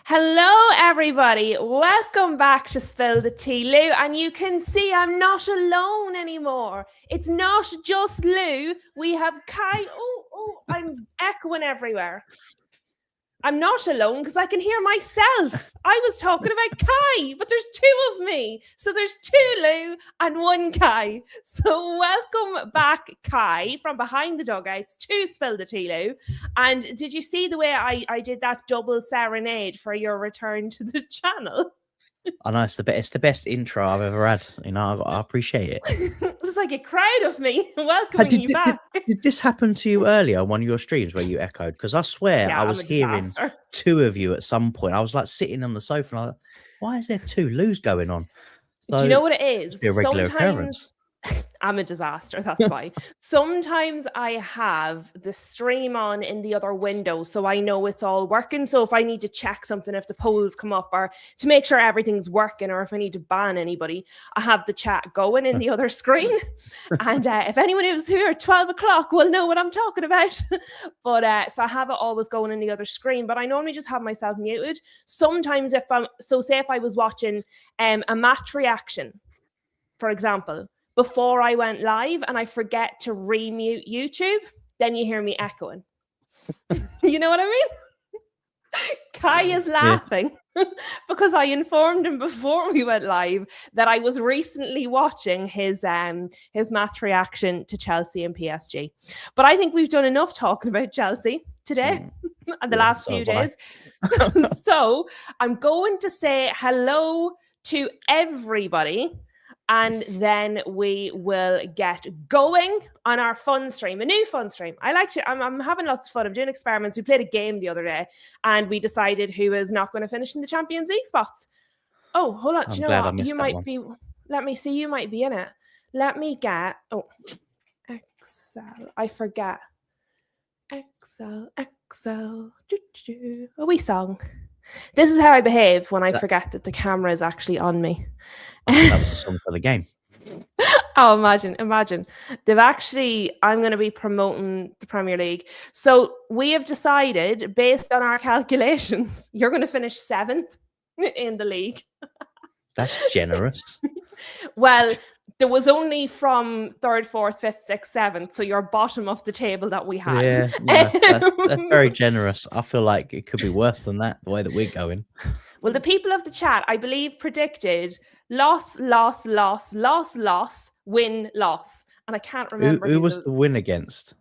Hello, everybody. Welcome back to Spill the Tea, Lou. And you can see I'm not alone anymore. It's not just Lou. We have Kai. I'm echoing everywhere. I'm not alone because I can hear myself. I was talking about Kai, but there's two of me. So there's two Lou and one Kai. So welcome back, Kai, from behind the dugouts to Spill the Tea, Lou. And did you see the way I did that double serenade for your return to the channel? I know it's the best intro I've ever had. I appreciate it. It was like a crowd of me welcoming you back. Did this happen to you earlier on one of your streams where you echoed? Because I swear I was hearing two of you at some point. I was like sitting on the sofa and I thought, why is there two Loos going on? So, do you know what it is? Be a regular occurrence. I'm a disaster, that's why. Sometimes I have the stream on in the other window so I know it's all working. So if I need to check something, if the polls come up or to make sure everything's working, or if I need to ban anybody, I have the chat going in the other screen. And if anyone who's here at 12 o'clock will know what I'm talking about. But so I have it always going in the other screen, but I normally just have myself muted. Sometimes say if I was watching a match reaction, for example, before I went live and I forget to remute YouTube, then you hear me echoing. You know what I mean? Kai is laughing because I informed him before we went live that I was recently watching his match reaction to Chelsea and PSG. But I think we've done enough talking about Chelsea today and the last few days. So I'm going to say hello to everybody. And then we will get going on our fun stream, a new fun stream. I like to, I'm having lots of fun. I'm doing experiments. We played a game the other day and we decided who is not going to finish in the Champions League spots. Oh, hold on. Do you know what? You might be, let me see, you might be in it. Let me get, Excel. I forget. Excel. A wee song. This is how I behave when I forget that the camera is actually on me. That was a song for the game. Oh, imagine. They've actually, I'm going to be promoting the Premier League. So we have decided, based on our calculations, you're going to finish 7th in the league. That's generous. Well, there was only from 3rd, 4th, 5th, 6th, 7th. So you're bottom of the table that we had. Yeah, that's very generous. I feel like it could be worse than that, the way that we're going. Well, the people of the chat, I believe, predicted loss, win, loss. And I can't remember. Who was the win against?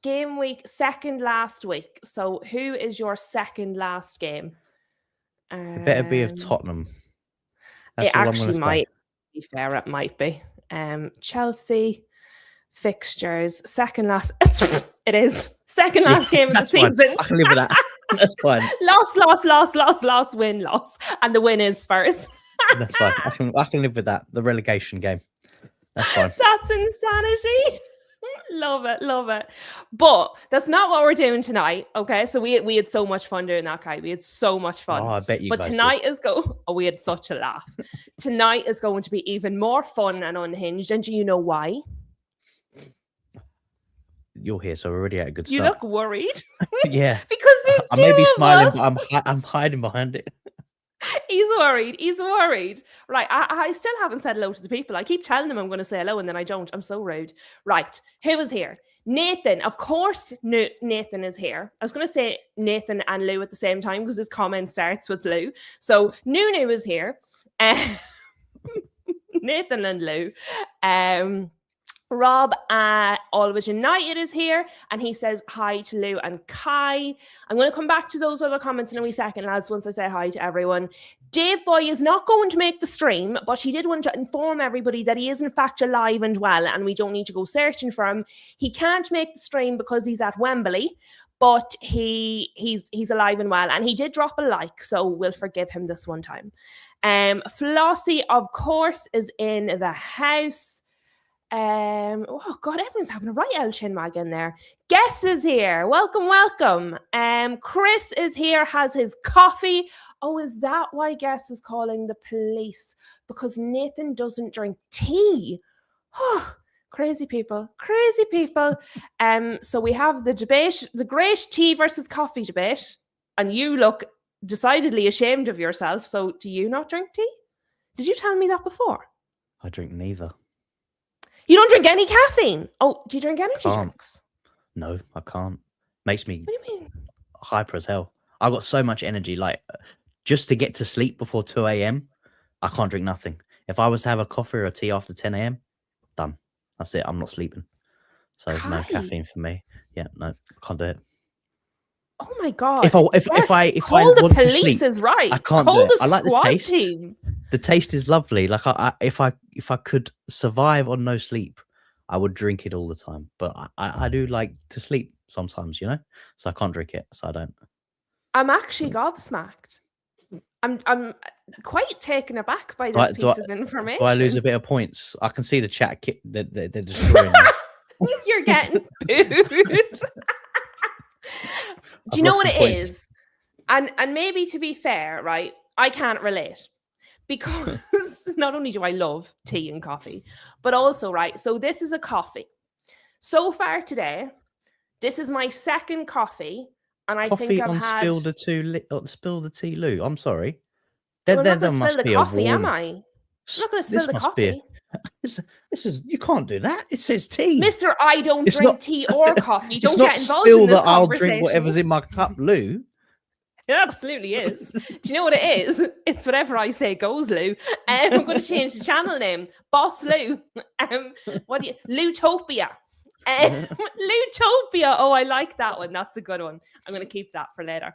Game week, second last week. So who is your second last game? It better be of Tottenham. That's it actually might be fair. It might be. Chelsea fixtures, second last. It is second last game of the season. I can live with that. That's fine. Loss, win, loss. And the win is Spurs. That's fine. I can live with that. The relegation game. That's fine. That's insanity. Love it. But that's not what we're doing tonight. Okay. So we had so much fun doing that, Kai. We had so much fun. Oh, I bet you But guys tonight did. we had such a laugh. Tonight is going to be even more fun and unhinged. And do you know why? You're here, so we're already at a good start. You look worried. Yeah. Because there's I may be smiling, but I'm hiding behind it. He's worried. Right, I still haven't said hello to the people. I keep telling them I'm going to say hello and then I don't. I'm so rude. Right, who is here? Nathan. Of course, Nathan is here. I was going to say Nathan and Lou at the same time because his comment starts with Lou. So Nunu is here. Nathan and Lou. Rob, Always United is here, and he says hi to Lou and Kai. I'm going to come back to those other comments in a wee second, lads, once I say hi to everyone. Dave Boy is not going to make the stream, but he did want to inform everybody that he is in fact alive and well, and we don't need to go searching for him. He can't make the stream because he's at Wembley, but he's alive and well, and he did drop a like, so we'll forgive him this one time. Flossie, of course, is in the house. Oh God, everyone's having a right old chin mag in there. Guess is here. Welcome. Chris is here, has his coffee. Oh, is that why Guess is calling the police? Because Nathan doesn't drink tea. Oh, crazy people. So we have the debate, the great tea versus coffee debate, and you look decidedly ashamed of yourself. So do you not drink tea? Did you tell me that before? I drink neither. You don't drink any caffeine? Oh, do you drink energy drinks? No, I can't. Makes me What do you mean? hyper as hell. I got so much energy, like just to get to sleep before 2 a.m. I can't drink nothing. If I was to have a coffee or a tea after 10 a.m., done. That's it. I'm not sleeping. So no caffeine for me. Yeah, no, I can't do it. Oh my god! If I want to sleep, is right. I can't Call do it. the I like the taste. Team. The taste is lovely. Like if I could survive on no sleep, I would drink it all the time. But I do like to sleep sometimes, you know. So I can't drink it. So I don't. I'm actually gobsmacked. I'm quite taken aback by this piece of information. Do I lose a bit of points? I can see the chat. They're destroying me. You're getting booed. Do you know what it is? And maybe to be fair, right? I can't relate because not only do I love tea and coffee, but also, right? So this is a coffee. So far today, this is my second coffee, and I think I've had spill the tea, Lou. I'm sorry. I'm not going to spill the coffee, am I? I'm not going to spill the coffee. This is you can't do that. It says tea, Mister. I don't drink tea or coffee. Don't get involved in this conversation. I'll drink whatever's in my cup, Lou. It absolutely is. Do you know what it is? It's whatever I say goes, Lou. I'm going to change the channel name, Boss Lou. Loutopia. Loutopia. Oh, I like that one. That's a good one. I'm going to keep that for later.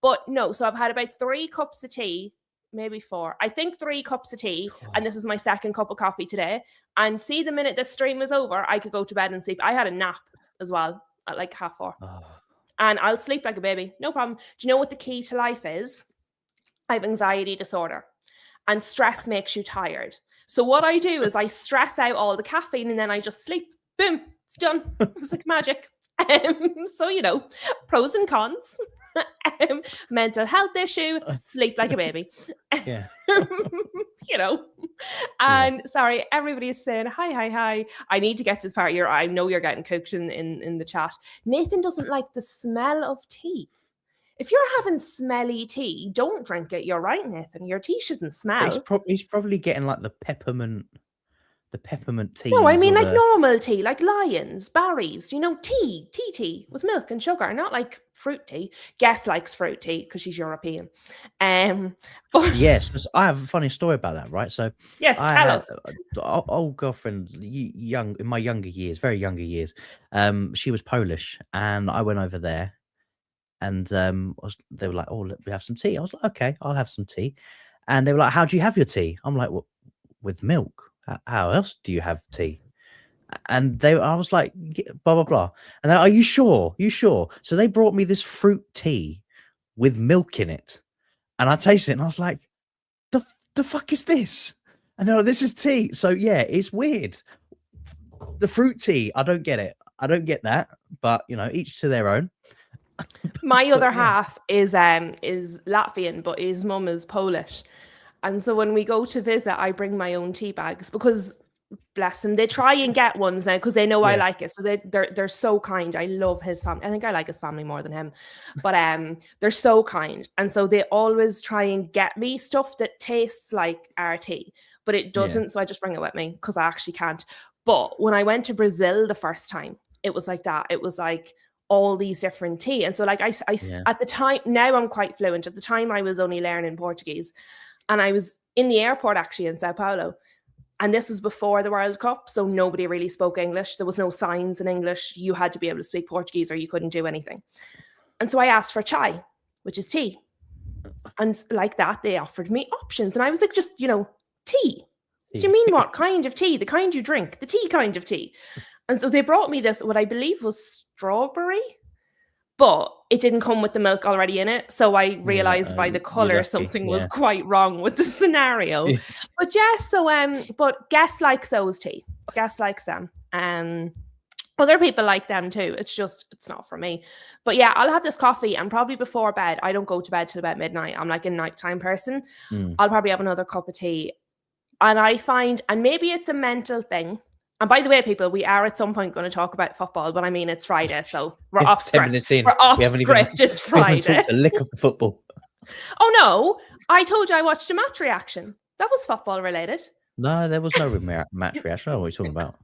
But no, so I've had about 3 cups of tea, maybe 4. I think 3 cups of tea, and this is my second cup of coffee today. And see, the minute this stream was over, I could go to bed and sleep. I had a nap as well at like 4:30. And I'll sleep like a baby, no problem. Do you know what the key to life is? I have anxiety disorder, and stress makes you tired. So what I do is I stress out all the caffeine, and then I just sleep. Boom, it's done. It's like magic. So, you know, pros and cons. Mental health issue, sleep like a baby. Yeah. You know. And sorry, everybody is saying hi. I need to get to the part here. I know you're getting cooked in the chat. Nathan doesn't like the smell of tea. If you're having smelly tea, don't drink it. You're right, Nathan. Your tea shouldn't smell. He's probably getting like the peppermint tea. No, I mean like normal tea, like Lyons, Barry's, you know, tea with milk and sugar, not like fruit tea. Guess likes fruit tea because she's European. But yes, I have a funny story about that, right? So yes, tell us. Old girlfriend, young in my younger years, very younger years. She was Polish, and I went over there, and they were like, "Oh, look, we have some tea." I was like, "Okay, I'll have some tea," and they were like, "How do you have your tea?" I'm like, "Well, with milk. How else do you have tea?" And I was like, blah, blah, blah. And they're like, are you sure? So they brought me this fruit tea with milk in it. And I tasted it and I was like, the fuck is this? And they're like, this is tea. So yeah, it's weird. The fruit tea, I don't get it. I don't get that. But, you know, each to their own. My other half is Latvian, but his mum is Polish. And so when we go to visit, I bring my own tea bags because, bless them, they try and get ones now because they know I like it. So they're so kind. I love his family. I think I like his family more than him. But they're so kind. And so they always try and get me stuff that tastes like our tea, but it doesn't. So I just bring it with me because I actually can't. But when I went to Brazil the first time, it was like that. It was like all these different tea. And so like I at the time, now I'm quite fluent. At the time I was only learning Portuguese. And I was in the airport actually in Sao Paulo. And this was before the World Cup. So nobody really spoke English. There was no signs in English. You had to be able to speak Portuguese or you couldn't do anything. And so I asked for chai, which is tea. And like that, they offered me options. And I was like, just, you know, tea. Do you mean what kind of tea? The kind you drink, the tea kind of tea. And so they brought me this, what I believe was strawberry. But it didn't come with the milk already in it. So I realized by the color something was quite wrong with the scenario. But yeah, so but Guess likes those tea. Guess likes them. Other people like them too. It's not for me. But yeah, I'll have this coffee and probably before bed. I don't go to bed till about midnight. I'm like a nighttime person. I'll probably have another cup of tea. And I find, and maybe it's a mental thing, And by the way, people, we are at some point going to talk about football, but I mean, it's Friday, so we're Yeah, off 10 minutes script. in, We're off we haven't script. even, It's we haven't Friday. talked a lick of the football. Oh no, I told you I watched a match reaction. That was football related. No, there was no match reaction. I don't know what you're talking about.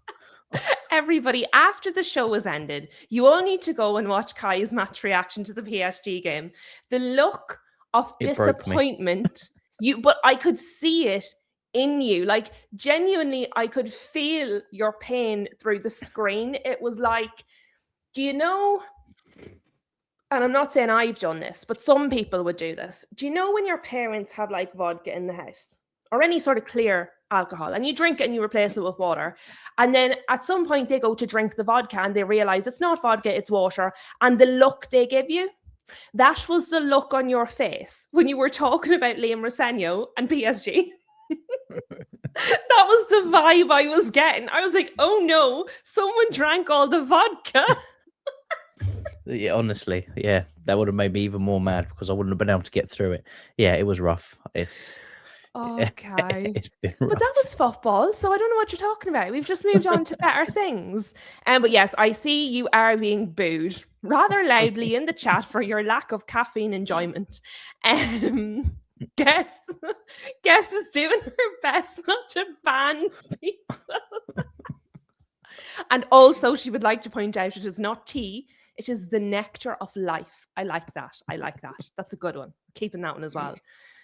Everybody, after the show was ended, you all need to go and watch Kai's match reaction to the PSG game. The look of It broke me. disappointment, but I could see it in you. Like, genuinely, I could feel your pain through the screen. It was like, do you know, and I'm not saying I've done this, but some people would do this. Do you know when your parents have like vodka in the house or any sort of clear alcohol and you drink it and you replace it with water, and then at some point they go to drink the vodka and they realize it's not vodka, it's water, and the look they give you? That was the look on your face when you were talking about Liam Rosenio and PSG. That was the vibe I was getting. I was like, oh no, someone drank all the vodka. Yeah, honestly, yeah, that would have made me even more mad because I wouldn't have been able to get through it. Yeah, it was rough. It's okay. it's been rough. But that was football, so I don't know what you're talking about. We've just moved on to better things. But yes, I see you are being booed rather loudly in the chat for your lack of caffeine enjoyment. Guess is doing her best not to ban people. And also, she would like to point out it is not tea. It is the nectar of life. I like that. That's a good one. Keeping that one as well.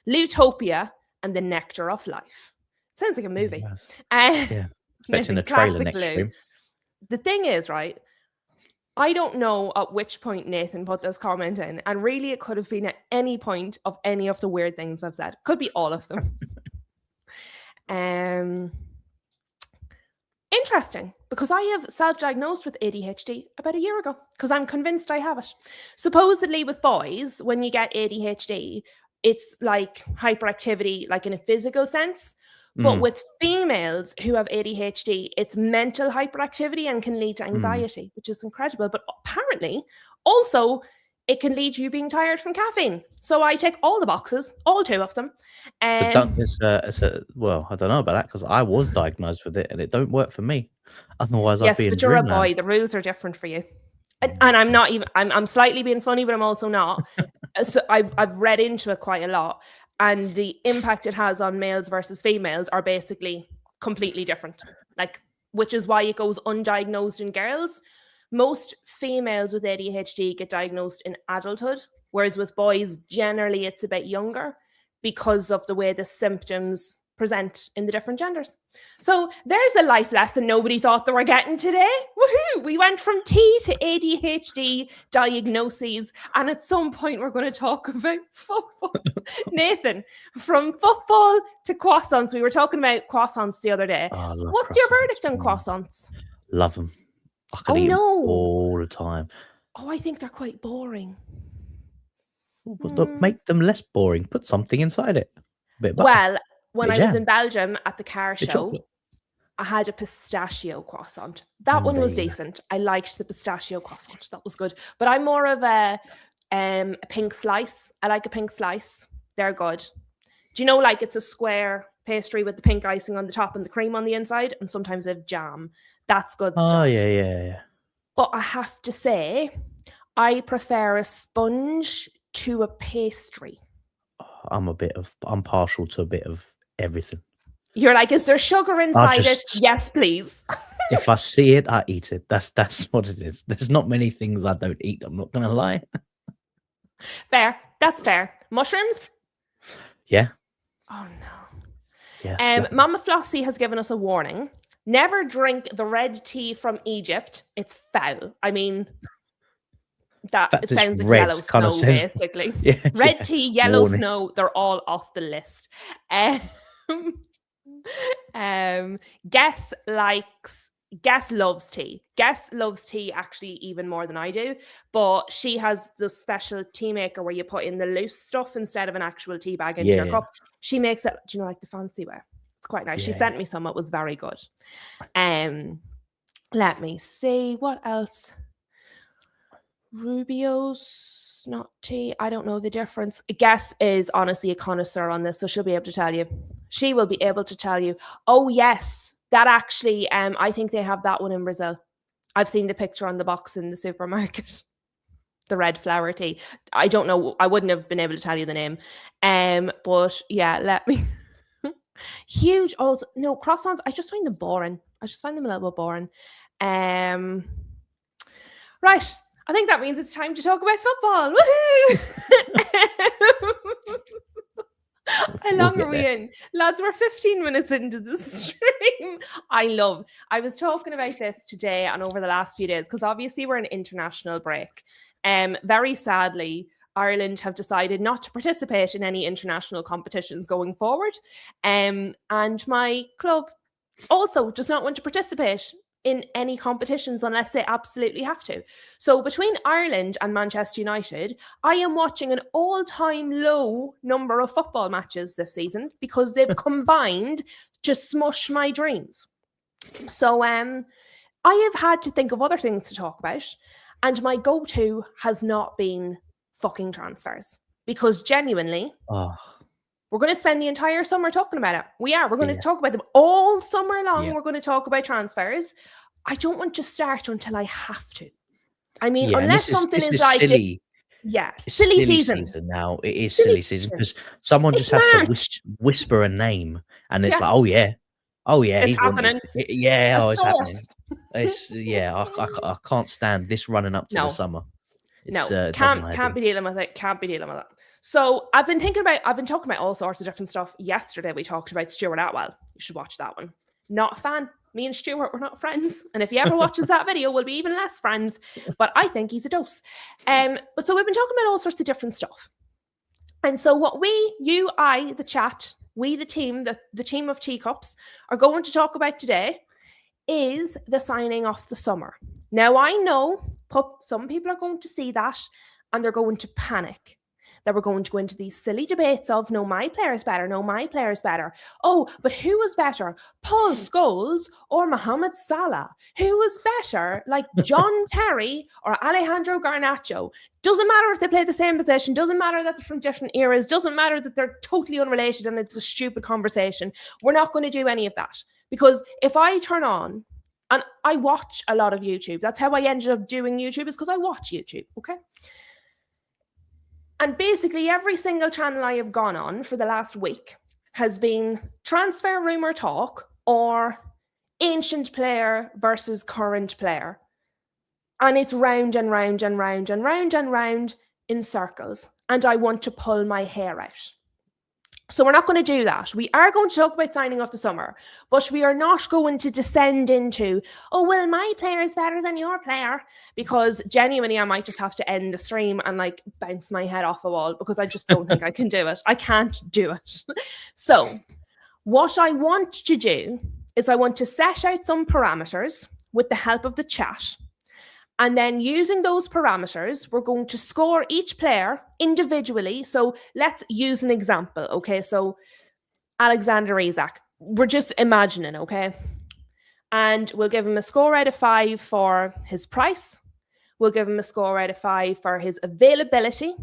Lutopia and the nectar of life. Sounds like a movie. Yeah. Expecting a trailer next stream. The thing is, right, I don't know at which point Nathan put this comment in, and really it could have been at any point of any of the weird things I've said. Could be all of them. Interesting, because I have self-diagnosed with ADHD about a year ago because I'm convinced I have it. Supposedly with boys, when you get ADHD, it's like hyperactivity, like in a physical sense. But with females who have ADHD, it's mental hyperactivity and can lead to anxiety, which is incredible. But apparently, also, it can lead to you being tired from caffeine. So I tick all the boxes, all 2 of them. Well, I don't know about that because I was diagnosed with it and it don't work for me. Otherwise, I'd be in but you're a dreamland. boy. The rules are different for you. And I'm not even, I'm slightly being funny, but I'm also not. So I've read into it quite a lot. And the impact it has on males versus females are basically completely different. Like, which is why it goes undiagnosed in girls. Most females with ADHD get diagnosed in adulthood, whereas with boys, generally it's a bit younger because of the way the symptoms present in the different genders. So there's a life lesson nobody thought they were getting today. Woohoo! We went from T to ADHD diagnoses, and at some point we're going to talk about football. Nathan, from football to croissants. We were talking about croissants the other day. What's your verdict on croissants? Love them. I can eat them all the time. Oh, I think they're quite boring. Make them less boring. Put something inside it. Well, when I was in Belgium at the car show, I had a pistachio croissant. That one was decent. I liked the pistachio croissant. That was good. But I'm more of a pink slice. I like a pink slice. They're good. Do you know, like, it's a square pastry with the pink icing on the top and the cream on the inside, and sometimes they have jam. That's good stuff. Oh, yeah. But I have to say, I prefer a sponge to a pastry. I'm partial to a bit of everything. You're like, is there sugar inside it? Yes, please. If I see it, I eat it. That's what it is. There's not many things I don't eat. I'm not going to lie. Fair. That's fair. Mushrooms? Yeah. Oh, no. Yes. Mama Flossie has given us a warning. Never drink the red tea from Egypt. It's foul. I mean, it sounds like yellow snow, basically. Yeah, red tea, yellow snow, they're all off the list. Guess loves tea. Guess loves tea actually even more than I do, but she has the special tea maker where you put in the loose stuff instead of an actual tea bag into your cup. She makes it, do you know, like the fancy way. It's quite nice. She sent me some. It was very good. Let me see what else. Rubio's not tea. I don't know the difference. Guess is honestly a connoisseur on this, so she'll be able to tell you. She will be able to tell you. Oh yes, That actually, I think they have that one in Brazil. I've seen the picture on the box in the supermarket. The red flower tea. I don't know. I wouldn't have been able to tell you the name. But yeah, let me. Huge. Also, no croissants. I just find them boring. I just find them a little bit boring. Right. I think that means it's time to talk about football. Woohoo! How long are we in? Lads, we're 15 minutes into the stream. I was talking about this today and over the last few days, because obviously we're in international break. Very sadly, Ireland have decided not to participate in any international competitions going forward. And my club also does not want to participate in any competitions unless they absolutely have to. So between Ireland and Manchester United, I am watching an all-time low number of football matches this season because they've combined to smush my dreams. So I have had to think of other things to talk about, and my go-to has not been fucking transfers, because genuinely, we're going to spend the entire summer talking about it. We're going to talk about them all summer long. We're going to talk about transfers. I don't want to start until I have to. I mean, unless something is like silly. Silly season now. It is silly season because someone just has to whisper a name, and it's like, oh yeah, it's happening. It's happening. I can't stand this running up to the summer. Can't be dealing with it. Can't be dealing with it. So I've been talking about all sorts of different stuff. Yesterday we talked about Stuart Atwell. You should watch that one. Not a fan. Me and Stuart were not friends. And if he ever watches that video, we'll be even less friends. But I think he's a dose. But so we've been talking about all sorts of different stuff. And so what the chat, the team of teacups, are going to talk about today is the signing off the summer. Now, I know some people are going to see that and they're going to panic. That we're going to go into these silly debates of, no, my player's better, no, my player's better. Oh, but who was better, Paul Scholes or Mohamed Salah? Who was better, like John Terry or Alejandro Garnacho? Doesn't matter if they play the same position, doesn't matter that they're from different eras, doesn't matter that they're totally unrelated and it's a stupid conversation. We're not going to do any of that. Because if I turn on, and I watch a lot of YouTube, that's how I ended up doing YouTube, is because I watch YouTube, okay? And basically every single channel I have gone on for the last week has been transfer rumor talk or ancient player versus current player. And it's round and round and round and round and round in circles. And I want to pull my hair out. So we're not going to do that. We are going to talk about signing off the summer, but we are not going to descend into, oh, well, my player is better than your player, because genuinely I might just have to end the stream and like bounce my head off a wall because I just don't think I can do it. I can't do it. So what I want to do is I want to set out some parameters with the help of the chat. And then using those parameters, we're going to score each player individually. So let's use an example, okay? So Alexander Isak, we're just imagining, okay? And we'll give him a score out of 5 for his price. We'll give him a score out of 5 for his availability.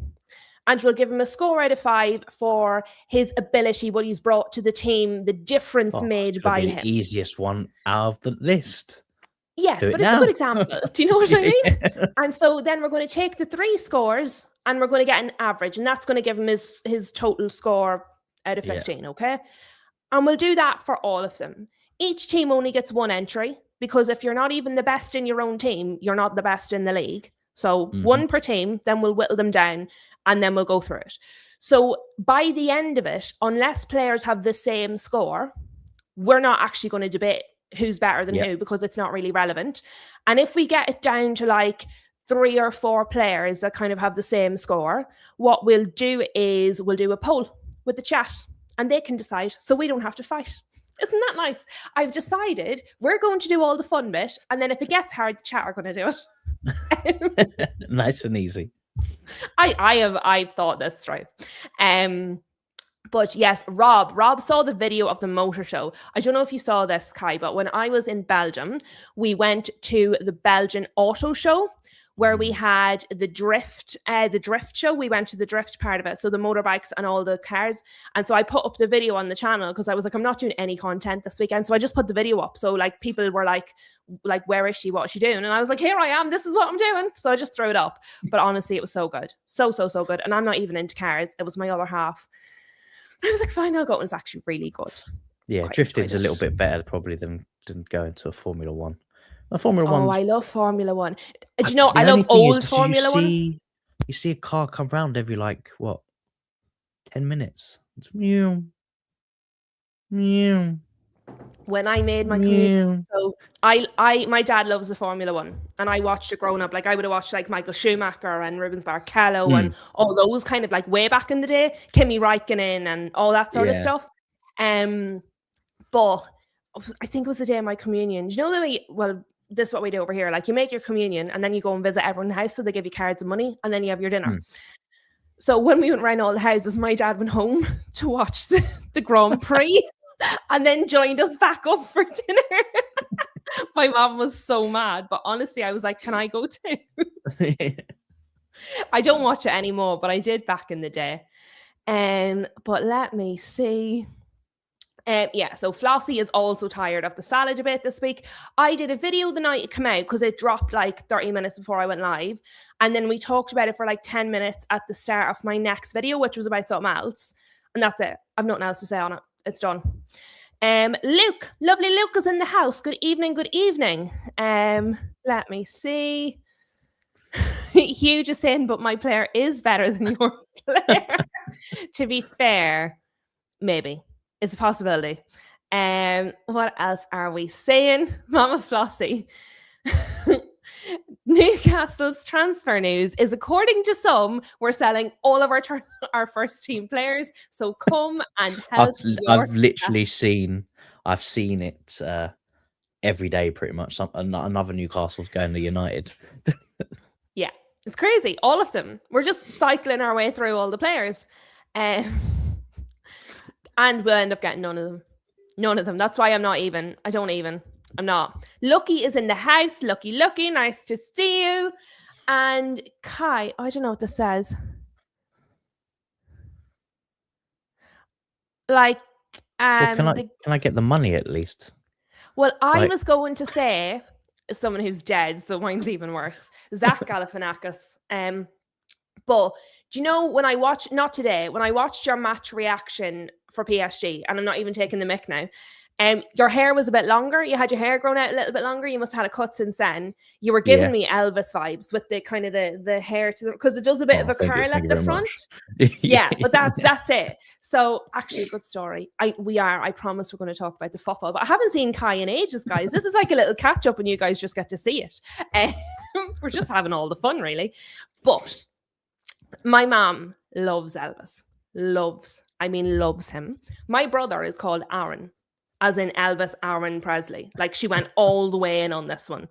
And we'll give him a score out of 5 for his ability, what he's brought to the team, the difference made by him. The easiest one out of the list. Yes, but it's a good example. Do you know what I mean? And so then we're going to take the 3 scores and we're going to get an average. And that's going to give him his total score out of 15, okay? And we'll do that for all of them. Each team only gets 1 entry, because if you're not even the best in your own team, you're not the best in the league. So 1 per team, then we'll whittle them down and then we'll go through it. So by the end of it, unless players have the same score, we're not actually going to debate who's better than who, because it's not really relevant. And if we get it down to like 3 or 4 players that kind of have the same score, what we'll do is we'll do a poll with the chat and they can decide, so we don't have to fight. Isn't that nice? I've decided we're going to do all the fun bit, and then if it gets hard, the chat are going to do it. Nice and easy. I've thought this through. But yes, Rob saw the video of the motor show. I don't know if you saw this, Kai, but when I was in Belgium, we went to the Belgian auto show, where we had the drift show. We went to the drift part of it, so the motorbikes and all the cars. And so I put up the video on the channel because I was like, I'm not doing any content this weekend, so I just put the video up. So like people were like, where is she? What is she doing? And I was like, here I am. This is what I'm doing. So I just threw it up. But honestly, it was so good, so good. And I'm not even into cars. It was my other half. I was like, fine, I'll go. And it's actually really good. Yeah, drifting's a little bit better probably than going to a Formula One. A Formula One. Oh, I love Formula One. Do you know, I love old Formula One. You see a car come round every, like, what, 10 minutes? It's meow. Meow. When I made my commute, so my dad loves the Formula One, and I watched it growing up. Like I would have watched like Michael Schumacher and Rubens Barrichello and all those kind of like way back in the day, Kimi Räikkönen and all that sort of stuff. But I think it was the day of my communion. You know the way, well, this is what we do over here. Like you make your communion and then you go and visit everyone's house, so they give you cards and money, and then you have your dinner. So when we went around all the houses, my dad went home to watch the Grand Prix and then joined us back up for dinner. My mom was so mad, but honestly, I was like, can I go too? I don't watch it anymore, but I did back in the day. But let me see. So Flossie is also tired of the salad debate this week. I did a video the night it came out because it dropped like 30 minutes before I went live. And then we talked about it for like 10 minutes at the start of my next video, which was about something else. And that's it. I've nothing else to say on it. It's done. Luke, lovely Luke is in the house. Good evening, good evening. Let me see. Hugh just saying, but my player is better than your player. To be fair, maybe. It's a possibility. What else are we saying? Mama Flossie. Newcastle's transfer news is, according to some, we're selling all of our first team players. So come and help. I've seen it every day pretty much. Another Newcastle's going to United. Yeah, it's crazy. All of them. We're just cycling our way through all the players. And we'll end up getting none of them. None of them. That's why I'm not. Lucky is in the house. Lucky, nice to see you. And Kai, I don't know what this says. Like, well, can I get the money at least? Well, I was going to say someone who's dead, so mine's even worse. Zach Galifianakis. But do you know when I watched, not today, when I watched your match reaction for PSG, and I'm not even taking the mic now, your hair was a bit longer. You had your hair grown out a little bit longer. You must have had a cut since then. You were giving me Elvis vibes with the kind of the hair to because it does a bit of a curl at the front. Yeah, but that's it. So actually, a good story. I promise we're going to talk about the fuffle, but I haven't seen Kai in ages, guys. This is like a little catch up, and you guys just get to see it. We're just having all the fun, really. But my mom loves Elvis. Loves him. My brother is called Aaron, as in Elvis Aaron Presley. Like she went all the way in on this one.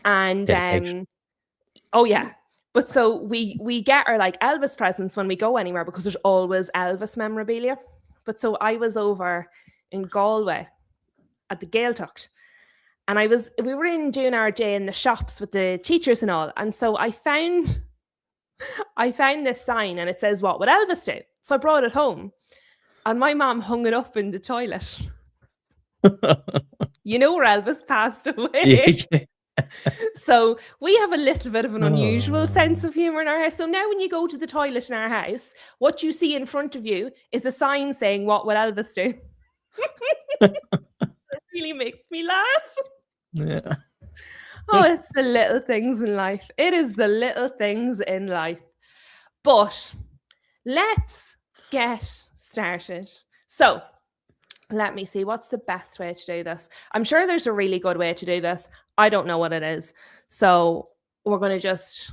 And oh yeah. But so we get her like Elvis presents when we go anywhere because there's always Elvis memorabilia. But so I was over in Galway at the Gaeltacht, and we were in doing our day in the shops with the teachers and all. And so I found this sign and it says, "What would Elvis do?" So I brought it home and my mom hung it up in the toilet. You know where Elvis passed away. Yeah. So we have a little bit of an unusual sense of humor in our house. So now when you go to the toilet in our house, what you see in front of you is a sign saying, "What would Elvis do?" It really makes me laugh. Yeah. Oh, it's the little things in life. It is the little things in life. But let's get started. So let me see. What's the best way to do this? I'm sure there's a really good way to do this. I don't know what it is. So we're going to just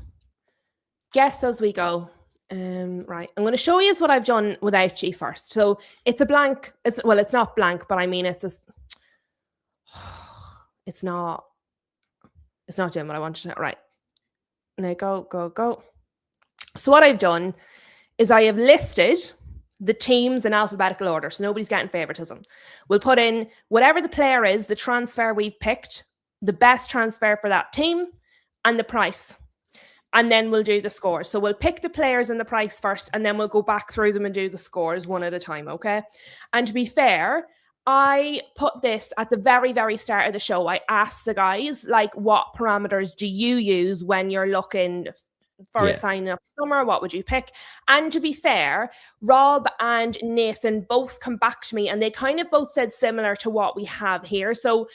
guess as we go. Right. I'm going to show you what I've done without you first. So it's a blank. It's not blank, but I mean, it's not doing what I wanted to. Right. Now go. So what I've done is I have listed the teams in alphabetical order, so nobody's getting favoritism. We'll put in whatever the player is, the transfer we've picked, the best transfer for that team, and the price. and then we'll do the scores. So we'll pick the players and the price first, and then we'll go back through them and do the scores one at a time, okay? And to be fair, I put this at the very, very start of the show. I asked the guys, like, what parameters do you use when you're looking for a sign up summer? What would you pick? And to be fair, Rob and Nathan both come back to me, and they kind of both said similar to what we have here. So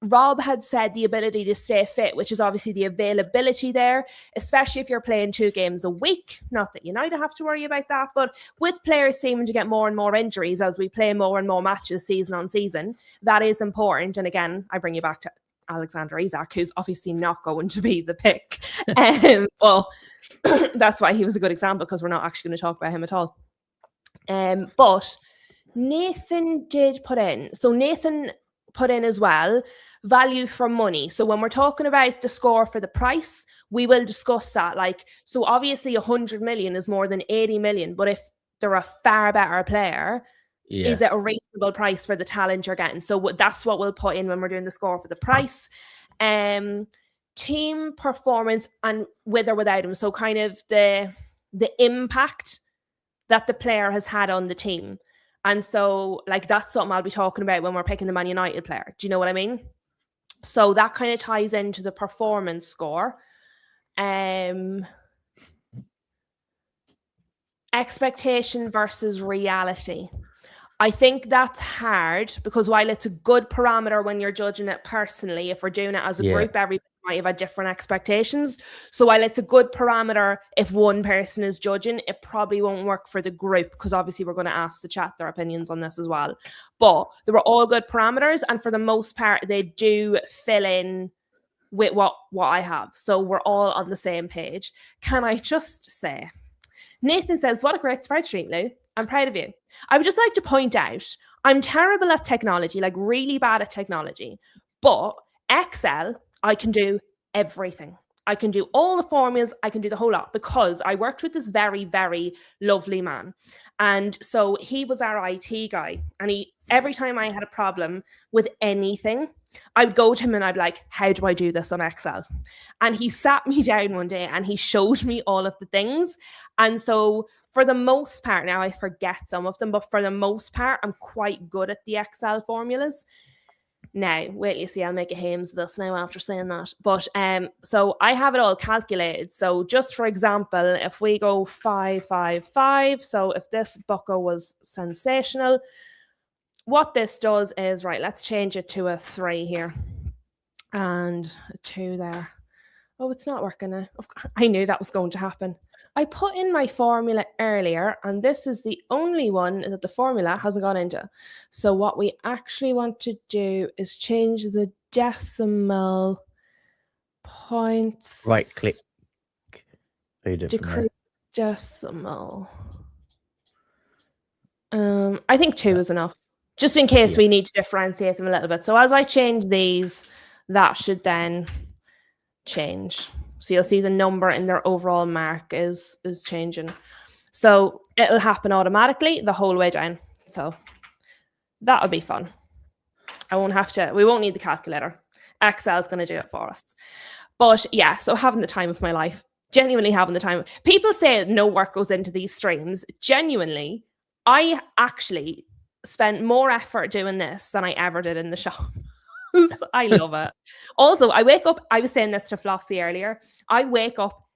Rob had said the ability to stay fit, which is obviously the availability there, especially if you're playing 2 games a week. Not that United have to worry about that, but with players seeming to get more and more injuries as we play more and more matches season on season, that is important. And again, I bring you back to Alexander Isak, who's obviously not going to be the pick. Well, that's why he was a good example, because we're not actually going to talk about him at all. But Nathan did put in. So Nathan put in as well value for money. So when we're talking about the score for the price, we will discuss that. Like, so obviously 100 million is more than 80 million, but if they're a far better player, is it a reasonable price for the talent you're getting? So that's what we'll put in when we're doing the score for the price. Team performance and with or without him. So kind of the impact that the player has had on the team. And so, like, that's something I'll be talking about when we're picking the Man United player. Do you know what I mean? So that kind of ties into the performance score. Expectation versus reality. I think that's hard, because while it's a good parameter when you're judging it personally, if we're doing it as a group, everybody might have had different expectations. So while it's a good parameter, if one person is judging, it probably won't work for the group, because obviously we're going to ask the chat their opinions on this as well. But they were all good parameters, and for the most part, they do fill in with what I have. So we're all on the same page. Can I just say, Nathan says, what a great spreadsheet, Lou. I'm proud of you. I would just like to point out, I'm terrible at technology, like really bad at technology. But Excel, I can do everything. I can do all the formulas. I can do the whole lot, because I worked with this very, very lovely man. And so he was our IT guy. And every time I had a problem with anything, I would go to him and I'd be like, how do I do this on Excel? And he sat me down one day and he showed me all of the things. And so for the most part, now I forget some of them, but for the most part, I'm quite good at the Excel formulas. Now, wait till you see, I'll make a Hames of this now after saying that. But so I have it all calculated. So just for example, if we go 5, 5, 5, so if this bucko was sensational, what this does is, right, let's change it to a 3 here and a 2 there. Oh, it's not working now. I knew that was going to happen. I put in my formula earlier, and this is the only one that the formula hasn't gone into. So what we actually want to do is change the decimal points. Right click. Decrease decimal. I think 2 is enough, just in case we need to differentiate them a little bit. So as I change these, that should then change. So you'll see the number in their overall mark is changing. So it'll happen automatically the whole way down. So that'll be fun. We won't need the calculator. Excel's going to do it for us. But yeah, so having the time of my life, genuinely having the time. People say no work goes into these streams. Genuinely, I actually spent more effort doing this than I ever did in the shop. I love it. Also, I wake up, I was saying this to Flossie earlier,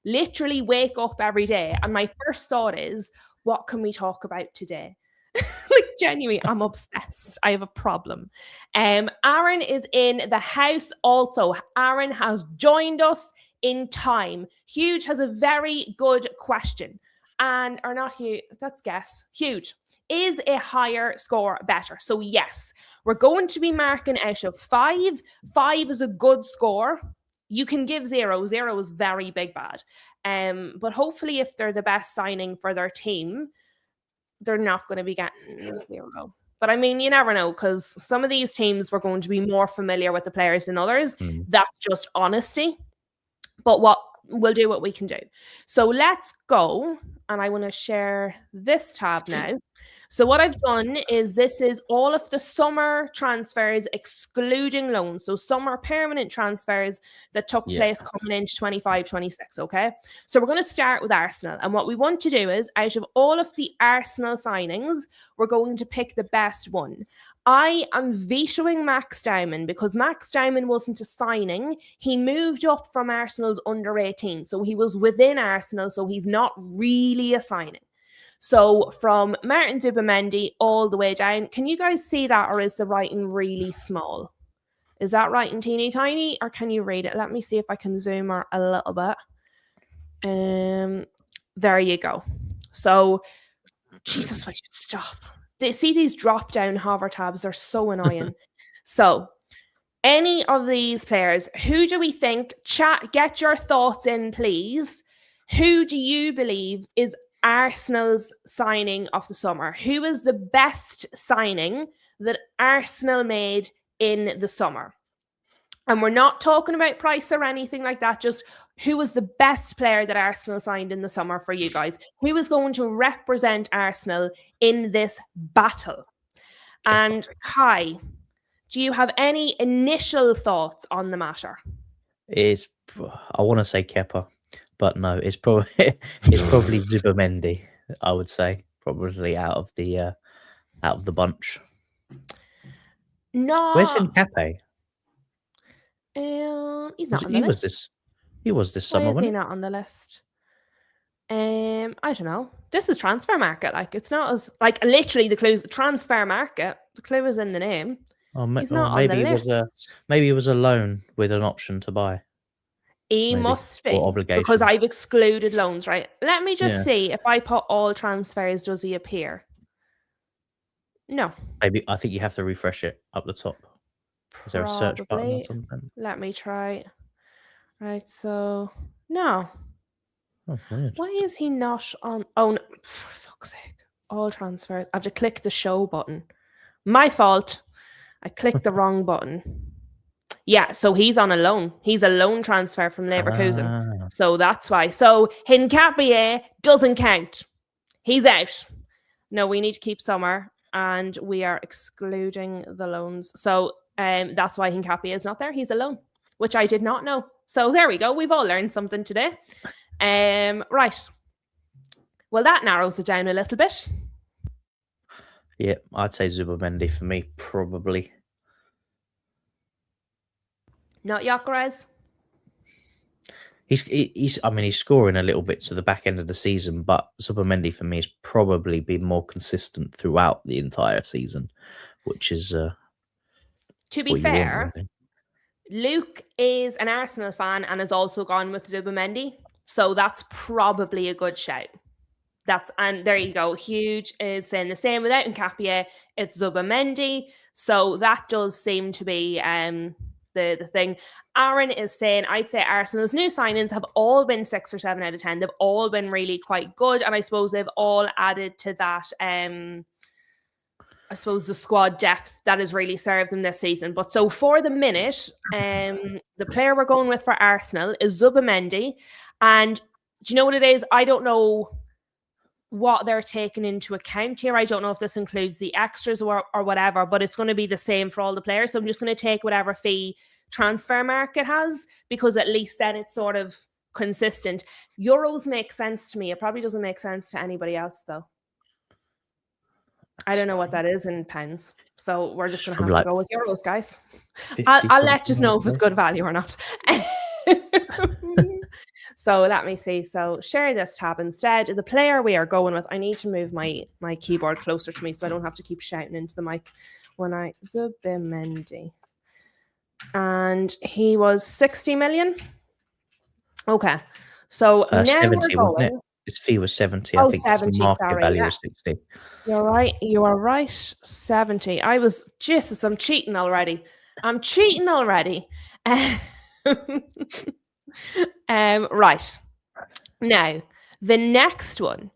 literally wake up every day, and my first thought is, what can we talk about today? Like, genuinely, I'm obsessed. I have a problem. Aaron is in the house also. Aaron has joined us in time. Huge has a very good question. Or not huge, let's guess. Huge. Is a higher score better? So yes, we're going to be marking out of 5. 5 is a good score. You can give 0. 0 is very big bad. But hopefully if they're the best signing for their team, they're not going to be getting 0. But I mean, you never know, because some of these teams were going to be more familiar with the players than others. That's just honesty. But we'll do what we can do. So let's go. And I want to share this tab now. So what I've done is this is all of the summer transfers excluding loans. So summer permanent transfers that took place coming into 25-26, okay? So we're going to start with Arsenal. And what we want to do is out of all of the Arsenal signings, we're going to pick the best one. I am vetoing Max Diamond because Max Diamond wasn't a signing. He moved up from Arsenal's under 18. So he was within Arsenal. So he's not really a signing. So from Martin Zubimendi all the way down, can you guys see that, or is the writing really small? Is that writing teeny tiny, or can you read it? Let me see if I can zoom her a little bit. There you go. So, Jesus, would you stop? See these drop down hover tabs? They're so annoying. So, any of these players, who do we think? Chat, get your thoughts in, please. Who do you believe is Arsenal's signing of the summer? Who is the best signing that Arsenal made in the summer? And we're not talking about price or anything like that, just who was the best player that Arsenal signed in the summer for you guys? Who is going to represent Arsenal in this battle? And Kai, do you have any initial thoughts on the matter? I want to say Kepa, but no, it's probably Zubimendi. I would say probably out of the bunch. No, where's Nkape? He's not on the list. He was this summer. Why is he not on the list? I don't know. This is transfer market. Like, it's not as like literally the clue's transfer market. The clue is in the name. He's not on the list. Maybe it was a loan with an option to buy. He must be, because I've excluded loans, right? Let me just see if I put all transfers, does he appear? No. Maybe I think you have to refresh it up the top. Is there a search button or something? Let me try. Right, so no. Oh, weird. Why is he not on? Oh, no. For fuck's sake. All transfers. I have to click the show button. My fault. I clicked the wrong button. Yeah, so he's on a loan. He's a loan transfer from Leverkusen. So that's why. So Hincapié doesn't count. He's out. No, we need to keep Summer, and we are excluding the loans. So that's why Hincapié is not there. He's a loan, which I did not know. So there we go. We've all learned something today. Right. Well, that narrows it down a little bit. Yeah, I'd say Zubimendi for me, probably. Not Gyökeres? He's scoring a little bit to the back end of the season, but Zubimendi for me has probably been more consistent throughout the entire season, which is to be fair, Luke is an Arsenal fan and has also gone with Zubimendi, so that's probably a good shout. And there you go. Huge is saying the same without Nkapia. It's Zubimendi, so that does seem to be the thing. Aaron is saying, I'd say Arsenal's new signings have all been 6 or 7 out of 10. They've all been really quite good, and I suppose they've all added to that. I suppose the squad depth that has really served them this season. But so for the minute, the player we're going with for Arsenal is Zubimendi, and do you know what it is? I don't know what they're taking into account here. I don't know if this includes the extras or whatever, but it's going to be the same for all the players. So I'm just going to take whatever fee transfer market has, because at least then it's sort of consistent. Euros make sense to me. It probably doesn't make sense to anybody else though. I don't know what that is in pounds. So we're just going to have to go with euros, guys. I'll let you know if it's good value or not. So let me see. So share this tab instead. The player we are going with, I need to move my keyboard closer to me so I don't have to keep shouting into the mic when I Zubimendi. And he was 60 million. Okay. So now 70, we're going. wasn't it? His fee was 70. I think 70, his market sorry, value was 60. You're right. You are right. 70. Jesus, I'm cheating already. Right. Now, the next one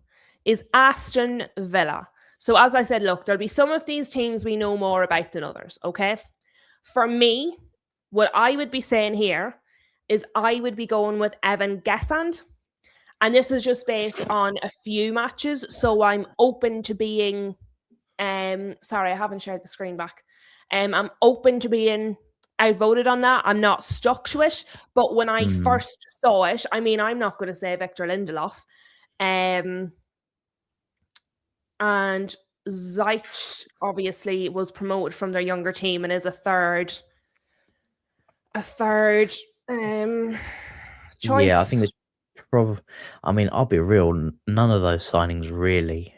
is Aston Villa. So as I said, look, there'll be some of these teams we know more about than others, okay? For me, what I would be saying here is I would be going with Evan Gesand. And this is just based on a few matches. So I'm open to being sorry, I haven't shared the screen back. I'm open to being outvoted on that. I'm not stuck to it. But when I first saw it, I mean, I'm not going to say Victor Lindelof. And Zeit obviously was promoted from their younger team and is a third choice. Yeah, I think it's probably. I mean, I'll be real. None of those signings really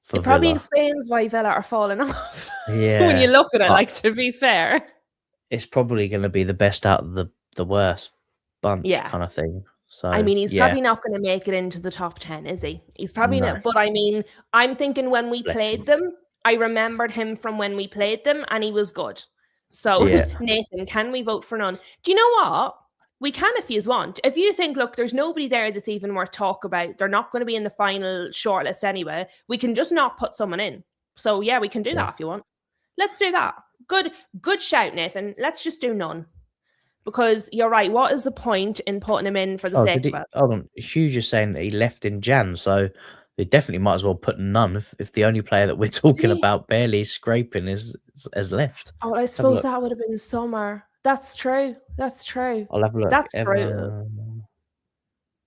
for It probably Villa. explains why Villa are falling off when you Yeah, look at it. Like, to be fair, it's probably going to be the best out of the worst bunch, yeah. kind of thing. I So mean, he's yeah, probably not going to make it into the top 10, is he? He's probably no, not. But I mean, I'm thinking when we bless played him. them, I remembered him from when we played them and he was good. So, Yeah, Nathan, can we vote for none? Do you know what? We can if you want. If you think, look, there's nobody there that's even worth talk about, they're not going to be in the final shortlist anyway, we can just not put someone in. So, yeah, we can do yeah. that if you want. Let's do that. Good shout, Nathan. Let's just do none. Because you're right. What is the point in putting him in for the Oh, sake did of he? it? Hold on. Hugh just saying that he left in Jan, so they definitely might as well put none if the only player that we're talking Really? about barely scraping is has left. Oh, I Let's have a suppose look. that would have been summer. That's true. That's true. I'll have a look. That's brutal. Ever.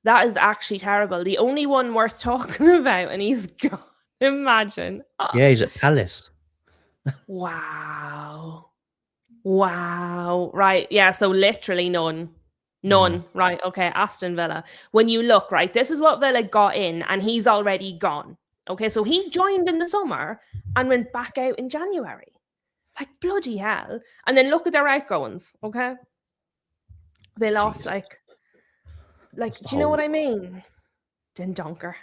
That is actually terrible. The only one worth talking about, and he's gone. Imagine. Oh, Yeah, he's at Palace. wow. Wow. Right. Yeah. So literally none. Mm, None. Right. Okay. Aston Villa. When you look, right, this is what Villa got in, and he's already gone. Okay. So he joined in the summer and went back out in January. Like, bloody hell. And then look at their outgoings. Okay. They lost Jesus, like, that's the do you know what whole. I mean? Den donker.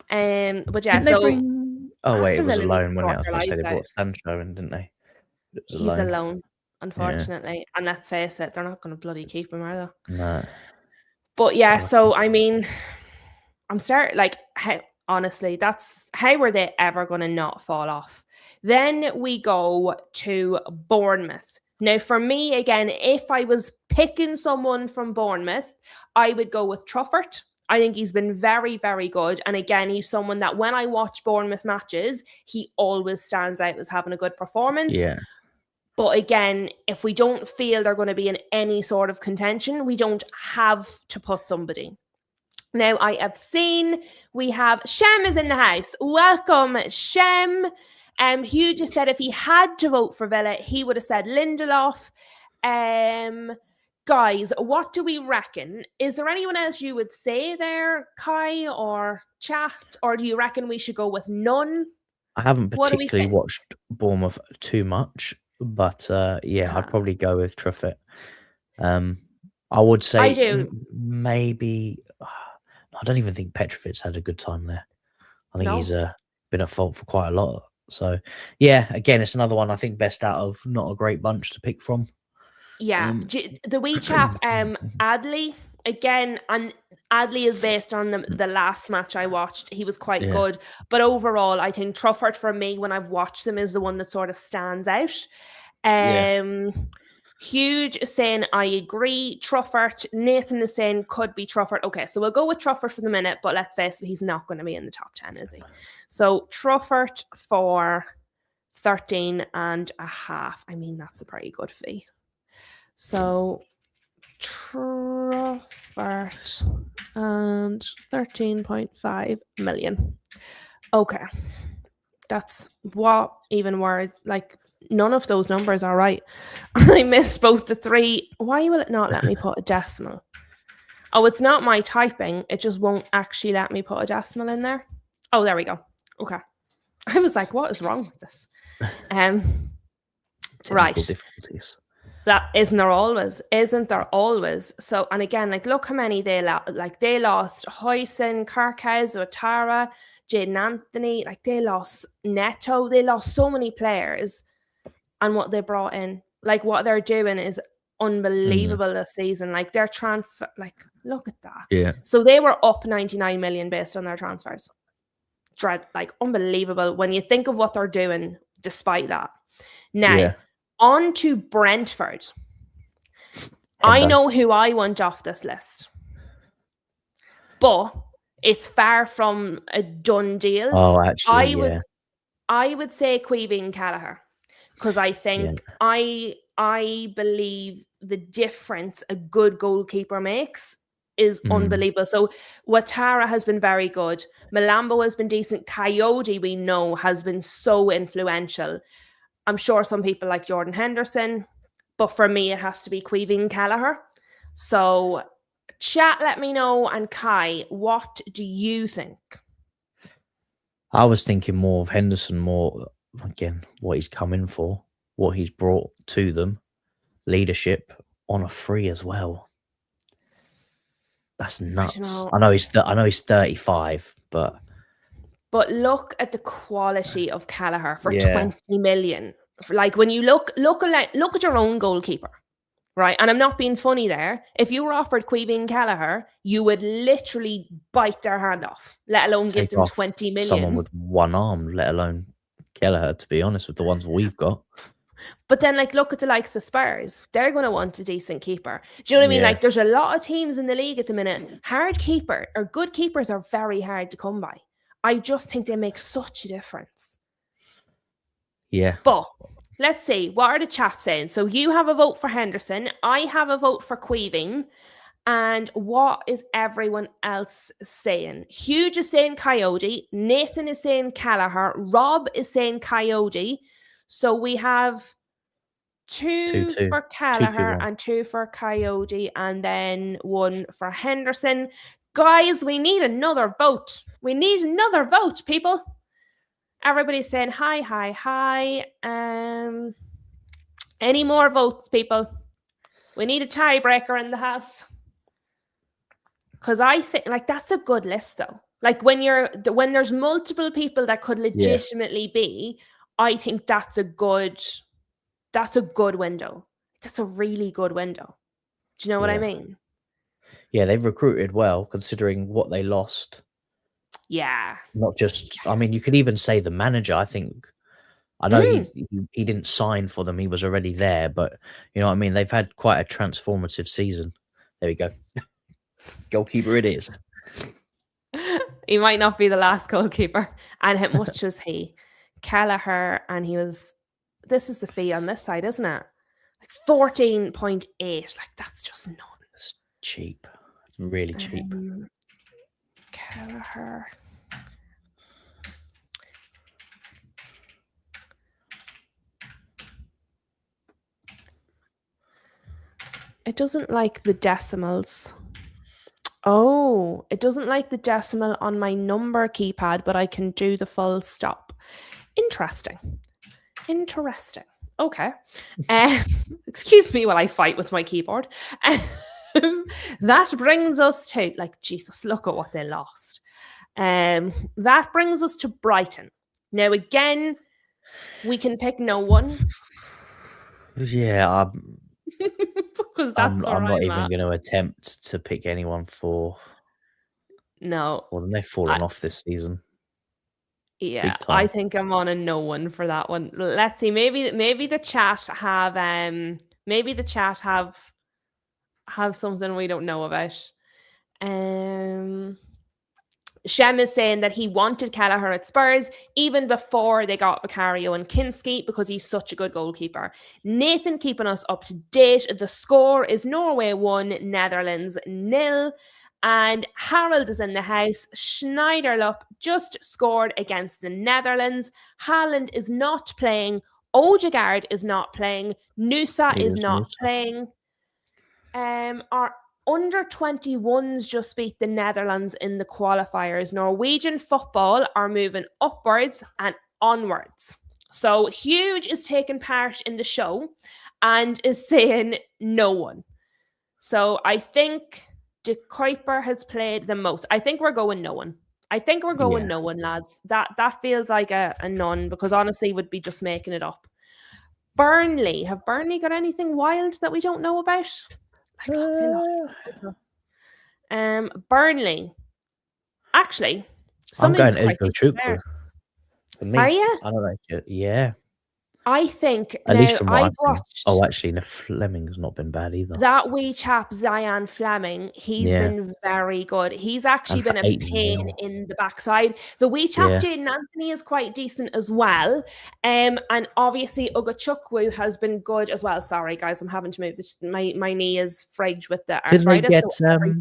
But yeah, Didn't they so bring? Oh wait, it Aston was Villa a need to loan, wasn't it? sort I was their going to say lives they out. brought Sancho in, didn't they? It was a He's loan. alone, Yeah. unfortunately. And let's face it, they're not going to bloody keep him, are they? No. But yeah, Don't reckon. so I mean, I'm starting like how honestly, that's how were they ever going to not fall off? Then we go to Bournemouth. Now, for me, again, if I was picking someone from Bournemouth, I would go with Truffert. I think he's been very, very good. And again, he's someone that when I watch Bournemouth matches, he always stands out as having a good performance. Yeah. But again, if we don't feel they're going to be in any sort of contention, we don't have to put somebody. Now, I have seen we have Shem is in the house. Welcome, Shem. Hugh just said if he had to vote for Villa, he would have said Lindelof. Guys, what do we reckon? Is there anyone else you would say there, Kai or chat? Or do you reckon we should go with none? I haven't What do we particularly think? watched Bournemouth too much, but yeah, I'd probably go with Truffett. I would say I do. maybe. I don't even think Petrovic's had a good time there. I think he's No. been at fault for quite a lot. So yeah, again, it's another one I think best out of not a great bunch to pick from. Yeah. The wee chap, Adley, again, and Adley is based on the last match I watched. He was quite Yeah, good. But overall, I think Truffert for me, when I've watched them, is the one that sort of stands out. yeah. Huge is saying I agree. Truffert, Nathan is saying could be Truffert. Okay, so we'll go with Truffert for the minute, but let's face it, he's not going to be in the top 10, is he? So Truffert for 13 and a half. I mean, that's a pretty good fee. So Truffert and 13.5 million. Okay. That's what even word, like none of those numbers are right. I missed both the three. Why will it not let me put a decimal? Oh, it's not my typing. It just won't actually let me put a decimal in there. Oh, there we go. Okay. I was like, what is wrong with this? Right. Difficulties. That isn't there always? So, and again, like look how many they lost Hoyson, Kirkhouse, Otara, Jaden Anthony, like they lost Neto, they lost so many players, and what they brought in, like what they're doing is unbelievable this season. Like their transfer, like look at that. Yeah. So they were up 99 million based on their transfers. Like unbelievable when you think of what they're doing despite that. Now, on to Brentford. I know who I want off this list. but it's far from a done deal. Oh, actually, I would yeah, I would say Queeveen Kelleher, because I yeah, think I believe the difference a good goalkeeper makes is mm, unbelievable. So Watara has been very good. Malambo has been decent. Coyote, we know, has been so influential. I'm sure some people like Jordan Henderson, but for me, it has to be Queeveen Kelleher. So, chat, let me know. And Kai, what do you think? I was thinking more of Henderson, more again what he's come in for, what he's brought to them, leadership on a free as well. That's I don't nuts. know. I know he's 35, but But look at the quality of Kelleher for yeah, 20 million. Like when you look at your own goalkeeper, right? And I'm not being funny there. If you were offered Queeveen Kelleher, you would literally bite their hand off, let alone give take them off 20 someone million. with one arm, let alone Kelleher. To be honest, with the ones we've got, But then, like, look at the likes of Spurs. They're going to want a decent keeper. Do you know what I mean? yeah, Like, there's a lot of teams in the league at the minute. Hard keeper or good keepers are very hard to come by. I just think they make such a difference. yeah, But let's see, what are the chats saying? So you have a vote for Henderson. I have a vote for Queeving. And what is everyone else saying? Huge is saying Coyote. Nathan is saying Kelleher. Rob is saying Coyote. So we have two, two two, for two, two, Kelleher one. and two for Coyote, and then one for Henderson. Guys, we need another vote. We need another vote, people. Everybody's saying hi, hi, hi. Any more votes, people? We need a tiebreaker in the house. Because I think like that's a good list though. Like when there's multiple people that could Yeah, legitimately be, I think that's a good window. That's a really good window. Do you know what I yeah, mean? yeah. They've recruited well considering what they lost. Yeah. Not just, I mean, you could even say the manager. I think I know Mm. he didn't sign for them; he was already there. But you know what I mean. They've had quite a transformative season. There we go. Goalkeeper, it is. He might not be the last goalkeeper. And how much was he? Kelleher, and he was. This is the fee on this side, isn't it? Like 14.8. Like that's just nothing. It's cheap. It's really cheap. Kelleher. It doesn't like the decimals. Oh, it doesn't like the decimal on my number keypad, but I can do the full stop. Interesting. Okay. Excuse me while I fight with my keyboard. That brings us to, like, Jesus, look at what they lost. That brings us to Brighton. Now, again, we can pick no one Yeah, because that's where I'm not I'm even at. going to attempt to pick anyone for No, them. They've I, fallen off this season, yeah, big I time. think I'm on a no one for that one. Let's see. Maybe the chat have something we don't know about. Shem is saying that he wanted Kelleher at Spurs even before they got Vicario and Kinski because he's such a good goalkeeper. Nathan keeping us up to date. The score is Norway 1, Netherlands 0. And Harold is in the house. Schneiderlup just scored against the Netherlands. Haaland is not playing. Odegaard is not playing. Nusa Neither is is not Noosa. playing. Our under 21s just beat the Netherlands in the qualifiers. Norwegian football are moving upwards and onwards. So Huge is taking part in the show and is saying no one. So I think De Kuiper has played the most. I think we're going no one. Yeah. No one, lads. That feels like a none because honestly would be just making it up. Burnley. Have Burnley got anything wild that we don't know about? Like, look, they lost. Burnley. Actually, I'm something going that's quite Ezbo decent Chukwu there. for Are me. you? I don't know. Yeah. I think At least now from what I've I've seen. watched Oh, actually, no, Fleming's not been bad either. that wee chap, Zion Fleming. He's Yeah, been very good. He's actually and for been a 80 pain mil. in the backside. The wee chap, Yeah. Jaden Anthony, is quite decent as well. And obviously Ugachukwu has been good as well. Sorry, guys, I'm having to move. My knee is frigged with the Didn't they arthritis. get So every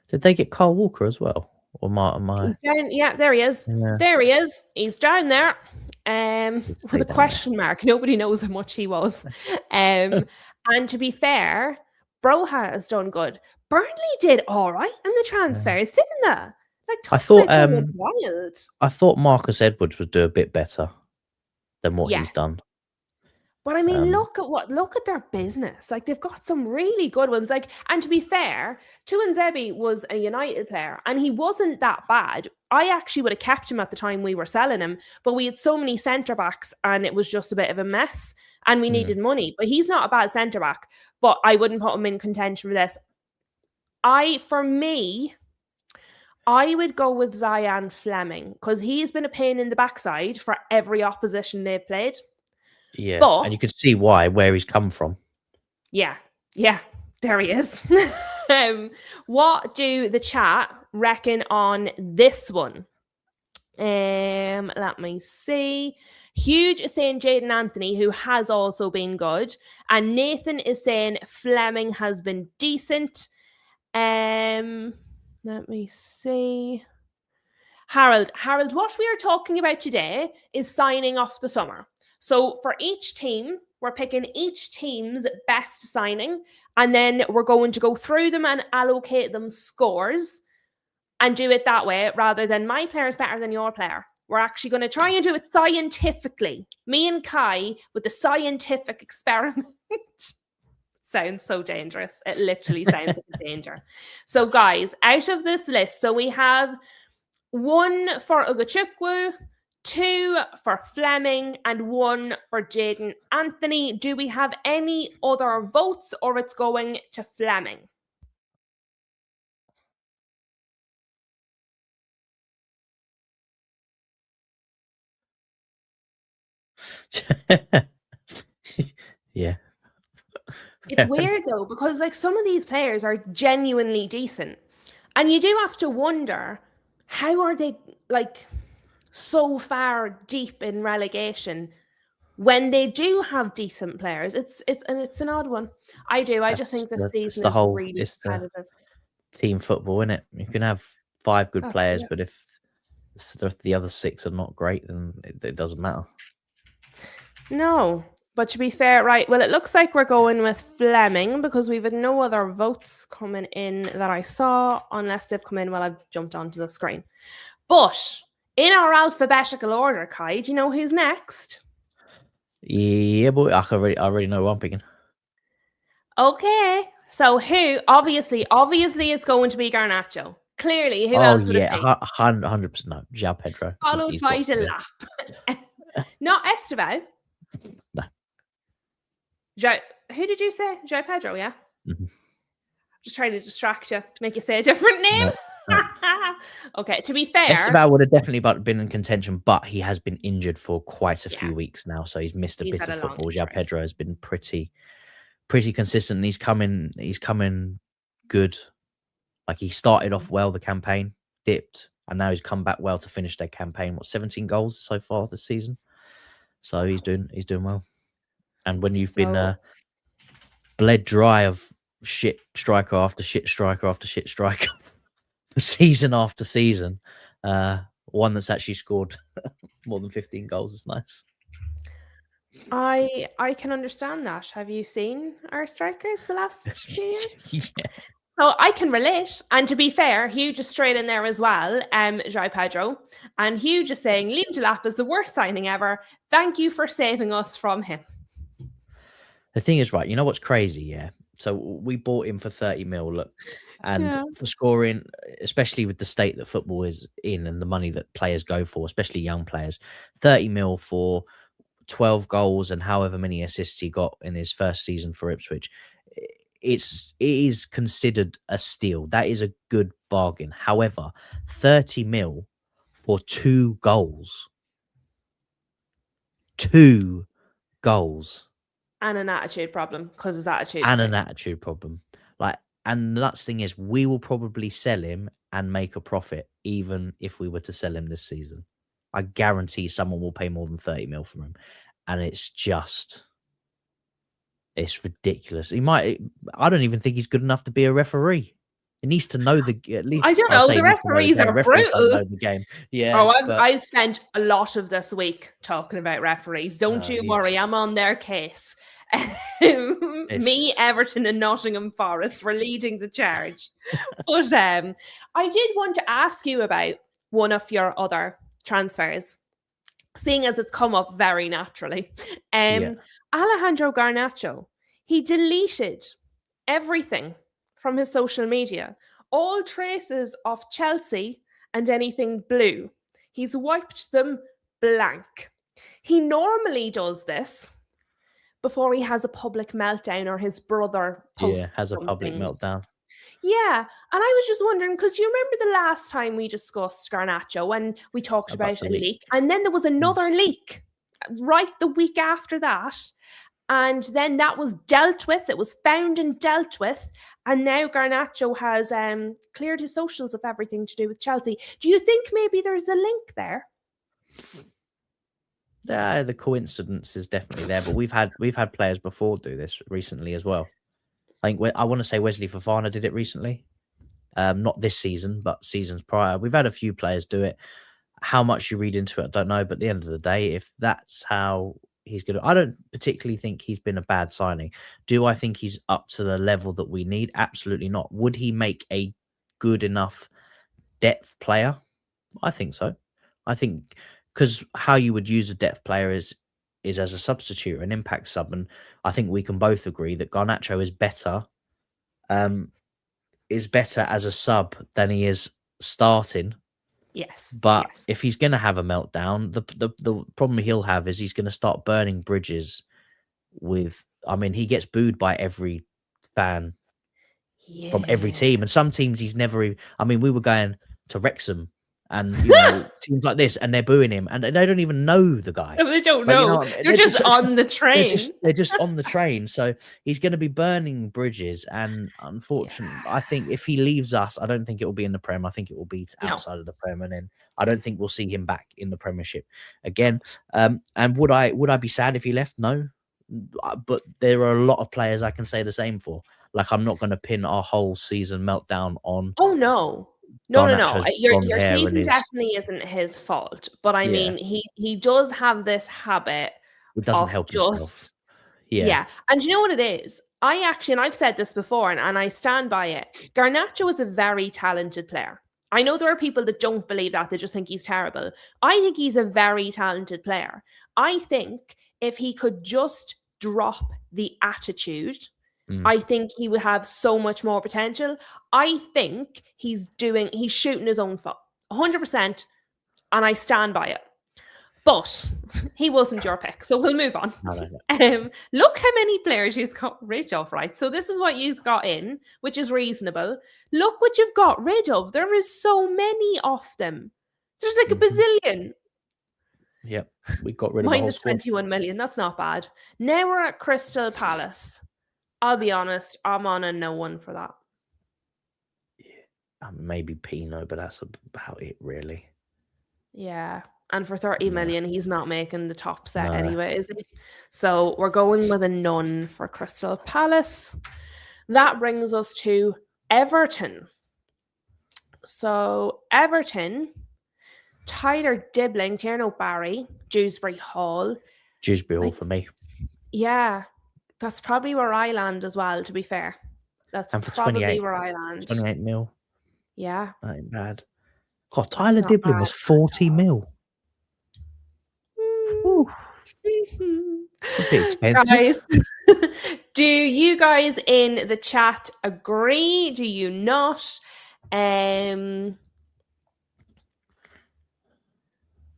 did they get Carl Walker as well? Or my He's down. Yeah, there he is. yeah, There he is. He's down there. he With a stay down there. question mark. Nobody knows how much he was. And to be fair, Broha has done good. Burnley did all right in the Yeah. transfers, didn't they? Like I talk thought about going wild. I thought Marcus Edwards would do a bit better than what Yeah. he's done. But I mean, Um, look at their business. Like they've got some really good ones. Like, and to be fair, Tuanzebe was a United player and he wasn't that bad. I actually would have kept him at the time we were selling him, but we had so many centre backs and it was just a bit of a mess and we mm, needed money. But he's not a bad centre back, but I wouldn't put him in contention for this. For me, I would go with Zion Fleming because he's been a pain in the backside for every opposition they've played. yeah, But and you could see where he's come from. yeah, there he is. What do the chat reckon on this one? Let me see. Huge is saying Jaden Anthony, who has also been good, and Nathan is saying Fleming has been decent. Let me see. Harold, what we are talking about today is signing off the summer. So for each team, we're picking each team's best signing, and then we're going to go through them and allocate them scores and do it that way rather than my player is better than your player. We're actually going to try and do it scientifically. Me and Kai with the scientific experiment. Sounds so dangerous. It literally sounds like a danger. So, guys, out of this list, so we have 1 for Ugachukwu, 2 for Fleming, and 1 for Jaden Anthony. Do we have any other votes or it's going to Fleming? Yeah. It's weird though, because like some of these players are genuinely decent. And you do have to wonder, how are they like so far deep in relegation when they do have decent players? It's an odd one. I just think this That's season the is whole really it's the competitive. team football, isn't it? You can have 5 good That's players, it. but if the other 6 are not great, then it doesn't matter. No, but to be fair, right, well, it looks like we're going with Fleming because we've had no other votes coming in that I saw, unless they've come in while I've jumped onto the screen. But in our alphabetical order, Kai, do you know who's next? Yeah, boy, I already know who I'm picking. Okay, so who? Obviously, it's going to be Garnacho. Clearly, who Oh else would it yeah, be? 100%. No, João Pedro. Followed He's by got to be. Delap. Not Esteban. No. Who did you say? Joe Pedro, yeah? Mhm. Just trying to distract you to make you say a different name. No, no. Okay, to be fair, Esteban would have definitely been in contention, but he has been injured for quite a yeah, few weeks now, so he's missed a he's bit had of a long football. João injury. Pedro has been pretty consistent. He's coming good. Like he started off well, the campaign dipped, and now he's come back well to finish their campaign. 17 goals so far this season? So he's doing well. And when you've been So bled dry of shit striker after shit striker after shit striker season after season, one that's actually scored more than 15 goals is nice. I can understand that. Have you seen our strikers the last few years? Yeah. So I can relate. And to be fair, Hugh just straight in there as well, João Pedro. And Hugh just saying, Liam Delap is the worst signing ever. Thank you for saving us from him. The thing is, right, you know what's crazy, yeah? So we bought him for 30 mil, look, and Yeah. for scoring, especially with the state that football is in and the money that players go for, especially young players, 30 mil for 12 goals and however many assists he got in his first season for Ipswich. It is considered a steal. That is a good bargain. However, 30 mil for 2 goals. 2 goals And an attitude problem because his attitude's and too. an attitude problem. Like, and the nuts thing is, we will probably sell him and make a profit, even if we were to sell him this season. I guarantee someone will pay more than 30 mil for him, and it's ridiculous. I don't even think he's good enough to be a referee. He needs to know at least. I don't I'll know. say The he needs to know the referees game. are Referees don't brutal. know the game. Yeah, Oh, but I've spent a lot of this week talking about referees. Don't you worry, I'm on their case. Me, Everton, and Nottingham Forest were leading the charge. But I did want to ask you about one of your other transfers, seeing as it's come up very naturally. yeah, Alejandro Garnacho, he deleted everything from his social media, all traces of Chelsea and anything blue. He's wiped them blank. He normally does this before he has a public meltdown or his brother posts has a public something. meltdown. Yeah, and I was just wondering, because you remember the last time we discussed Garnacho when we talked about a leak, and then there was another leak right the week after that, and then that was dealt with. It was found and dealt with, and now Garnacho has cleared his socials of everything to do with Chelsea. Do you think maybe there's a link there? Yeah, the coincidence is definitely there, but we've had players before do this recently as well. I want to say Wesley Fofana did it recently. Not this season, but seasons prior. We've had a few players do it. How much you read into it, I don't know. But at the end of the day, if that's how he's going to, I don't particularly think he's been a bad signing. Do I think he's up to the level that we need? Absolutely not. Would he make a good enough depth player? I think so. I think because how you would use a depth player is as a substitute, an impact sub, and I think we can both agree that Garnacho is better. Is better as a sub than he is starting. Yes. But yes. if he's going to have a meltdown, the problem he'll have is he's going to start burning bridges with. I mean, he gets booed by every fan from every team, and some teams he's never even. I mean, we were going to Wrexham and teams like this, and they're booing him, and they don't even know the guy. No, they don't know. They're just on the train. They're just on the train. So he's going to be burning bridges, and unfortunately, I think if he leaves us, I don't think it will be in the Prem. I think it will be outside of the Prem, and then I don't think we'll see him back in the Premiership again. And would I be sad if he left? No, but there are a lot of players I can say the same for. Like, I'm not going to pin our whole season meltdown on. Oh no. No. Your season definitely isn't his fault, but I mean, he does have this habit. It doesn't help himself. Yeah. And you know what it is? And I've said this before, and I stand by it. Garnacho is a very talented player. I know there are people that don't believe that. They just think he's terrible. I think he's a very talented player. I think if he could just drop the attitude, I think he would have so much more potential. I think he's shooting his own foot 100%, and I stand by it. But he wasn't your pick, so we'll move on. No. Look how many players you've got rid of, right? So this is what you've got in, which is reasonable. Look what you've got rid of. There is so many of them. There's like a bazillion. Yep, we got rid of minus 21 million. That's not bad. Now we're at Crystal Palace. I'll be honest, I'm on a no one for that. Yeah, maybe Pino, but that's about it, really. Yeah, and for 30 million, he's not making the top set anyway, is he? So we're going with a none for Crystal Palace. That brings us to Everton. So Everton, Tyler Dibling, Tierno Barry, Dewsbury Hall. Dewsbury Hall for me. Yeah. That's probably where I land as well, to be fair. That's probably where I land. 28 mil. Yeah. That ain't bad. God, Tyler Dibling was 40 mil. It's a bit expensive. Guys, do you guys in the chat agree? Do you not?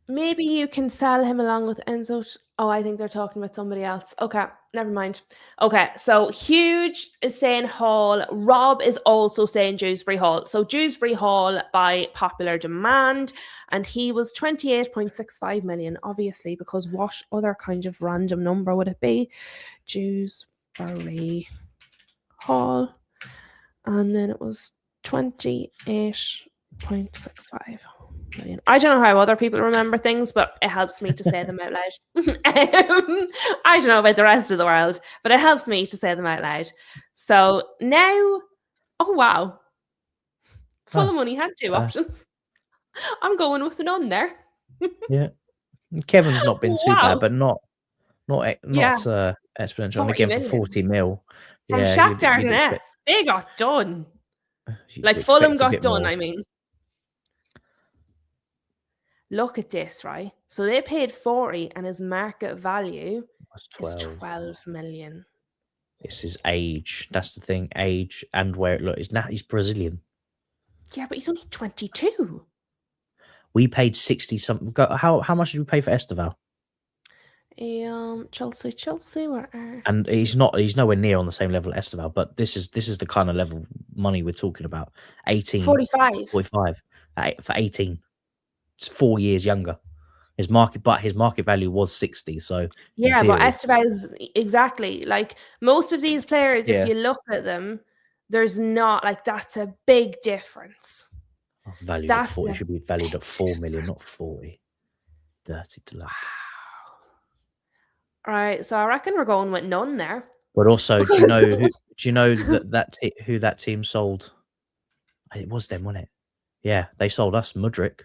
Maybe you can sell him along with Enzo. Oh, I think they're talking about somebody else. Okay, never mind. Okay, so Huge is saying Hall. Rob is also saying Dewsbury Hall. So Dewsbury Hall by popular demand, and he was 28.65 million, obviously, because what other kind of random number would it be? Dewsbury Hall. And then it was 28.65 million. I don't know how other people remember things, but it helps me to say them out loud. I don't know about the rest of the world, but it helps me to say them out loud. So now, oh wow, full of money had two options. I'm going with none there. Yeah. Kevin's not been too bad, Wow. but not Yeah, exponential. And 40 again, for million 40 mil, from yeah, Shakhtar you'd expect Donetsk. They got done. you'd Like Fulham expect a got bit done, more. I mean. Look at this, right? So they paid 40 and his market value That's is 12. 12 million. It's his age. That's the thing. Age and where it look. He's Brazilian. Yeah, but he's only 22. We paid 60 something. How much did we pay for Esteval? Chelsea, where are And he's nowhere near on the same level as Esteval, but this is the kind of level money we're talking about. 18, 45? 45 for 18. It's 4 years younger. His market value was 60. So in Yeah, but theory, Estevez, exactly. Like most of these players, if yeah, you look at them, there's not like that's a big difference. valued at That's 40. It a should be valued big at 4 million, not difference. 40. Dirty to luck. All right, so I reckon we're going with none there. But also, Because do you know who that team sold? It was them, wasn't it? Yeah, they sold us Mudrick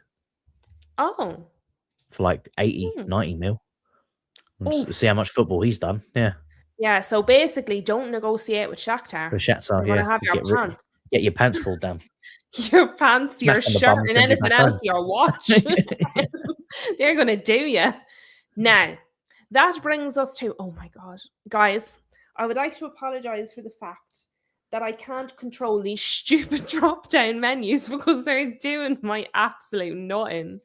oh, for like 80, hmm. 90 mil. See Oof. how much football he's done. Yeah. Yeah, so basically, don't negotiate with Shakhtar. For Shakhtar, They're going to yeah. have your pants. Get your pants pulled down. Your pants, Smash your on the shirt, bum and and send you anything back else, home. your watch. They're going to do you. Now, that brings us to, oh my God, guys, I would like to apologize for the fact that I can't control these stupid drop down menus because they're doing my absolute nothing.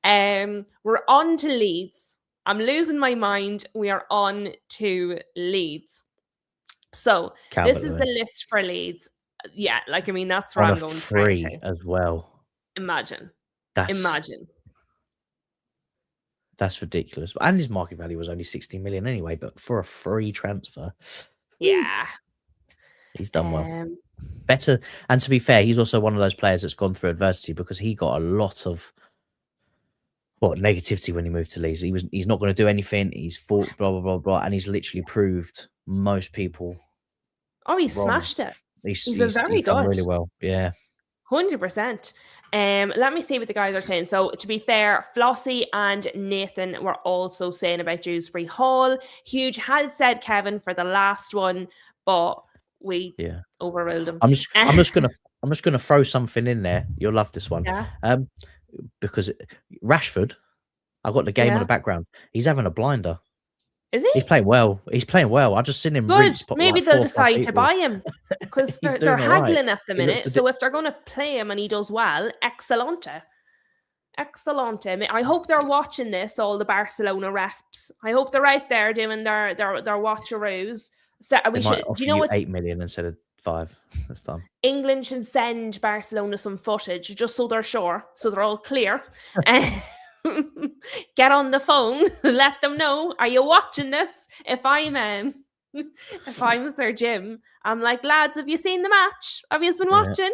We're on to Leeds. I'm losing my mind. We are on to Leeds. So this Calvert is the Lewin. list for Leeds. Yeah, like I mean, that's where On a I'm going straight free to. as well. Imagine. That's Imagine. ridiculous. And his market value was only 60 million anyway, but for a free transfer, Yeah. he's done well. Um, Better, and to be fair, he's also one of those players that's gone through adversity because he got a lot of negativity when he moved to Leeds. He's not going to do anything. He's fought blah blah blah blah, and he's literally proved most people oh, he wrong. smashed it. He's He's been he's, very he's done good. really well. Yeah. 100%. Let me see what the guys are saying. So, to be fair, Flossie and Nathan were also saying about Dewsbury Hall. Huge had said Kevin for the last one, but we Yeah. overruled him. I'm just gonna throw something in there. You'll love this one. Yeah. Because Rashford, I've got the game on Yeah. the background. He's having a blinder. Is he? He's playing well. He's playing well. I just seen him Good. rinse Maybe like they'll 4 or 5 decide to people. buy him because He's they're doing all right. haggling at the He looked minute. So if they're going to play him and he does well, excellente. Excellente. I hope they're watching this, all the Barcelona reps. I hope they're right there doing their watcheroos. So They we might should. Do offer you know you what? 8 million instead of 5 this time. England should send Barcelona some footage just so they're sure, so they're all clear. Get on the phone, let them know. Are you watching this? If I'm Sir Jim, I'm like, lads, have you seen the match? Have you been Yeah. watching?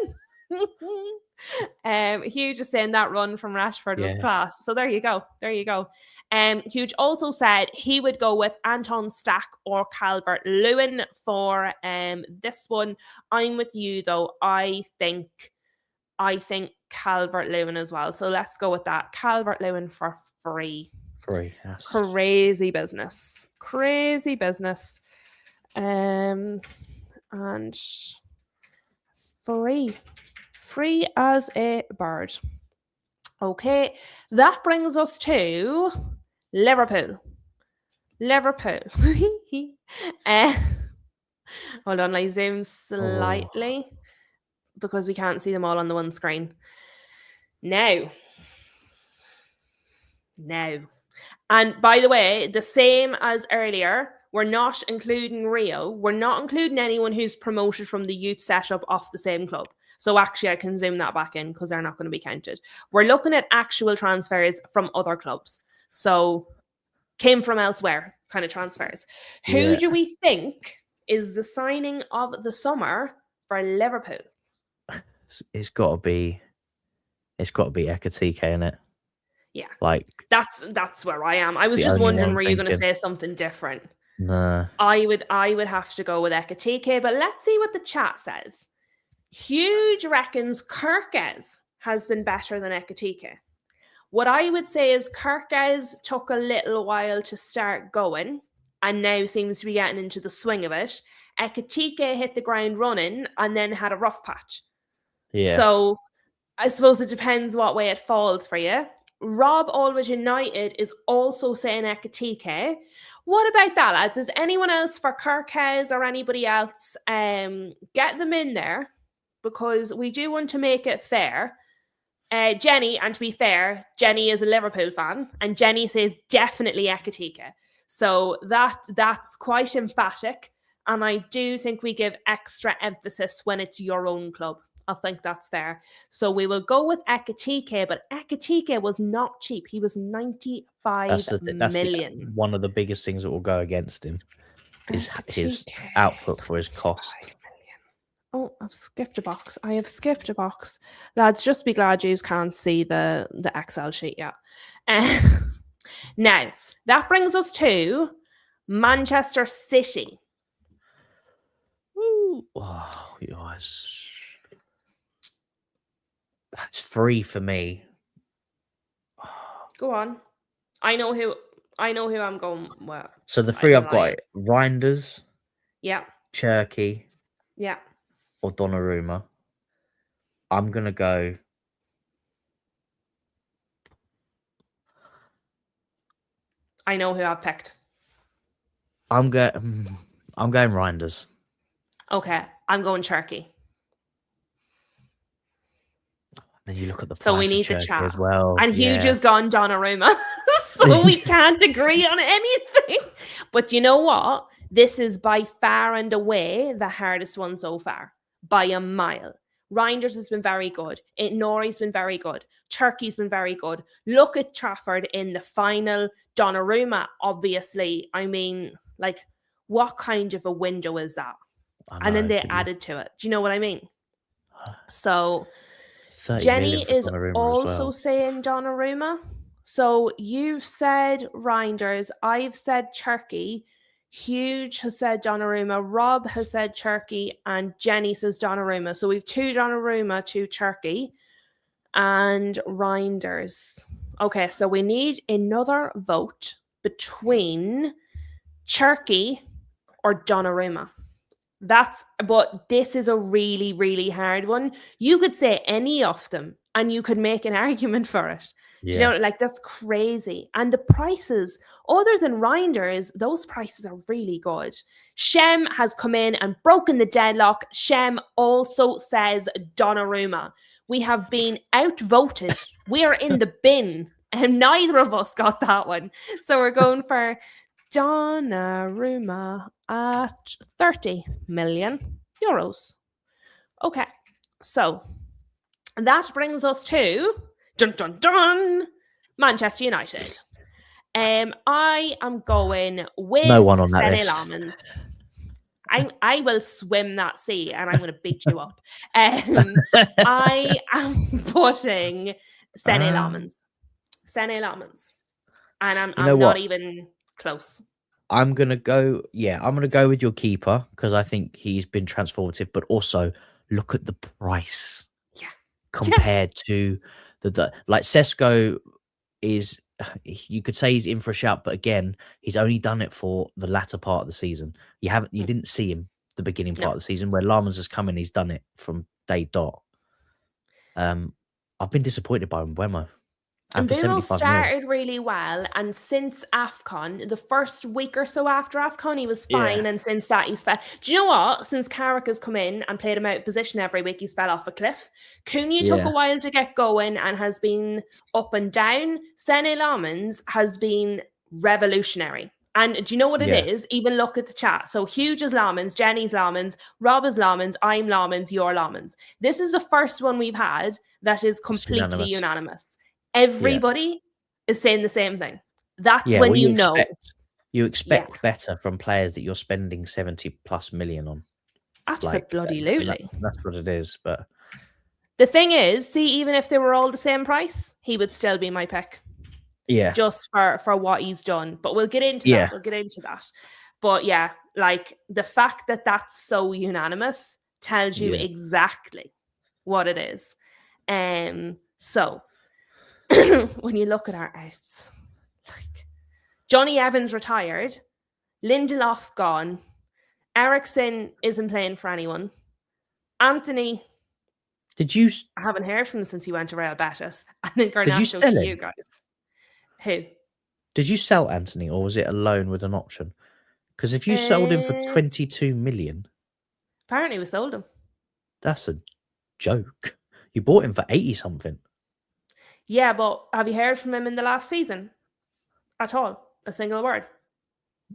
Hugh just saying that run from Rashford was Yeah. class. So there you go. There you go. Hugh also said he would go with Anton Stack or Calvert Lewin for this one. I'm with you though. I think Calvert Lewin as well. So let's go with that. Calvert Lewin for free. Free. Yes. Crazy business. Crazy business. And free. Free as a bird. Okay, that brings us to Liverpool. Liverpool. Hold on, I zoom slightly because we can't see them all on the one screen. Now, now. And by the way, the same as earlier, we're not including Rio. We're not including anyone who's promoted from the youth setup off the same club. So actually, I can zoom that back in because they're not going to be counted. We're looking at actual transfers from other clubs. So came from elsewhere kind of transfers. Who Yeah. do we think is the signing of the summer for Liverpool? It's got to be Ekatike, innit? Yeah, Like, that's where I am. I was the just only one wondering, I'm were you going to thinking. say something different? Nah. I would have to go with Ekatike, but let's see what the chat says. Huge reckons Kirkes has been better than Ekatike. What I would say is Kirkes took a little while to start going and now seems to be getting into the swing of it. Ekatike hit the ground running and then had a rough patch. Yeah. So I suppose it depends what way it falls for you. Rob Always United is also saying Ekatike. What about that, lads? Is anyone else for Kirkes or anybody else? Get them in there because we do want to make it fair. Jenny, and to be fair, Jenny is a Liverpool fan, and Jenny says definitely Ekatike. So that's quite emphatic, and I do think we give extra emphasis when it's your own club. I think that's fair. So we will go with Ekatike, but Ekatike was not cheap. He was 95 That's million. one of the biggest things that will go against him is his output for his cost. Oh, I've skipped a box. I have skipped a box. Lads, just be glad you can't see the Excel sheet yet. Now, that brings us to Manchester City. Ooh. Oh, yes. That's free for me. Go on. I know who I'm going with. So the three I've got: Reinders, Yeah. Cherky, Yeah. or Donnarumma. I'm gonna go. I know who I've picked. I'm going Reinders. Okay, I'm going Cherky. Then you look at the price So we need of the Cherky chat as well. and Hugh just gone Donnarumma. So we can't agree on anything. But you know what? This is by far and away the hardest one so far, by a mile. Reinders has been very good. Nori's been very good. Cherky's been very good. Look at Trafford in the final. Donnarumma, obviously. I mean, like, what kind of a window is that? And then they added to it. Do you know what I mean? So Jenny is also saying Donnarumma. So you've said Reinders, I've said Cherky, Huge has said Donnarumma, Rob has said Cherky, and Jenny says Donnarumma. So we've 2 Donnarumma, 2 Cherky, and Reinders. Okay, so we need another vote between Cherky or Donnarumma. But this is a really, really hard one. You could say any of them and you could make an argument for it. Yeah. Do you know, like, that's crazy. And the prices, other than Reinders, those prices are really good. Shem has come in and broken the deadlock. Shem also says Donnarumma. We have been outvoted. We are in the bin, and neither of us got that one. So we're going for Donnarumma at 30 million euros. Okay, so that brings us to Manchester United. I am going with no one on that list. Lamans. I will swim that sea and I'm going to beat you up. I am putting Sene Lamans. And I'm not even close. I'm gonna go with your keeper because I think he's been transformative, but also look at the price. Yeah. Compared to like Sesko is, you could say he's in for a shout, but again, he's only done it for the latter part of the season. You didn't see him the beginning part of the season where Lamans has come in, he's done it from day dot. I've been disappointed by Mbeumo. And for Mbumo 75 mil. started really well, and since AFCON, the first week or so after AFCON, he was fine, Yeah. and since that, he's fell. Do you know what? Since Carrick has come in and played him out of position every week, he's fell off a cliff. Cunha took a Yeah. while to get going and has been up and down. Sene Lamans has been revolutionary. And do you know what it Yeah. is? Even look at the chat. So Huge is Lamans, Jenny's Lamans, Rob is Lamans, I'm Lamans, you're Lamans. This is the first one we've had that is It's completely unanimous. unanimous. Yeah. Everybody is saying the same thing. That's Yeah. when Well, you know. you Yeah, expect better from players that you're spending 70 plus million on. Like, absolutely. that's what it is. But The thing is, see, even if they were all the same price, he would still be my pick yeah. just for what he's done. But we'll get into Yeah. that. We'll get into that. But yeah, like the fact that that's so unanimous tells you Yeah. exactly what it is. So when you look at our outs, like Johnny Evans retired, Lindelof gone, Ericsson isn't playing for anyone. Anthony, Did you I haven't heard from him since he went to Real Betis. And then Did you Garnacho sell to him? you guys. Who? Did you sell Anthony, or was it a loan with an option? Because if you sold him for 22 million, Apparently we sold him. that's a joke. You bought him for 80 something. Yeah, but have you heard from him in the last season? At all? A single word?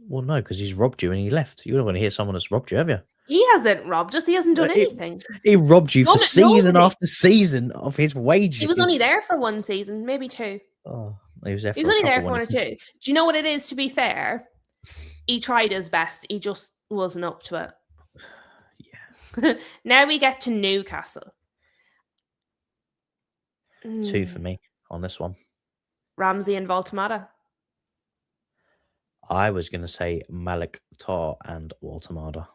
Well, no, because he's robbed you and he left. You don't want to hear someone that's robbed you, have you? He hasn't robbed us. He hasn't done anything. He robbed you for season Nobody. after season of his wages. He was only there for one season, maybe two. Oh, he was there for He was a only there couple for one when or two. Do you know what it is, to be fair? He tried his best. He just wasn't up to it. Yeah. Now we get to Newcastle. 2 for me on this one. Ramsey and Voltamata. I was going to say Malik Tar and Waltamada.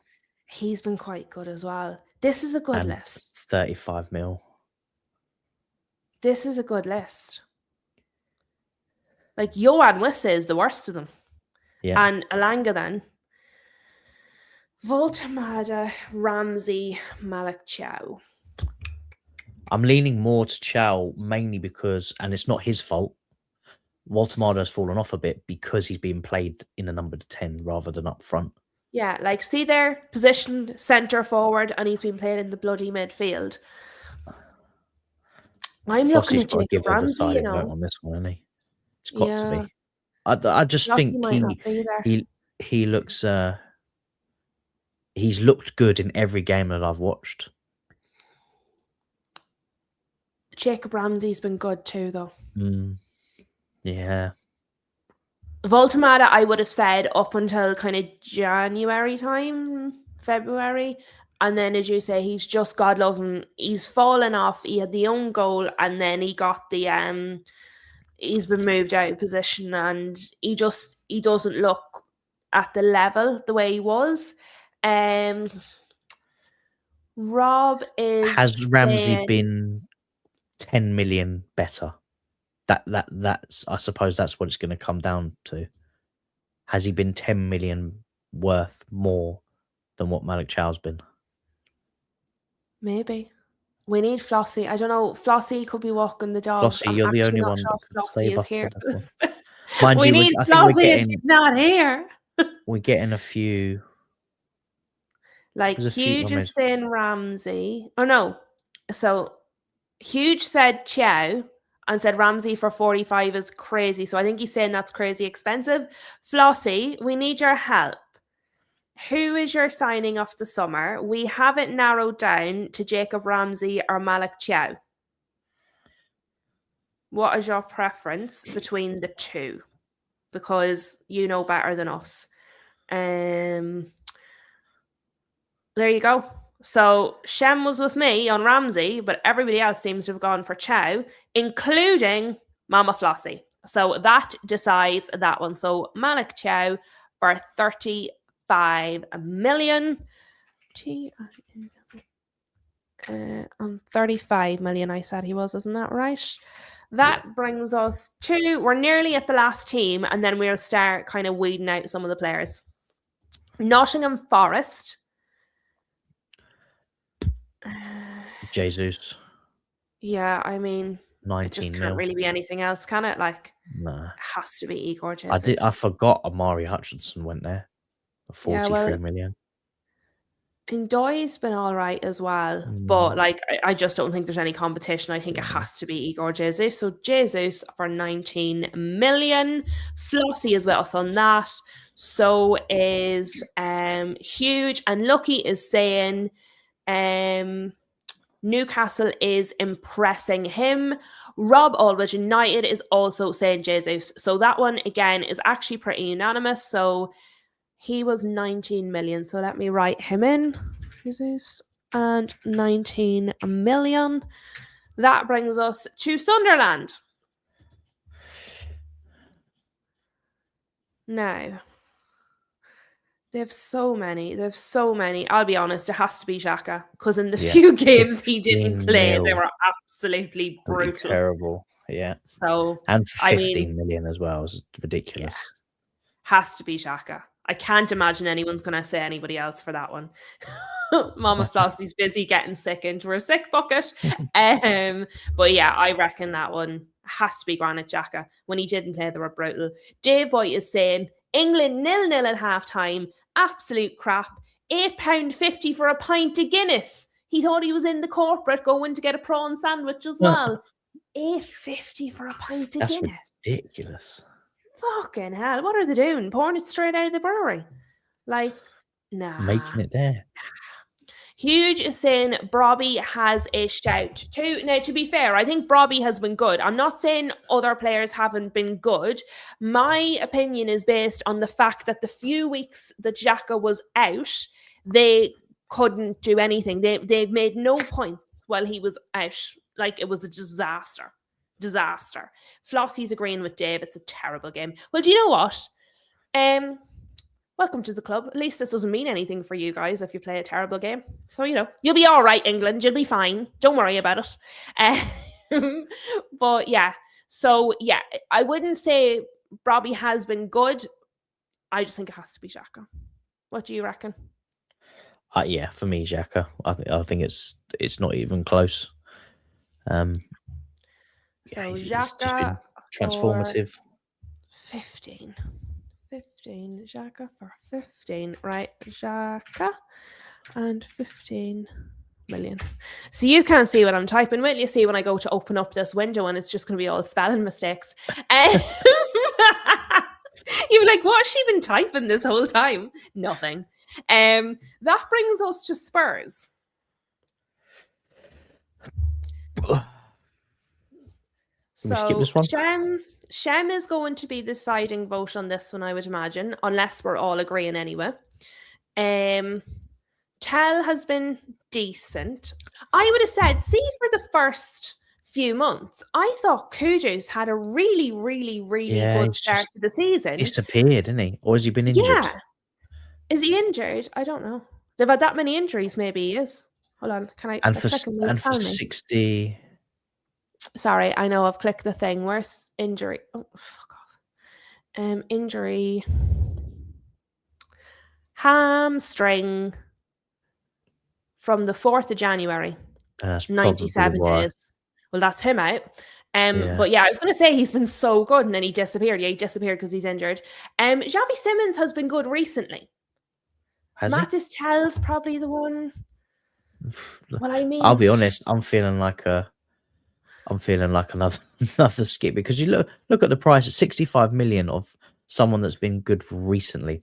He's been quite good as well. This is a good And list. 35 mil. This is a good list. Like, Johan Wisse is the worst of them. Yeah. And Alanga then. Voltamada, Ramsey, Malik Chow. I'm leaning more to Chow mainly because, and it's not his fault, Waltamada has fallen off a bit because he's being played in a number 10 rather than up front. Yeah, like, see there, positioned centre forward, and he's been playing in the bloody midfield. I'm looking at Jacob Ramsey, you know. On this one, isn't he? It's got to be. I just Rossi think might not be there. he looks he's looked good in every game that I've watched. Jacob Ramsey's been good too, though. Yeah. Voltamada, I would have said up until kind of January time, February. And then, as you say, he's just, God love him, he's fallen off. He had the own goal, and then he got the he's been moved out of position, and he doesn't look at the level the way he was. Rob is Has Ramsey been 10 million better? That's I suppose that's what it's going to come down to. Has he been 10 million worth more than what Malik Chow's been? Maybe. We need Flossie. I don't know. Flossie could be walking the dogs. Flossie, you're the only one that could Flossie save is us here. for this one. Mind we you, need I think Flossie and she's not here. We're getting a few. Like, Huge is saying Ramsey. Oh, no. So, Huge said Chow and said Ramsey for 45 is crazy. So, I think he's saying that's crazy expensive. Flossie, we need your help. Who is your signing of the summer? We have it narrowed down to Jacob Ramsey or Malik Chow. What is your preference between the two? Because you know better than us. There you go. So Shem was with me on Ramsey, but everybody else seems to have gone for Chow, including Mama Flossie. So that decides that one. So Malik Chow for 35 million. 35 million, I said he was, isn't that right? That brings us to, we're nearly at the last team, and then we'll start kind of weeding out some of the players. Nottingham Forest. Jesus. Yeah, I mean, It just 19 can't mil. really be anything else, can it? Like, No. it has to be Igor I Jesus. forgot Amari Hutchinson went there for Yeah, 43 well, million. and Doy's been all right as well, but Mm, like I just don't think there's any competition. I think it yeah. has to be Igor Jesus. So Jesus for 19 million. Flossie is with us on that. So is Huge, and Lucky is saying Newcastle is impressing him. Rob Aldridge United is also saying Jesus. So that one again is actually pretty unanimous. So he was 19 million. So let me write him in. Jesus and 19 million. That brings us to Sunderland. Now, they have so many. They have so many. I'll be honest, it has to be Xhaka because in the Yeah. few games he didn't 15 play, they mil. were absolutely Absolutely brutal. terrible. Yeah. So, And I mean, 15 million as well is yeah, ridiculous. has to be Xhaka. I can't imagine anyone's going to say anybody else for that one. Mama Flossie's busy getting sick into her sick bucket. But yeah, I reckon that one has to be Granit Xhaka. When he didn't play, they were brutal. Dave Boy is saying England 0-0 at half time. Absolute crap. £8.50 for a pint of Guinness. He thought he was in the corporate going to get a prawn sandwich as well. £8.50 for a pint of That's Guinness. ridiculous. Fucking hell. What are they doing? Pouring it straight out of the brewery. Like, nah. Making it there. Huge is saying Brobby has a shout. Now, to be fair, I think Brobby has been good. I'm not saying other players haven't been good. My opinion is based on the fact that the few weeks that Xhaka was out, they couldn't do anything. They made no points while he was out. Like, it was a disaster. Disaster. Flossie's agreeing with Dave. It's a terrible game. Well, do you know what? Welcome to the club. At least this doesn't mean anything for you guys if you play a terrible game. So, you'll be all right, England. You'll be fine. Don't worry about it. But yeah, so yeah, I wouldn't say Robbie has been good. I just think it has to be Xhaka. What do you reckon? Yeah, for me, Xhaka. I think it's not even close. Yeah, So he's just been Xhaka for transformative. 15. 15. Xhaka for 15. Right, Xhaka and 15 million. So you can't see what I'm typing. Wait till you see when I go to open up this window and it's just going to be all spelling mistakes. You're like, what has she been typing this whole time? Nothing. That brings us to Spurs. Can we skip So this one? Shem is going to be the deciding vote on this one, I would imagine, unless we're all agreeing anyway. Tell has been decent. I would have said, see, for the first few months, I thought Kudus had a really, really, really Yeah, good he's start just to the season. disappeared, didn't he? Or has he been injured? Yeah. Is he injured? I don't know. They've had that many injuries, maybe he is. Hold on. Can I And if I click and will for tell me? 60, Sorry, I know I've clicked the thing. Where's injury? Oh, fuck off. Injury. Hamstring from the 4th of January. that's probably 97 why. days. Well, that's him out. Yeah. But yeah, I was going to say he's been so good and then he disappeared. Yeah, he disappeared because he's injured. Xavi Simmons has been good recently. Has he? Mattis Tell's probably the one. Well, I I'll mean, be honest. I'm feeling like another another skip because you look at the price. 65 million of someone that's been good recently.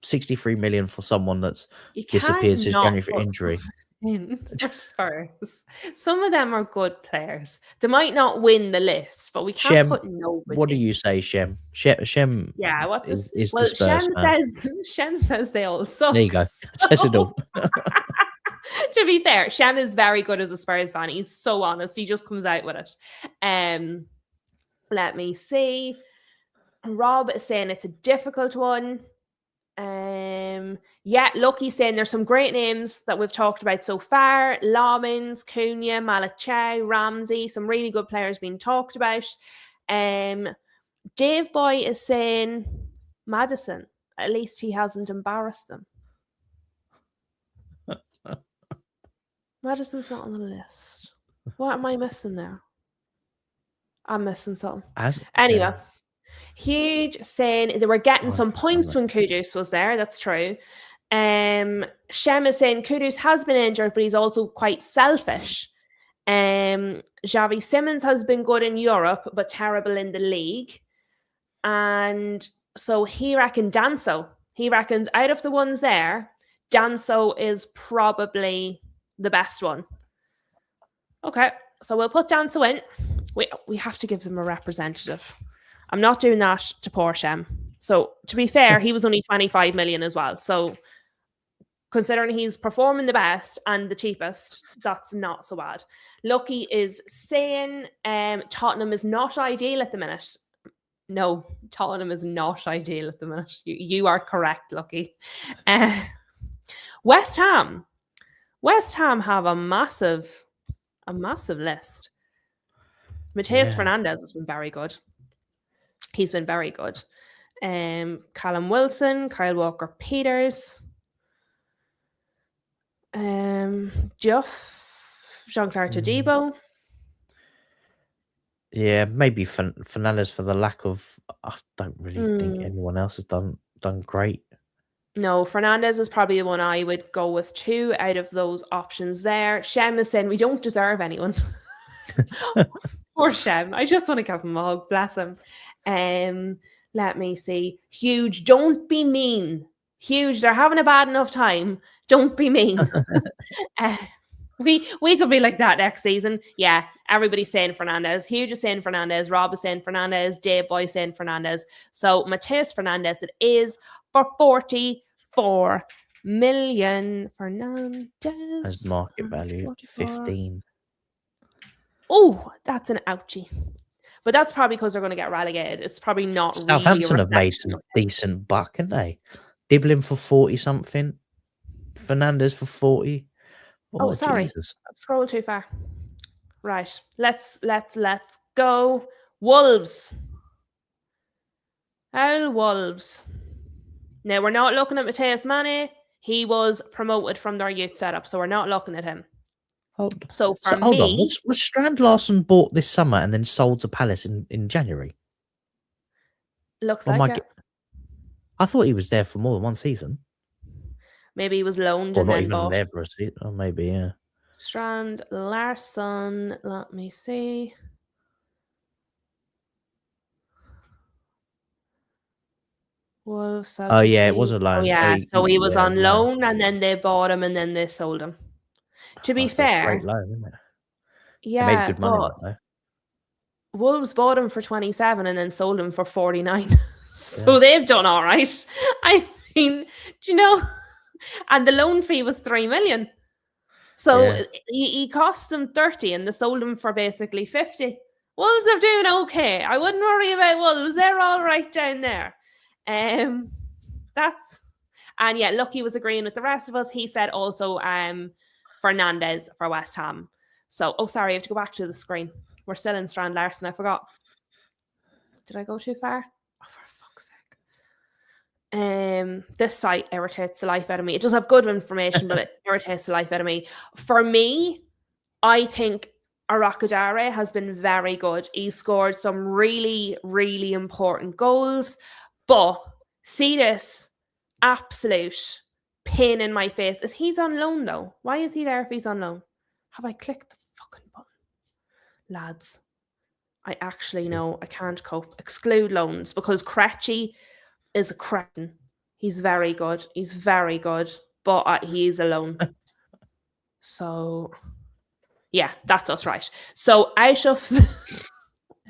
63 million for someone that's you can't disappeared since not January for put injury. in for Spurs. Some of them are good players. They might not win the list, but we can't Shem, put what do nobody. you say, Shem? Shem Yeah, what does is the well Spurs fan. Shem says they all There suck. you go. Says it all. To be fair, Shem is very good as a Spurs fan. He's so honest. He just comes out with it. Let me see. Rob is saying it's a difficult one. Yeah, Lucky's saying there's some great names that we've talked about so far. Lawmans, Cunha, Malik Chow, Ramsey, some really good players being talked about. Dave Boy is saying Madison. At least he hasn't embarrassed them. Madison's not on the list. What am I missing there? I'm missing something. As Anyway, yeah. Huge saying they were getting Oh, some points when Kudus was there. That's true. Shem is saying Kudus has been injured, but he's also quite selfish. Xavi Simmons has been good in Europe, but terrible in the league. And so he reckons Danso. He reckons out of the ones there, Danso is probably the best one. Okay, so we'll put Danso in. We have to give them a representative. I'm not doing that to poor Shem. So to be fair, he was only 25 million as well. So considering he's performing the best and the cheapest, that's not so bad. Lucky is saying Tottenham is not ideal at the minute. No, Tottenham is not ideal at the minute. You are correct, Lucky. West Ham. West Ham have a massive list. Mateus Fernandez has been very good. He's been very good. Callum Wilson, Kyle Walker-Peters, Jean-Claire Todibo. Yeah, maybe Fernandez for the lack of. I don't really think anyone else has done great. No, Fernandez is probably the one I would go with too out of those options there. Shem is saying we don't deserve anyone. Poor Shem. I just want to give him a hug. Bless him. Let me see. Huge, don't be mean. Huge, they're having a bad enough time. Don't be mean. We could be like that next season. Yeah, everybody's saying Fernandez. Huge is saying Fernandez. Rob is saying Fernandez. Dave Boy saying Fernandez. So Mateus Fernandez it is for 44 million. Fernandez. As market value, 44. 15. Oh, that's an ouchie. But that's probably because they're going to get relegated. It's probably not Southampton really have made some decent buck, haven't they? Diblin for 40 something. Fernandez for 40. Oh, sorry. Jesus. I've scrolled too far. Right. Let's go. Wolves. Wolves. Now, we're not looking at Mateus Mane. He was promoted from their youth setup, so we're not looking at him. Hold me, on. Was Strand Larson bought this summer and then sold to Palace in January? Looks like it. I thought he was there for more than one season. Maybe he was loaned or and not then even bought. there for a season. Or maybe, yeah. Strand Larson. Let me see. Wolves. Oh, yeah, it was a loan. Oh, yeah, so he was on loan and then they bought him and then they sold him. To be fair, great loan, isn't it? Yeah, they made good money on it, though. Wolves bought him for 27 and then sold him for 49. So they've done all right. I mean, do you know? And the loan fee was 3 million. So he cost them 30 and they sold him for basically 50. Wolves are doing okay. I wouldn't worry about Wolves. They're all right down there. And yeah, Lucky was agreeing with the rest of us. He said also Fernandez for West Ham. So, sorry, I have to go back to the screen. We're still in Strand Larson. I forgot. Did I go too far? Oh, for fuck's sake. This site irritates the life out of me. It does have good information, but it irritates the life out of me. For me, I think Arakadare has been very good. He scored some really, really important goals. But see this absolute pain in my face. He's on loan, though. Why is he there if he's on loan? Have I clicked the fucking button? Lads, I actually know I can't cope. Exclude loans because Cratchy is a cretin. He's very good. He's very good, but he's a loan. So, yeah, that's us, right? So, out of it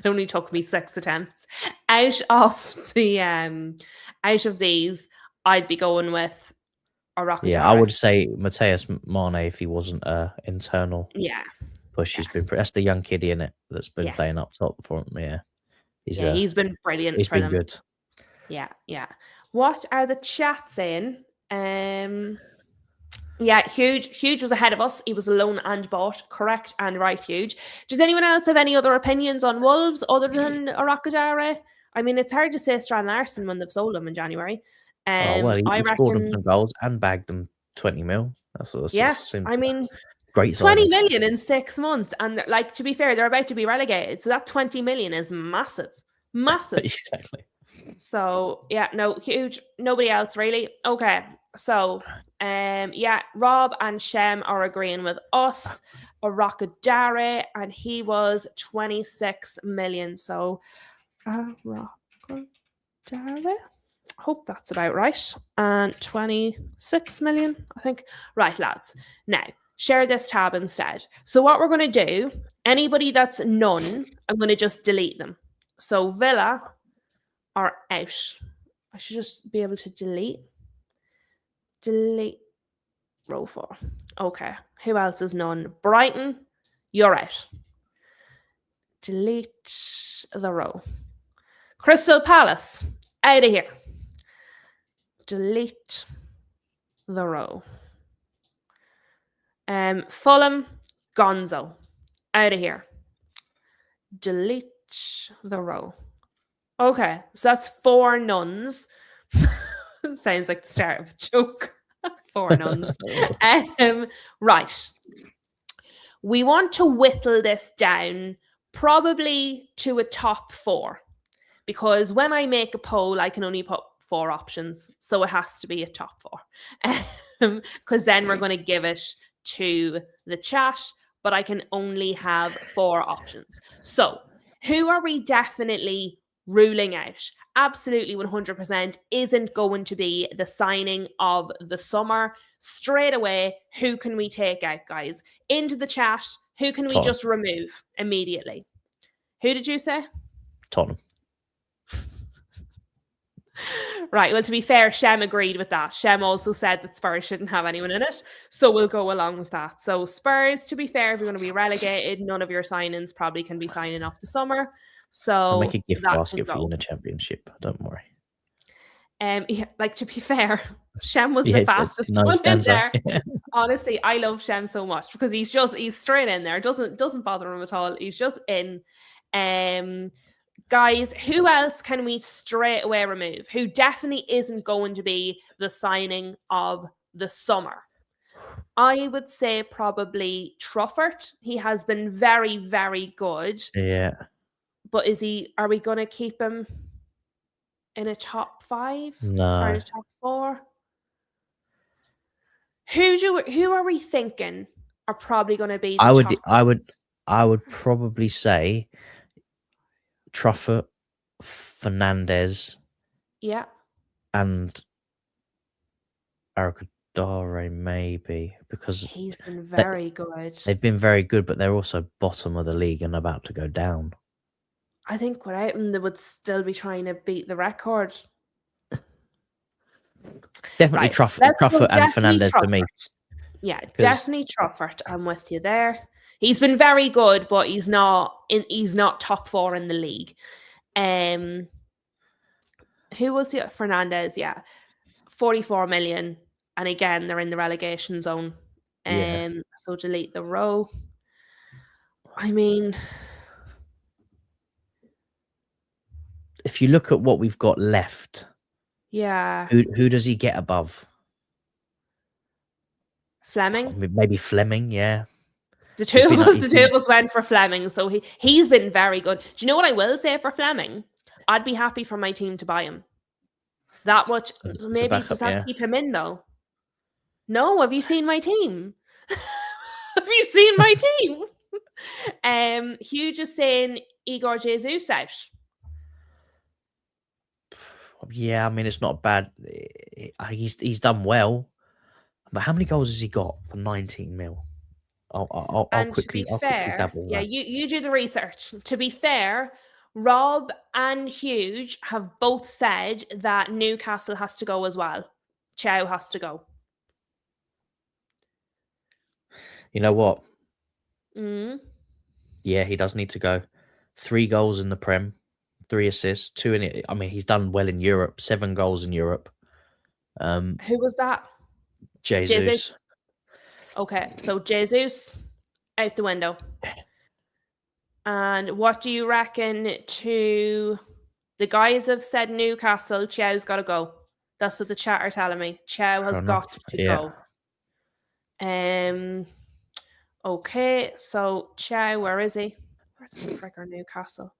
only took me 6 attempts. Out of these, I'd be going with Arakadare. Yeah, I would say Mateus Mane if he wasn't internal. Yeah. Push. He's been. That's the young kiddie in it that's been playing up top for him. Yeah. He's been brilliant. He's been good. Yeah. What are the chats saying? Yeah, Huge was ahead of us. He was alone and bought. Correct and right, Huge. Does anyone else have any other opinions on Wolves other than Arakadare? I mean, it's hard to say Strand Larson when they've sold him in January. He I reckon scored them some goals and bagged them 20 mil. That's I mean, Great 20 signing. million in 6 months. And like, to be fair, they're about to be relegated. So that 20 million is massive. Massive. Exactly. So yeah, no, huge. Nobody else really. Okay. So yeah, Rob and Shem are agreeing with us. Arakadare, and he was 26 million. So Arakadare. Hope that's about right. And 26 million, I think. Right, lads. Now, share this tab instead. So what we're going to do, anybody that's none, I'm going to just delete them. So Villa are out. I should just be able to delete row 4. Okay. Who else is none? Brighton, you're out. Delete the row. Crystal Palace, out of here. Delete the row. Fulham, Gonzo, out of here. Delete the row. Okay, so that's 4 nuns. Sounds like the start of a joke. 4 nuns. Right. We want to whittle this down probably to a top 4, because when I make a poll, I can only put 4 options. So it has to be a top 4. Because then we're going to give it to the chat, but I can only have 4 options. So who are we definitely ruling out? Absolutely 100% isn't going to be the signing of the summer. Straight away, who can we take out, guys? Into the chat, who can we just remove immediately? Who did you say? Tottenham. Right, well, to be fair, Shem agreed with that. Shem also said that Spurs shouldn't have anyone in it, so we'll go along with that. So Spurs, to be fair, if you're going to be relegated, none of your signings probably can be signing off the summer. So I'll make a gift that basket can for you go. in the championship. Don't worry. Yeah, like, to be fair, Shem was the fastest one in there. Honestly, I love Shem so much because he's straight in there. Doesn't bother him at all. He's just in. Guys, who else can we straight away remove? Who definitely isn't going to be the signing of the summer? I would say probably Truffert. He has been very, very good. Yeah. But are we going to keep him in a top 5? No. Or in a top 4? Who are we thinking are probably going to be the I would probably say Truffert, Fernandez, yeah, and Arakadare maybe, because he's been very good. They've been very good, but they're also bottom of the league and about to go down. I think without him, they would still be trying to beat the record. Definitely Truffert and Fernandez for me. Yeah, definitely Truffert. I'm with you there. He's been very good, but he's not top 4 in the league. Who was the Fernandez? Yeah, 44 million, and again they're in the relegation zone. So delete the row. I mean, if you look at what we've got left, yeah, who does he get above? Fleming? Maybe Fleming, yeah. The two of us went for Fleming, so he's been very good. Do you know what I will say for Fleming? I'd be happy for my team to buy him. That much. Maybe just keep him in though. No, have you seen my team? Have you seen my team? Hugh just saying Igor Jesus out. Yeah, I mean it's not bad. He's done well, but how many goals has he got for 19 mil? I'll quickly double. Yeah, you do the research. To be fair, Rob and Hugh have both said that Newcastle has to go as well. Chow has to go. You know what? Yeah, he does need to go. 3 goals in the Prem, 3 assists, 2 in it. I mean, he's done well in Europe. 7 goals in Europe. Who was that? Jesus. Okay, so Jesus out the window. And what do you reckon to the guys have said Newcastle? Chow's got to go. That's what the chat are telling me. Chow has got to go. Okay, so Chow, where is he? Where the frick are Newcastle?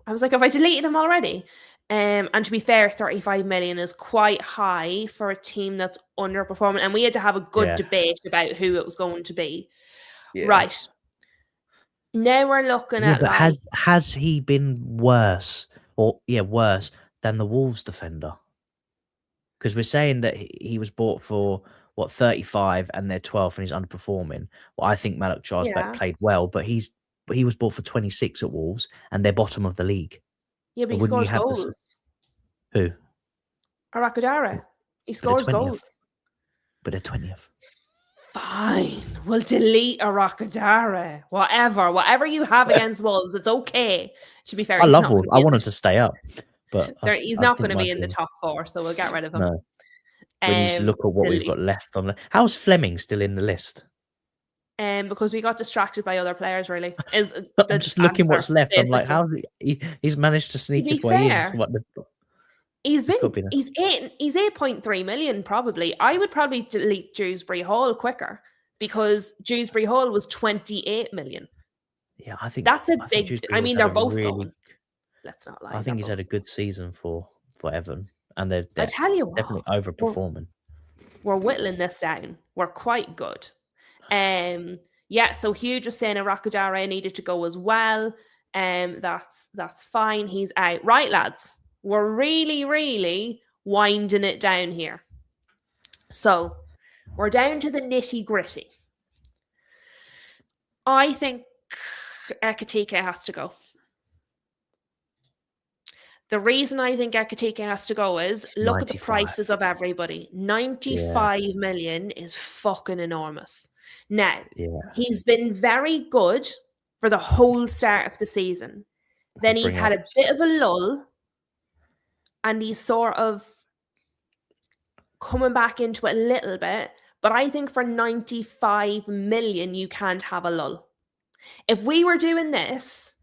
I was like, have I deleted him already? And to be fair, 35 million is quite high for a team that's underperforming. And we had to have a good Yeah. debate about who it was going to be. Yeah. Right. Now we're looking Yeah, at but like, has he been worse worse than the Wolves defender? Because we're saying that he was bought for what 35 and they're 12th and he's underperforming. Well, I think Malak Charles yeah. played well, but he was bought for 26 at Wolves and they're bottom of the league. Yeah, but So he wouldn't you scores have this? goals. Who? Arakadara. He But they're scores 20th. goals. But they're 20th. Fine. We'll delete Arakadara. Whatever you have against Wolves, it's okay. To be fair, I he's love not going Wolves. to I be in want the him to stay up, but he's I not going think to my be in the team. top 4, so we'll get rid of him. No. When you look at what we've got Delete. left on the, how's Fleming still in the list? Because we got distracted by other players, really, is I'm the just looking answer, what's left. I'm like, basically. how's he's managed to To sneak his be way into fair, what the. he's It's got been to be there. he's 8.3 million probably. I would probably delete Dewsbury Hall quicker because Dewsbury Hall was 28 million. Yeah, I think That's a big. Dewsbury I Hall's mean, had they're a both really. going. Let's not I lie, they're think he's both had a going. good season for Everton, and they're I tell you definitely what, overperforming. we're whittling this down. We're quite good. Yeah, so Hugh just saying Arakadara needed to go as well. That's fine. He's out. Right, lads. We're really, really winding it down here. So we're down to the nitty gritty. I think Ekatike has to go. The reason I think Ekatike has to go is It's look at the 95. prices of everybody. Yeah, 95 million is fucking enormous. Now, yeah. he's been very good for the whole start of the season. Then he's Bring had up a bit of a stats. lull and he's sort of coming back into it a little bit. But I think for 95 million, you can't have a lull. If we were doing this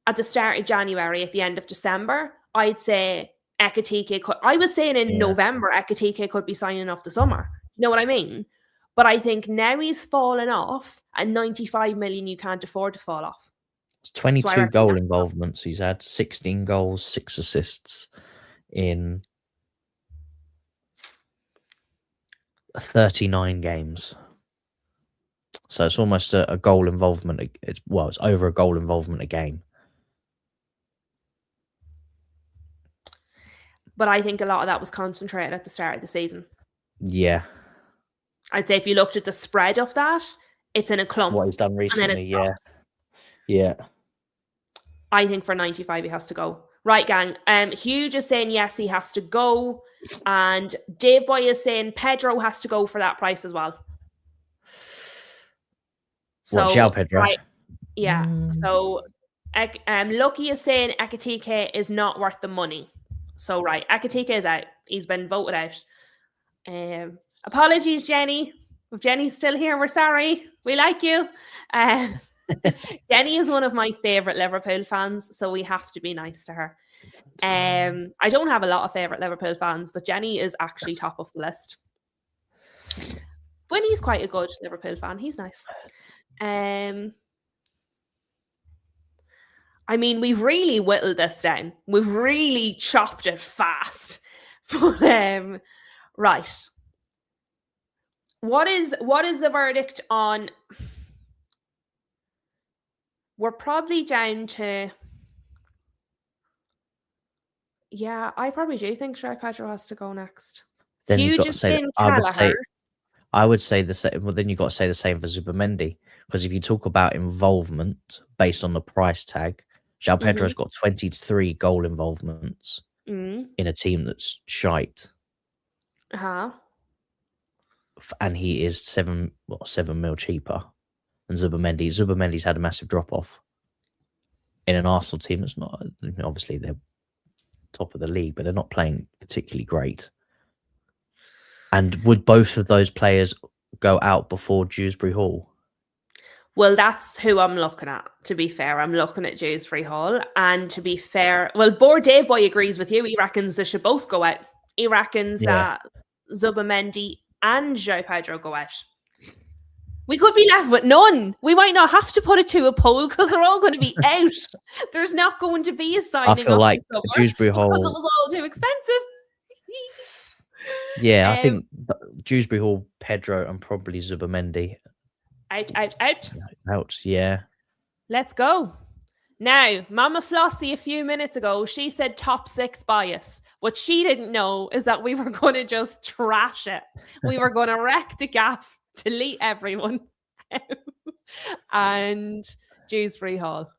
at the start of January, at the end of December, I'd say Ekatike could. I was saying in Yeah, November, Ekatike could be signing off the summer. You know what I mean? But I think now he's fallen off at 95 million, you can't afford to fall off. it's So I 22 reckon goal that's involvements. He's had 16 goals, 6 assists in 39 games. So it's almost a goal involvement. It's over a goal involvement a game. But I think a lot of that was concentrated at the start of the season. Yeah, I'd say if you looked at the spread of that, it's in a clump. what he's done And then recently. it Yeah, stops. yeah. I think for 95 he has to go. Right, gang. Hugh just saying yes, he has to go. And Dave Boy is saying Pedro has to go for that price as well. What, So João Pedro? right, yeah. So Lucky is saying Ekatike is not worth the money. So right, Ekatike is out. He's been voted out. Apologies, Jenny. If Jenny's still here, we're sorry. We like you. Jenny is one of my favourite Liverpool fans, so we have to be nice to her. I don't have a lot of favourite Liverpool fans, but Jenny is actually top of the list. Winnie's quite a good Liverpool fan. He's nice. I mean, we've really whittled this down. We've really chopped it fast. But, right. What is the verdict on? We're probably down to. Yeah, I probably do think Shrek Pedro has to go next. Then you've got to Just say that. saying I Callagher. would say the same. Well, then you've got to say the same for Zubamendi, because if you talk about involvement based on the price tag, João Pedro's got 23 goal involvements in a team that's shite. And he is 7 mil cheaper than Zubamendi. Zubamendi's had a massive drop off in an Arsenal team that's not, obviously they're top of the league, but they're not playing particularly great. And would both of those players go out before Dewsbury Hall? Well, that's who I'm looking at, to be fair. I'm looking at Dewsbury Hall. And to be fair, well, Dave Boy agrees with you. He reckons they should both go out. He reckons that Zubamendi and João Pedro go out. We could be left with none. We might not have to put it to a poll because they're all going to be out. There's not going to be a I signing feel off like this summer Dewsbury because it Hall. was all too expensive. Yeah, I think Dewsbury Hall, Pedro, and probably Zubamendi. Out. Yeah. Let's go. Now, Mama Flossie a few minutes ago, she said top 6 bias. What she didn't know is that we were going to just trash it. We were going to wreck the gaff, delete everyone. And Dewsbury Hall.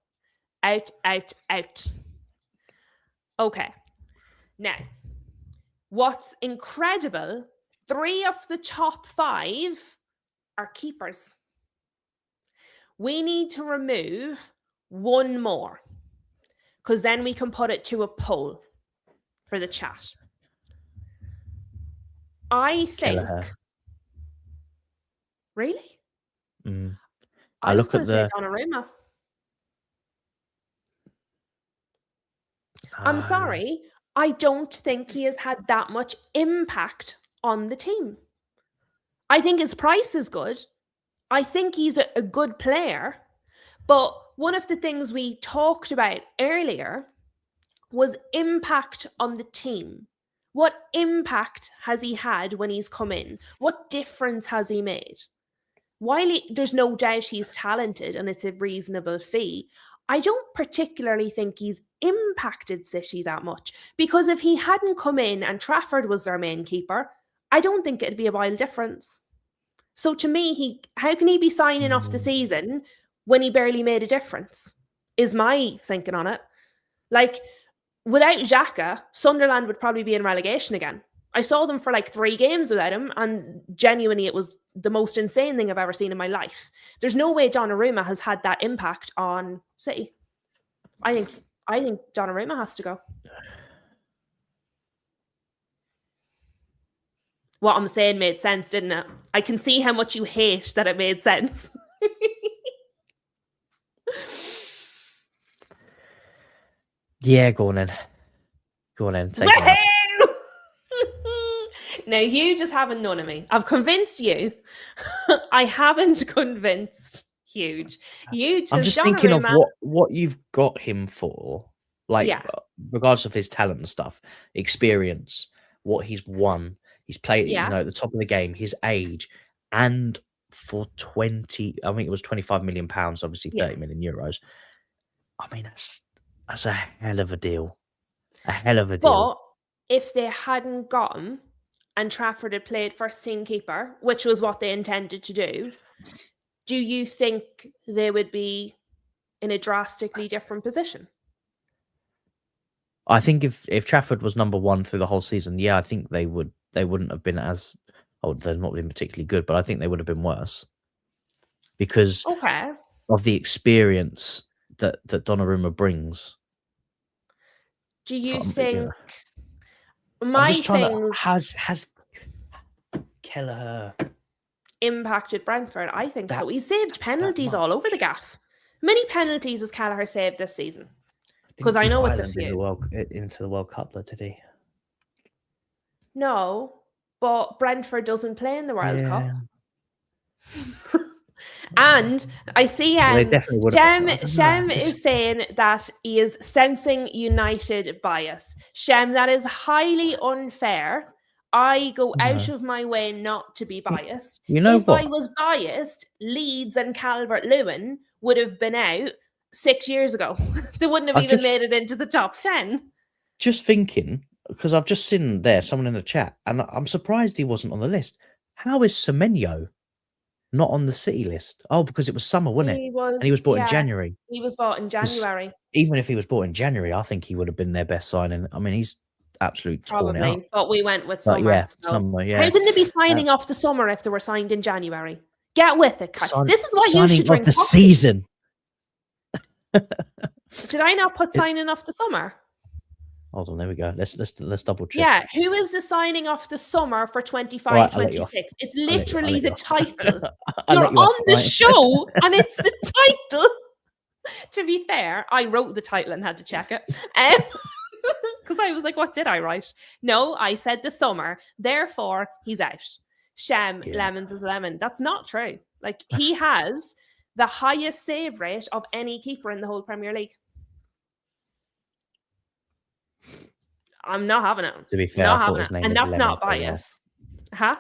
Out. Okay. Now, what's incredible, 3 of the top 5 are keepers. We need to remove 1 more because then we can put it to a poll for the chat. I think. Kelleher. Really? I was look going at to say the. Donnarumma. I'm sorry. I don't think he has had that much impact on the team. I think his price is good. I think he's a good player. But one of the things we talked about earlier was impact on the team. What impact has he had when he's come in? What difference has he made? While there's no doubt he's talented and it's a reasonable fee, I don't particularly think he's impacted City that much. Because if he hadn't come in and Trafford was their main keeper, I don't think it'd be a wild difference. So to me, how can he be signing off the season when he barely made a difference? Is my thinking on it. Like, without Xhaka, Sunderland would probably be in relegation again. I saw them for like 3 games without him, and genuinely it was the most insane thing I've ever seen in my life. There's no way Donnarumma has had that impact on City. I think Donnarumma has to go. What I'm saying made sense, didn't it? I can see how much you hate that it made sense. Yeah, go on then. Take it. Now, you just haven't none of me. I've convinced you. I haven't convinced Huge. I'm just thinking of what you've got him for. Like, regardless of his talent and stuff, experience, what he's won. He's played, at the top of the game, his age, and for I think it was £25 million, obviously 30 million euros. I mean, that's a hell of a deal. A hell of a deal. But if they hadn't got him and Trafford had played first team keeper, which was what they intended to do you think they would be in a drastically different position? I think if Trafford was number 1 through the whole season, I think they wouldn't have been as they've not been particularly good, but I think they would have been worse because of the experience that Donnarumma brings. Do you think? I'm just trying to has Kelleher impacted Brentford? I think so. He saved penalties all over the gaff. Many penalties has Kelleher saved this season? Because I know it's a few. Into the World Cup, though, did he? No, but Brentford doesn't play in the World Cup. And I see Shem is saying that he is sensing United bias. Shem, that is highly unfair. I go out of my way not to be biased. If I was biased, Leeds and Calvert-Lewin would have been out 6 years ago. They wouldn't have even made it into the top 10. Just thinking, because I've just seen someone in the chat, and I'm surprised he wasn't on the list. How is Semenyo not on the City list? Oh, because it was summer, wasn't it? And he was bought in January. He was bought in January. Even if he was bought in January, I think he would have been their best signing. I mean, he's absolutely torn it up. But we went with summer. Summer, How can they be signing off the summer if they were signed in January? Get with it, Kai. This is why you should drink the coffee. Season. Did I not put signing off the summer? Hold on, there we go. Let's double check. Yeah, who is the signing off the summer for 25-26? It's literally the title. You're on the show and it's the title. To be fair, I wrote the title and had to check it. Because I was like, what did I write? No, I said the summer. Therefore, he's out. Shem, lemons is lemon. That's not true. Like, he has the highest save rate of any keeper in the whole Premier League. I'm not having it. To be fair, I Not thought having his it. name And was that's Lemon not for a while. bias. Huh?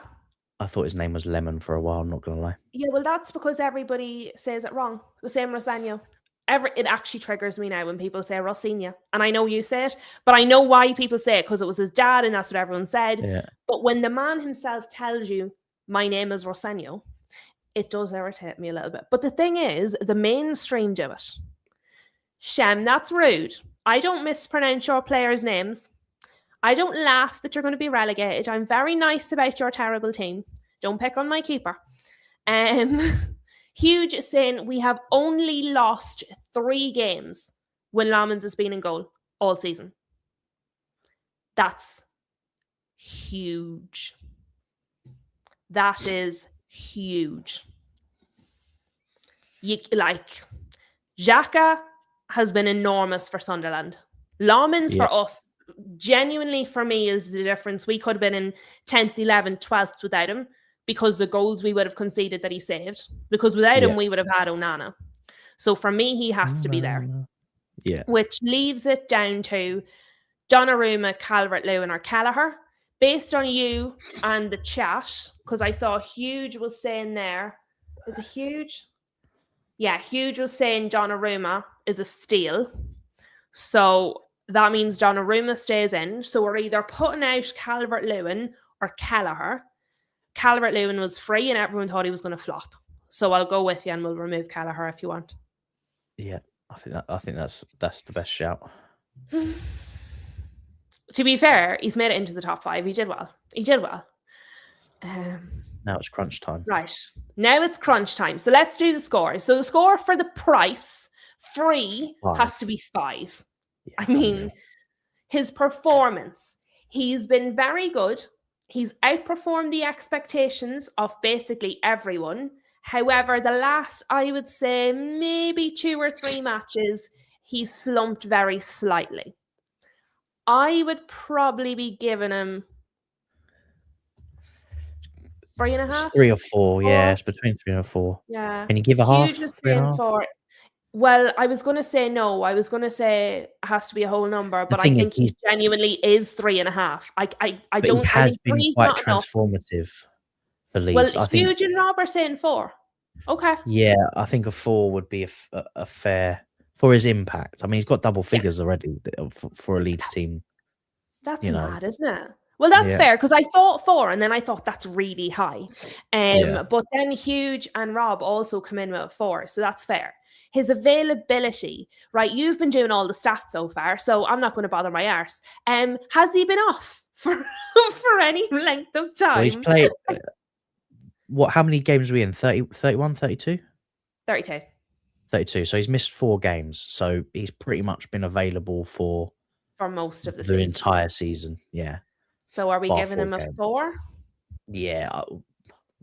I thought his name was Lemon for a while, I'm not going to lie. Yeah, well, that's because everybody says it wrong. The same Rosinho. It actually triggers me now when people say Rosinha. And I know you say it, but I know why people say it, because it was his dad and that's what everyone said. Yeah. But when the man himself tells you, my name is Rosinho, it does irritate me a little bit. But the thing is, the mainstream do it. Shem, that's rude. I don't mispronounce your players' names. I don't laugh that you're going to be relegated. I'm very nice about your terrible team. Don't pick on my keeper. Huge is saying we have only lost 3 games when Lamans has been in goal all season. That's huge. That is huge. Xhaka has been enormous for Sunderland. Lamans for us, genuinely for me, is the difference. We could have been in 10th, 11th, 12th without him, because the goals we would have conceded that he saved. Because without him, we would have had Onana. So for me, he has to be there. Yeah. Which leaves it down to Donnarumma, Calvert-Lewin or Kelleher. Based on you and the chat, because I saw Huge was saying there. Is it Huge? Yeah, Huge was saying Donnarumma is a steal. So that means Donnarumma stays in. So we're either putting out Calvert-Lewin or Kelleher. Calvert-Lewin was free and everyone thought he was going to flop. So I'll go with you and we'll remove Kelleher if you want. Yeah, I think that's the best shout. To be fair, he's made it into the top 5. He did well. Now it's crunch time. Right. Now it's crunch time. So let's do the score. So the score for the price, free, 5. has to be 5. Yeah, I mean, his performance, he's been very good. He's outperformed the expectations of basically everyone. However, the last, I would say, maybe 2 or 3 matches, he's slumped very slightly. I would probably be giving him 3.5. It's 3 or 4. Yeah, it's between 3 and 4. Yeah. Can you give a half? Huge is 3.5? 4. Well, I was going to say no. I was going to say it has to be a whole number, but I think he genuinely is 3.5. I don't. He has been quite enough. transformative for Leeds. Well, Huge and Rob are saying 4. Okay. Yeah, I think a 4 would be a fair for his impact. I mean, he's got double figures already for a Leeds team. That's mad, isn't it? Well, that's fair, because I thought 4 and then I thought that's really high. But then Huge and Rob also come in with 4, so that's fair. His availability, right? You've been doing all the stats so far, so I'm not going to bother my arse. Has he been off for any length of time? Well, he's played. How many games are we in? 30, 31, 32? 32. 32. So he's missed 4 games. So he's pretty much been available for most of the season. Entire season. Yeah. So are we giving him a 4? Yeah.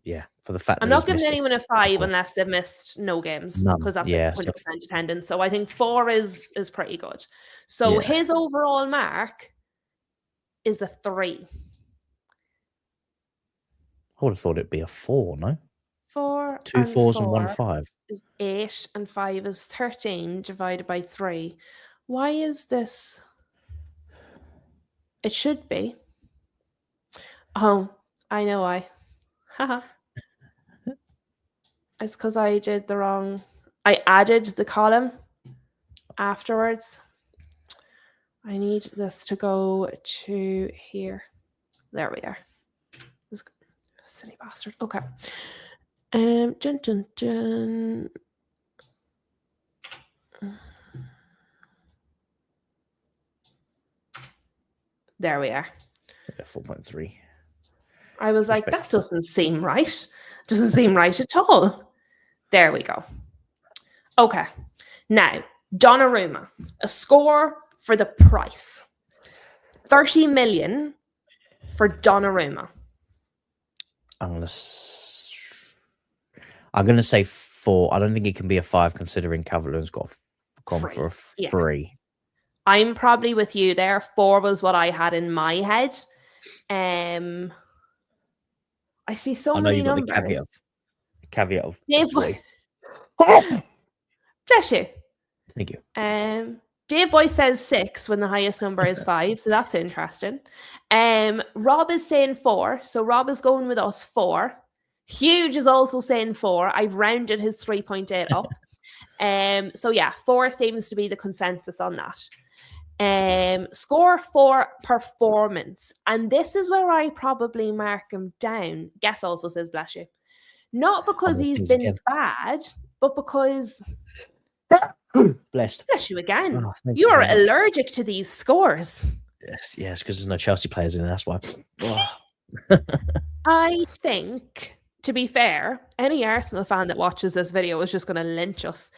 Yeah. For the fact that I'm not giving anyone a 5 unless they've missed no games, because that's 100% attendance. So I think 4 is pretty good. So his overall mark is the 3. I would have thought it'd be a 4, no? 4. 2 4s and 1 5 is 8, and 5 is 13 divided by 3. Why is this? It should be. Oh, I know why. Haha. It's because I did the wrong. I added the column afterwards. I need this to go to here. There we are. Silly bastard. Okay. Dun, dun, dun. There we are. 4.3. I was like, that doesn't seem right. Doesn't seem right at all. There we go. Okay. Now, Donnarumma, a score for the price. 30 million for Donnarumma. I'm gonna say 4. I don't think it can be a 5 considering Calvert-Lewin's gone for a 3. I'm probably with you there. 4 was what I had in my head. I see so many numbers. caveat of Dave, toy. bless you. Thank you. Dave Boy says 6 when the highest number is 5, so that's interesting. Rob is saying 4, so Rob is going with us 4. Huge is also saying 4. I've rounded his 3.8 up. So yeah, 4 seems to be the consensus on that. Score for performance, and this is where I probably mark him down. Guess also says bless you, not because he's been bad, but because Blessed. bless you again. Oh, you are allergic to these scores. Yes, because there's no Chelsea players in it. That's why. I think, to be fair, any Arsenal fan that watches this video is just going to lynch us.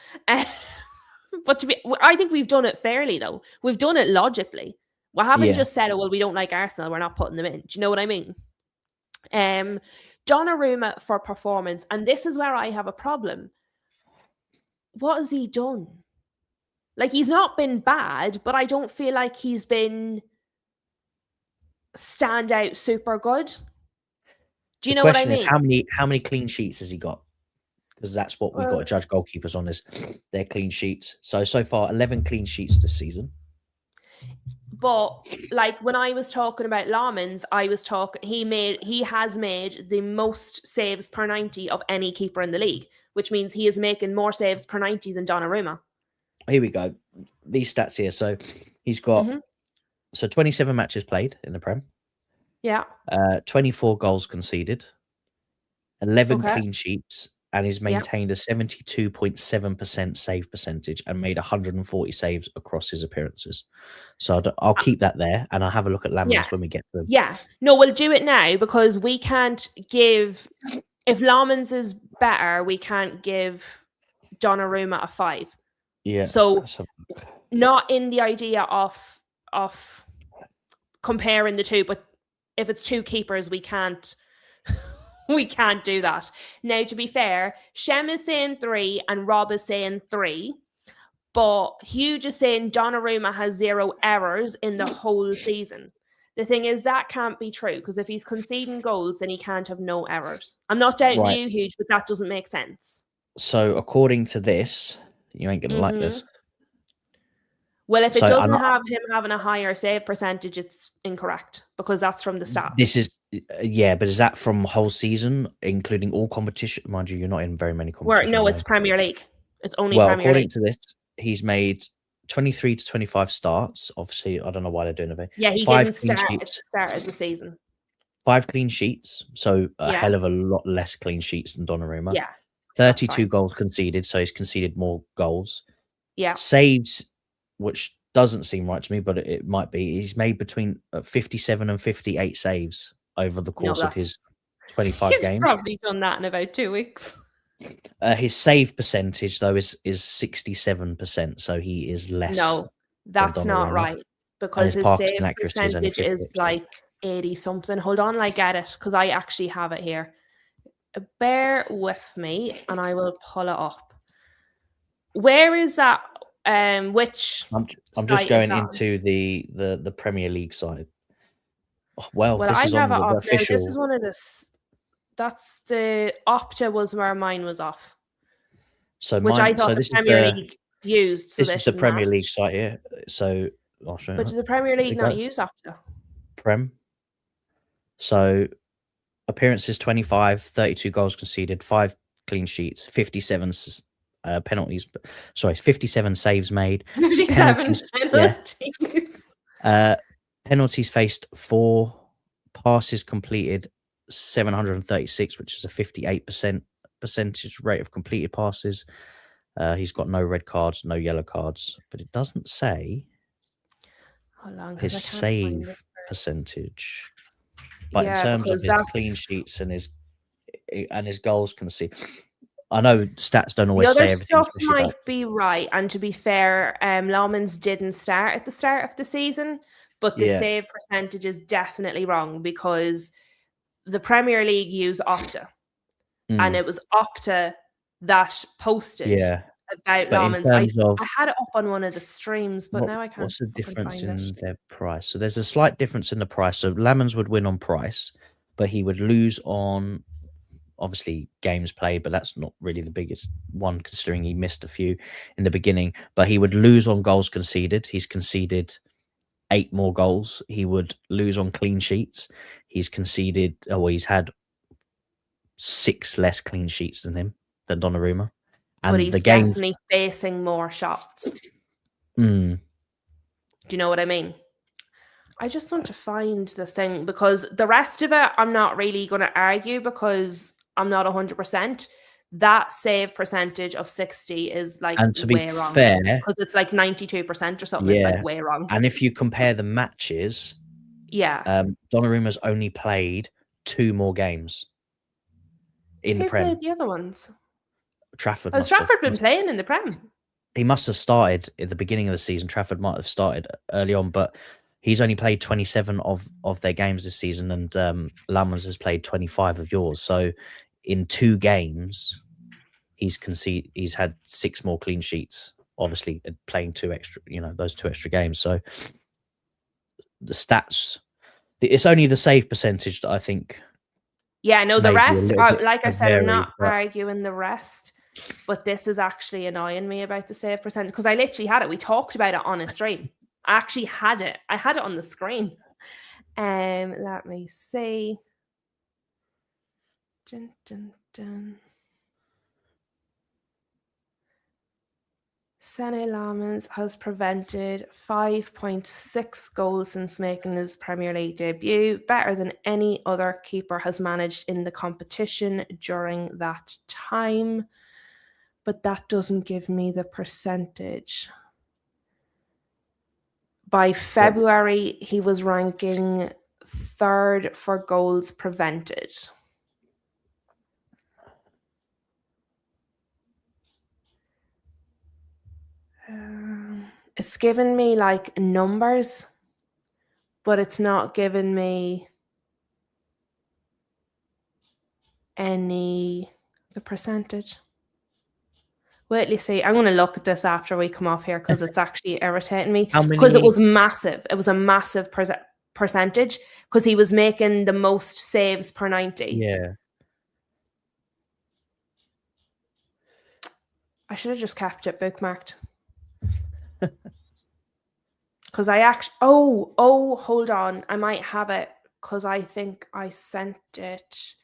But I think we've done it fairly, though. We've done it logically. We haven't just said, oh, well, we don't like Arsenal, we're not putting them in. Do you know what I mean? Donnarumma for performance. And this is where I have a problem. What has he done? Like, he's not been bad, but I don't feel like he's been standout super good. Do you know what I mean? The question is, how many clean sheets has he got? Because that's what we've got to judge goalkeepers on, is their clean sheets. So far, 11 clean sheets this season. But like when I was talking about Lawmans, I was talking, he has made the most saves per 90 of any keeper in the league, which means he is making more saves per 90 than Donnarumma. Here we go. These stats here. So he's got 27 matches played in the Prem. Yeah. 24 goals conceded, 11 clean sheets, and he's maintained a 72.7% save percentage and made 140 saves across his appearances. So I'll keep that there, and I'll have a look at Lawmans when we get to them. Yeah. No, we'll do it now because we can't give... If Lawmans is better, we can't give Donnarumma a 5. Yeah. So not in the idea of comparing the two, but if it's two keepers, we can't do that. Now, to be fair, Shem is saying 3 and Rob is saying 3, but Hugh is saying Donnarumma has 0 errors in the whole season. The thing is, that can't be true, because if he's conceding goals, then he can't have no errors. I'm not doubting you, Hugh, but that doesn't make sense. So according to this, you ain't going to like this. Well, if it doesn't have him having a higher save percentage, it's incorrect, because that's from the stats. This is, but is that from whole season, including all competition? Mind you, you're not in very many competitions. No, it's Premier League. It's only Premier League. According to this, he's made 23 to 25 starts. Obviously, I don't know why they're doing it. Yeah, he didn't start at the start of the season. 5 clean sheets, so a hell of a lot less clean sheets than Donnarumma. Yeah. 32 goals conceded, so he's conceded more goals. Yeah. Saves, which doesn't seem right to me, but it might be. He's made between 57 and 58 saves over the course of his 25 games. He's probably done that in about 2 weeks. His save percentage, though, is 67%, so he is less. No, that's not right, because his save percentage is like 80-something. Hold on, I get it, because I actually have it here. Bear with me, and I will pull it up. Where is that? Which I'm just going into the Premier League side. Oh, well, this is on the official. This is one of the. That's the Opta was where mine was off. So which I thought the Premier League used. This is the Premier League site here. So I'll show you. But does the Premier League not use Opta? Prem. So appearances 25, 32 goals conceded, 5 clean sheets, 57 penalties. Sorry, 57 saves made. 57 penalties. Penalties faced 4, passes completed 736, which is a 58% percentage rate of completed passes. He's got no red cards, no yellow cards, but it doesn't say his save percentage. But in terms of his clean sheets and his goals conceded, I know stats don't always say everything. The other stuff might be right, and to be fair, Lawmans didn't start at the start of the season, but the save percentage is definitely wrong, because the Premier League use Opta, and it was Opta that posted about Lawmans. I had it up on one of the streams, but now I can't. What's the difference in their price? So there's a slight difference in the price. So Lawmans would win on price, but he would lose on obviously games played, but that's not really the biggest one considering he missed a few in the beginning. But he would lose on goals conceded. He's conceded 8 more goals. He would lose on clean sheets. He's conceded, he's had 6 less clean sheets than Donnarumma. But And the he's games, definitely facing more shots. mm, Do you know what I mean? I just want to find the thing because the rest of it, I'm not really going to argue because I'm not 100%. That save percentage of 60 is like and to be way wrong fair, because it's like 92% or something. It's like yeah. way wrong. And if you compare the matches, Yeah. Donnarumma's only played 2 more games in the Who Prem. played the other ones? Trafford Has must have. Trafford been playing in the Prem? He must have started at the beginning of the season. Trafford might have started early on, but he's only played 27 of their games this season, and Lammers has played 25 of yours. So in 2 games, he's had 6 more clean sheets. Obviously, playing 2 extra, those 2 extra games. So the stats, it's only the save percentage that I think. Yeah, no, the maybe a rest, little bit like I have said, I'm varied, not but arguing the rest, but this is actually annoying me about the save percent because I literally had it. We talked about it on a stream. I actually had it. I had it on the screen. Let me see. Dun, dun, dun. Sene Lammens has prevented 5.6 goals since making his Premier League debut, better than any other keeper has managed in the competition during that time. But that doesn't give me the percentage. By February, he was ranking 3rd for goals prevented. It's given me like numbers, but it's not given me the percentage. Wait, you see, I'm going to look at this after we come off here because it's actually irritating me because it was massive. It was a massive percentage because he was making the most saves per 90. Yeah. I should have just kept it bookmarked. Because I actually, hold on. I might have it because I think I sent it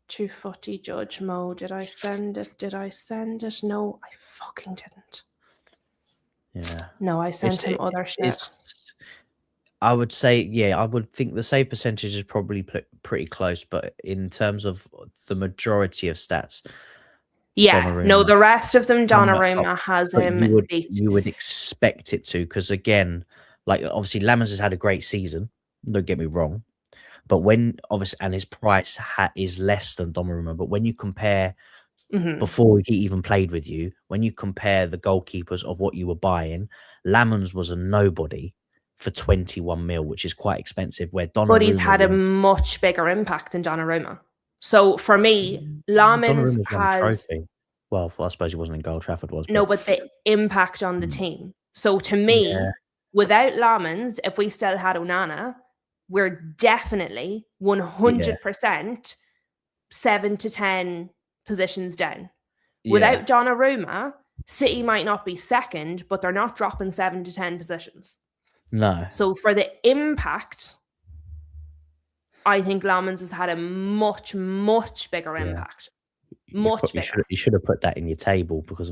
to Footy Judge Mo. Did I send it? No, I fucking didn't. Yeah. No, I sent him other shit. I would say, yeah, I would think the save percentage is probably pretty close, but in terms of the majority of stats, yeah, no, the rest of them, Donnarumma has him beat. You would expect it to, because again, like obviously Lammers has had a great season. Don't get me wrong, but when obviously, and his price is less than Donnarumma, but when you compare before he even played with you, when you compare the goalkeepers of what you were buying, Lammers was a nobody for 21 mil, which is quite expensive. Where Donnarumma, but he's had a much bigger impact than Donnarumma. So for me, Lammens has. Well, I suppose he wasn't in goal. Trafford was. No, but the impact on the team. So to me, without Lammens, if we still had Onana, we're definitely 100% 7 to 10 positions down. Without Donnarumma, City might not be second, but they're not dropping 7 to 10 positions. No. So for the impact, I think Lammens has had a much, much bigger impact. Much bigger. You should have put that in your table because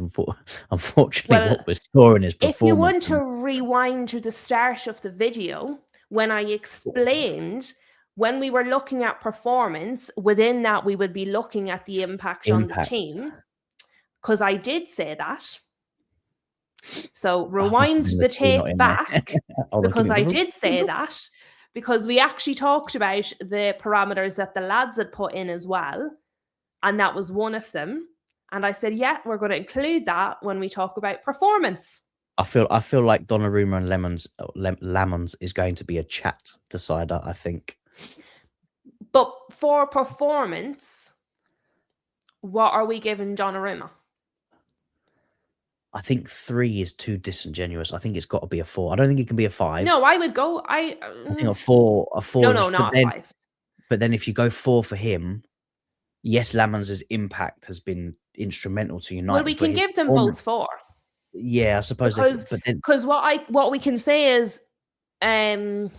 unfortunately what we're scoring is performance. If you want to rewind to the start of the video, when I explained when we were looking at performance, within that we would be looking at the impact. On the team, because I did say that. So rewind the tape back because I did say that, because we actually talked about the parameters that the lads had put in as well, and that was one of them. And I said, yeah, we're going to include that when we talk about performance. I feel like Donnarumma and Lammens is going to be a chat decider, I think. But for performance, what are we giving Donnarumma? I think 3 is too disingenuous. I think it's got to be a 4. I don't think it can be a 5. No, I would go. I think a 4. No, not a 5. But then if you go 4 for him, yes, Lamans' impact has been instrumental to Well, we United, but can his give them performance, both 4 yeah, I suppose they because could, but then what we can say is um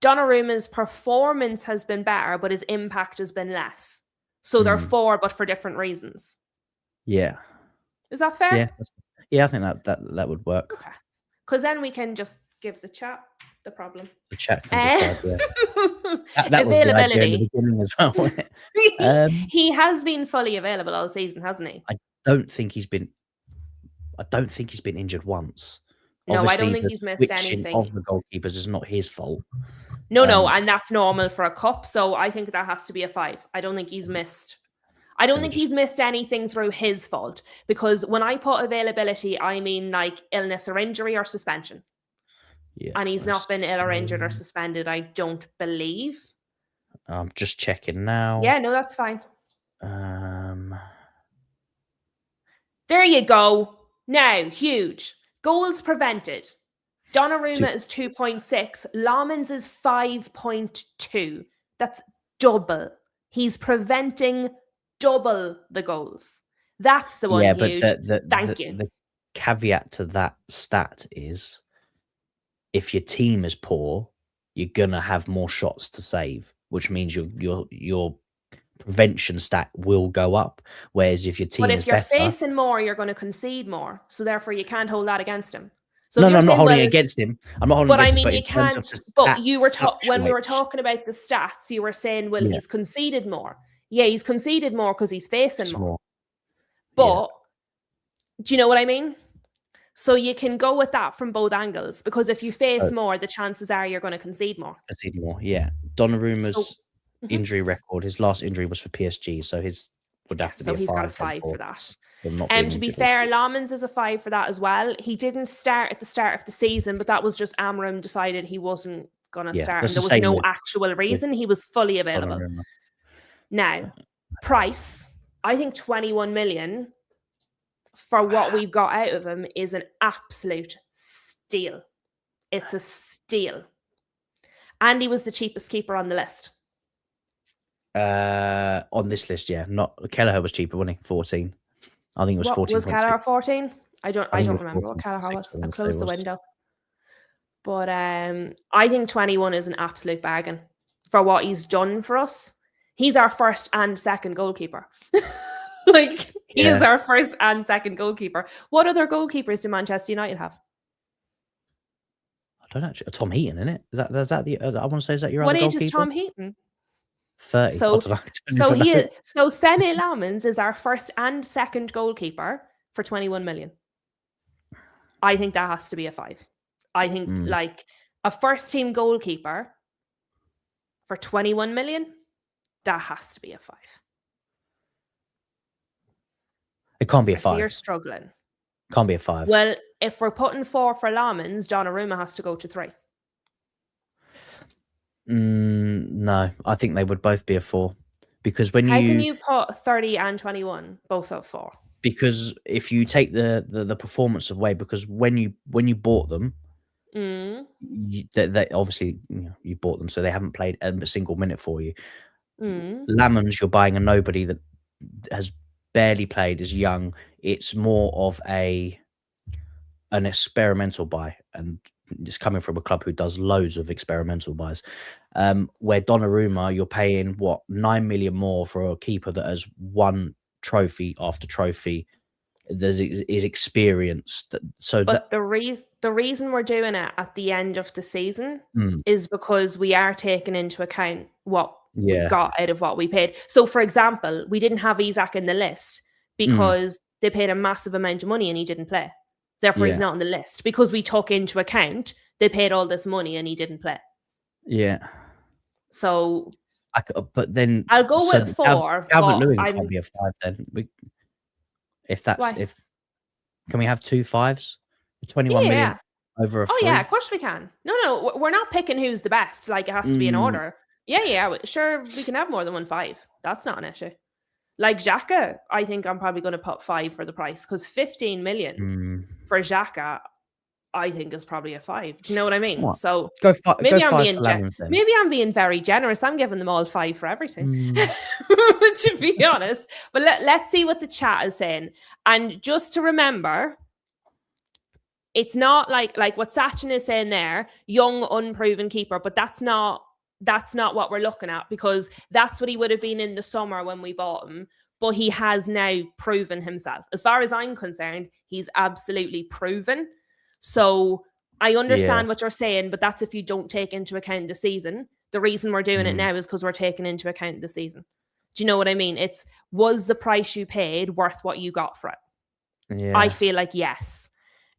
Donnarumma's performance has been better, but his impact has been less. So they're mm, 4, but for different reasons. yeah, Is that fair? yeah, yeah, I think that would work. Okay. Because then we can just give the chat the problem. The chat can decide. Yeah, that was the idea in the Availability. beginning as well. Wasn't it? Um, He has been fully available all season, hasn't he? I don't think he's been. I don't think he's been injured once. No, I don't Obviously, think the he's missed switching anything. of the goalkeepers is not his fault. No, Um, and that's normal for a cup. So I think that has to be a 5. I don't think he's missed. I don't let me think just. he's missed anything through his fault because when I put availability, I mean like illness or injury or suspension. Yeah, And he's not let's been ill or injured or see. suspended, I don't believe. I'm just checking now. Yeah, no, that's fine. Um, There you go. Now, huge. Goals prevented. do, Donnarumma is 2.6. Lamans is 5.2. That's double. He's preventing double the goals. That's the one yeah, but huge. Thank you. the caveat to that stat is if your team is poor, you're gonna have more shots to save, which means your prevention stat will go up. Whereas if your But team is if you're better, facing more, you're going to concede more. So therefore, you can't hold that against him. So no, if no, you're I'm not saying, holding it well, against him. I'm not holding it but I against him. mean, But you in terms of can't. the But stat you were when we were fluctuates, talking about the stats, you were saying, well, yeah, he's conceded more. Yeah, he's conceded more because he's facing it's more. more, yeah. But do you know what I mean? So you can go with that from both angles because if you face So more, the chances are you're going to concede more. concede more, yeah. So Donnarumma's mhm. injury record, his last injury was for PSG, so his would Yeah, have to be so a he's got a 5 then 5 for that. for not being To be injured. fair, Lamans is a 5 for that as well. He didn't start at the start of the season, but that was just Amram decided he wasn't going to Yeah, start, that's and the there was same no actual with reason. He was fully available. Donnarumma. Now, price, I think 21 million for what we've got out of him is an absolute steal. It's a steal. And he was the cheapest keeper on the list. On this list, yeah, not Kelleher was cheaper, wasn't he? 14. I think it was What was 14.6. Kelleher 14? I don't I think it was remember what Kelleher 14.6. was. I I want to say it closed the was. window. But I think 21 is an absolute bargain for what he's done for us. He's our first and second goalkeeper. Like, he is Yeah, our first and second goalkeeper. What other goalkeepers do Manchester United have? I don't actually. Tom Heaton, isn't it? Is that the? I want to say, is that your What other age is goalkeeper? Tom Heaton? 30. I So, don't know. I don't even know. Sene Lamans is our first and second goalkeeper for 21 million. I think that has to be a 5. I think Mm. like a first team goalkeeper for 21 million, that has to be a 5. It can't be a I see you're 5. struggling. Can't be a 5. Well, if we're putting 4 for Lamans, Donnarumma has to go to 3. No, I think they would both be a 4 because when How can you you put 30 and 21 both at 4? because if you take the performance away, because when you bought them, Mm, they obviously you bought them, so they haven't played a single minute for you. mm, Lamans, you're buying a nobody that has barely played, is young. It's more of an experimental buy, and it's coming from a club who does loads of experimental buys. Where Donnarumma, you're paying what 9 million more for a keeper that has won trophy after trophy. Is experienced. So that But the reason we're doing it at the end of the season mm, is because we are taking into account what we yeah, got out of what we paid. So, for example, we didn't have Isaac in the list mm, because they paid a massive amount of money and he didn't play. Therefore, he's yeah, not on the list because we took into account they paid all this money and he didn't play. yeah. So But then I'll go so with 4, Calvert but Lewin can't I'm be a 5 then. If that's why? if can we have 2 5s? Yeah, 21 yeah, million yeah. over a Oh yeah, of 3? course we can. No, we're not picking who's the best. Like it has to be in Mm, order. Yeah, yeah, sure. We can have more than 1 5. That's not an issue. Like Xhaka, I think I'm probably going to put 5 for the price because 15 million mm. for Xhaka, I think is probably a 5. Do you know what I mean? What? So Go 5 maybe I'm for Lamins then. maybe I'm being very generous. I'm giving them all 5 for everything, Mm, to be honest. But let's see what the chat is saying. And just to remember, it's not like what Sachin is saying there, young, unproven keeper, but that's not what we're looking at, because that's what he would have been in the summer when we bought him. But he has now proven himself. As far as I'm concerned, he's absolutely proven. So I understand what you're saying, but that's if you don't take into account the season. The reason we're doing it now is because we're taking into account the season. Do you know what I mean? Was the price you paid worth what you got for it? yeah. I feel like yes.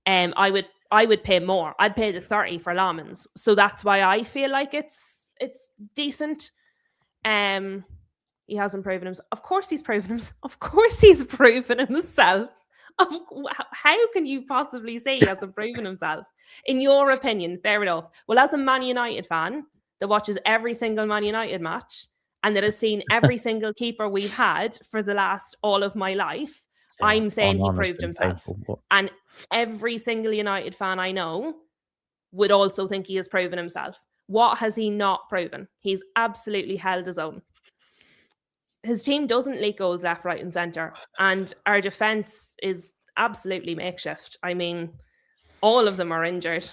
I would pay more. I'd pay the 30 for Lamins. So that's why I feel like it's decent. He hasn't proven himself. Of course he's proven himself. Of course he's proven himself. How can you possibly say he hasn't proven himself? In your opinion, fair enough. Well, as a Man United fan that watches every single Man United match and that has seen every single keeper we've had for the last all of my life, I'm saying he proved himself. And every single United fan I know would also think he has proven himself. What has he not proven? He's absolutely held his own. His team doesn't leak goals left, right, and centre. And our defence is absolutely makeshift. I mean, all of them are injured.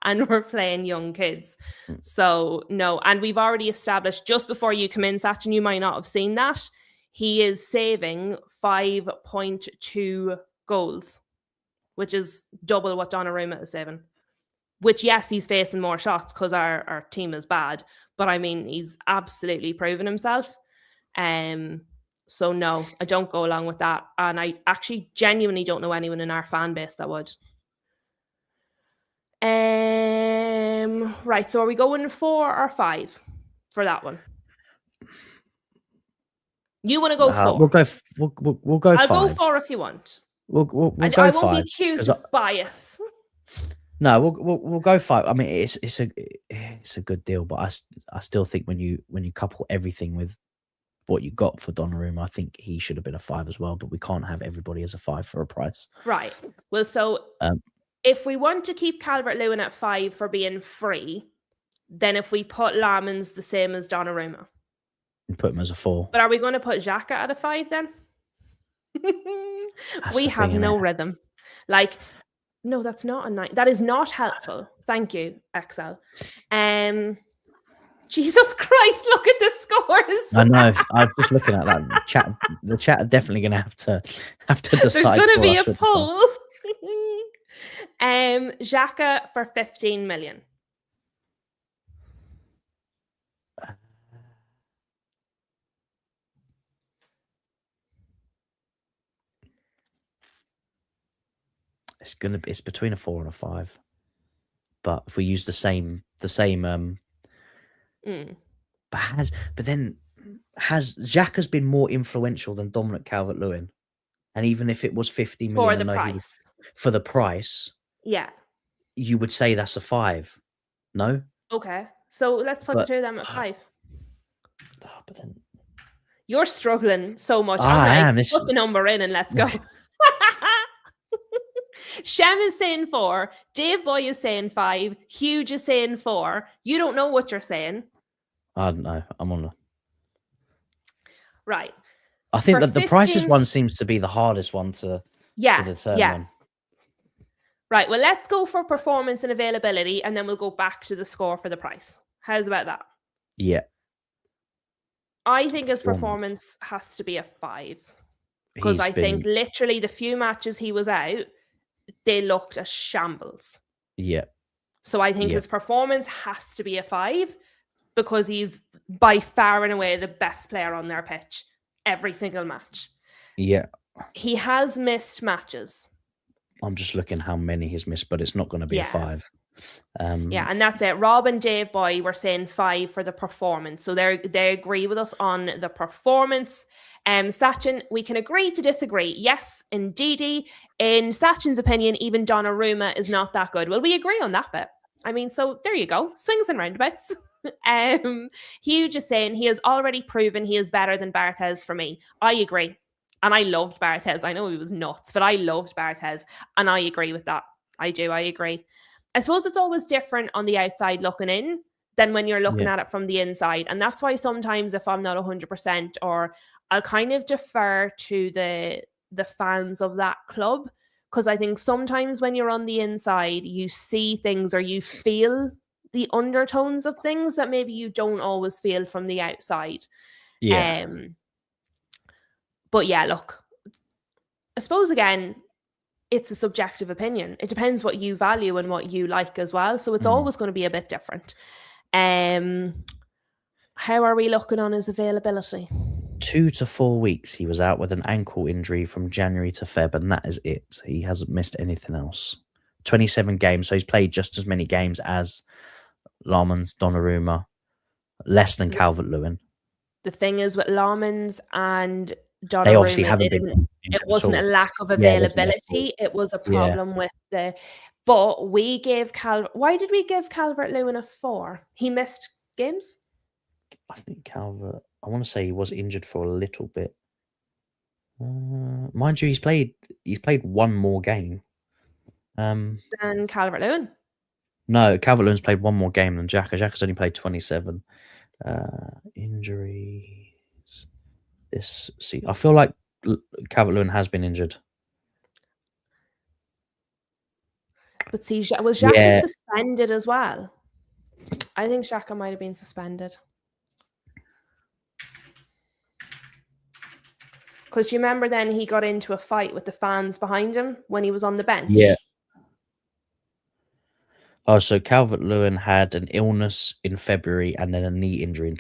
And we're playing young kids. So, no. And we've already established, just before you come in, Sachin, you might not have seen that, he is saving 5.2 goals, which is double what Donnarumma is saving. Which, yes, he's facing more shots because our team is bad. But, I mean, he's absolutely proven himself. So, no, I don't go along with that. And I actually genuinely don't know anyone in our fan base that would. Right, so are we going 4 or 5 for that one? You want to go 4? We'll go 5. I'll go 4 if you want. We'll go 5. I won't be accused of bias. No, we'll go 5. I mean, it's a good deal, but I still think when you couple everything with what you got for Donnarumma, I think he should have been a 5 as well. But we can't have everybody as a 5 for a price. Right. Well, so if we want to keep Calvert-Lewin at 5 for being free, then if we put Lamins the same as Donnarumma, and put him as a 4. But are we going to put Xhaka at a 5 then? We have no rhythm. Like, no, that's not a 9. That is not helpful. Thank you, Excel. Jesus Christ, look at the scores. I know. I was just looking at that. The chat are definitely going to have to decide. There's going to be a poll. Xhaka for 15 million. It's between a 4 and a 5. But if we use the same but then has Xhaka's been more influential than Dominic Calvert-Lewin? And even if it was 50 million for the price. For the price, yeah, you would say that's a 5. No? Okay. So let's put the two of them at 5. But then you're struggling so much. I'm like, put the number in and let's go. Shem is saying 4. Dave Boy is saying 5. Huge is saying 4. You don't know what you're saying. I don't know. I'm on. Right. I think that the prices one seems to be the hardest one to determine. Yeah. Right. Well, let's go for performance and availability, and then we'll go back to the score for the price. How's about that? Yeah. I think his performance has to be a 5. Because I think literally the few matches he was out, they looked a shambles. Yeah. So I think his performance has to be a 5 because he's by far and away the best player on their pitch every single match. Yeah. He has missed matches. I'm just looking how many he's missed, but it's not going to be a 5. Yeah, and that's it. Rob and Dave Boy were saying 5 for the performance. So they agree with us on the performance. Sachin, we can agree to disagree. Yes, indeedy. In Sachin's opinion, even Donnarumma is not that good. Well, we agree on that bit. I mean, so there you go. Swings and roundabouts. Hugh just saying he has already proven he is better than Barthez for me. I agree. And I loved Barthez. I know he was nuts, but I loved Barthez. And I agree with that. I do. I agree. I suppose it's always different on the outside looking in than when you're looking Yeah. at it from the inside. And that's why sometimes if I'm not 100% or I'll kind of defer to the fans of that club because I think sometimes when you're on the inside you see things or you feel the undertones of things that maybe you don't always feel from the outside. Yeah. But yeah, look, I suppose again, it's a subjective opinion. It depends what you value and what you like as well. So it's always going to be a bit different. How are we looking on his availability? 2 to 4 weeks he was out with an ankle injury from January to Feb, and that is it. He hasn't missed anything else. 27 games, so he's played just as many games as Larmans, Donnarumma, less than Calvert-Lewin. The thing is with Larmans and They obviously Donnarumma, haven't been it at wasn't a all. lack of Yeah, it wasn't their fault. availability. It was a Yeah. problem with the. But we gave Why did we give Calvert-Lewin a 4? He missed games. I think Calvert. I want to say he was injured for a little bit. Mind you, he's played one more game. Than Calvert-Lewin. No, Calvert-Lewin's played one more game than Xhaka. Xhaka's only played 27. Injuries. I feel like Calvert-Lewin has been injured. But see, was Xhaka suspended as well? I think Xhaka might have been suspended. Because you remember then he got into a fight with the fans behind him when he was on the bench? Yeah. Oh, so Calvert-Lewin had an illness in February and then a knee injury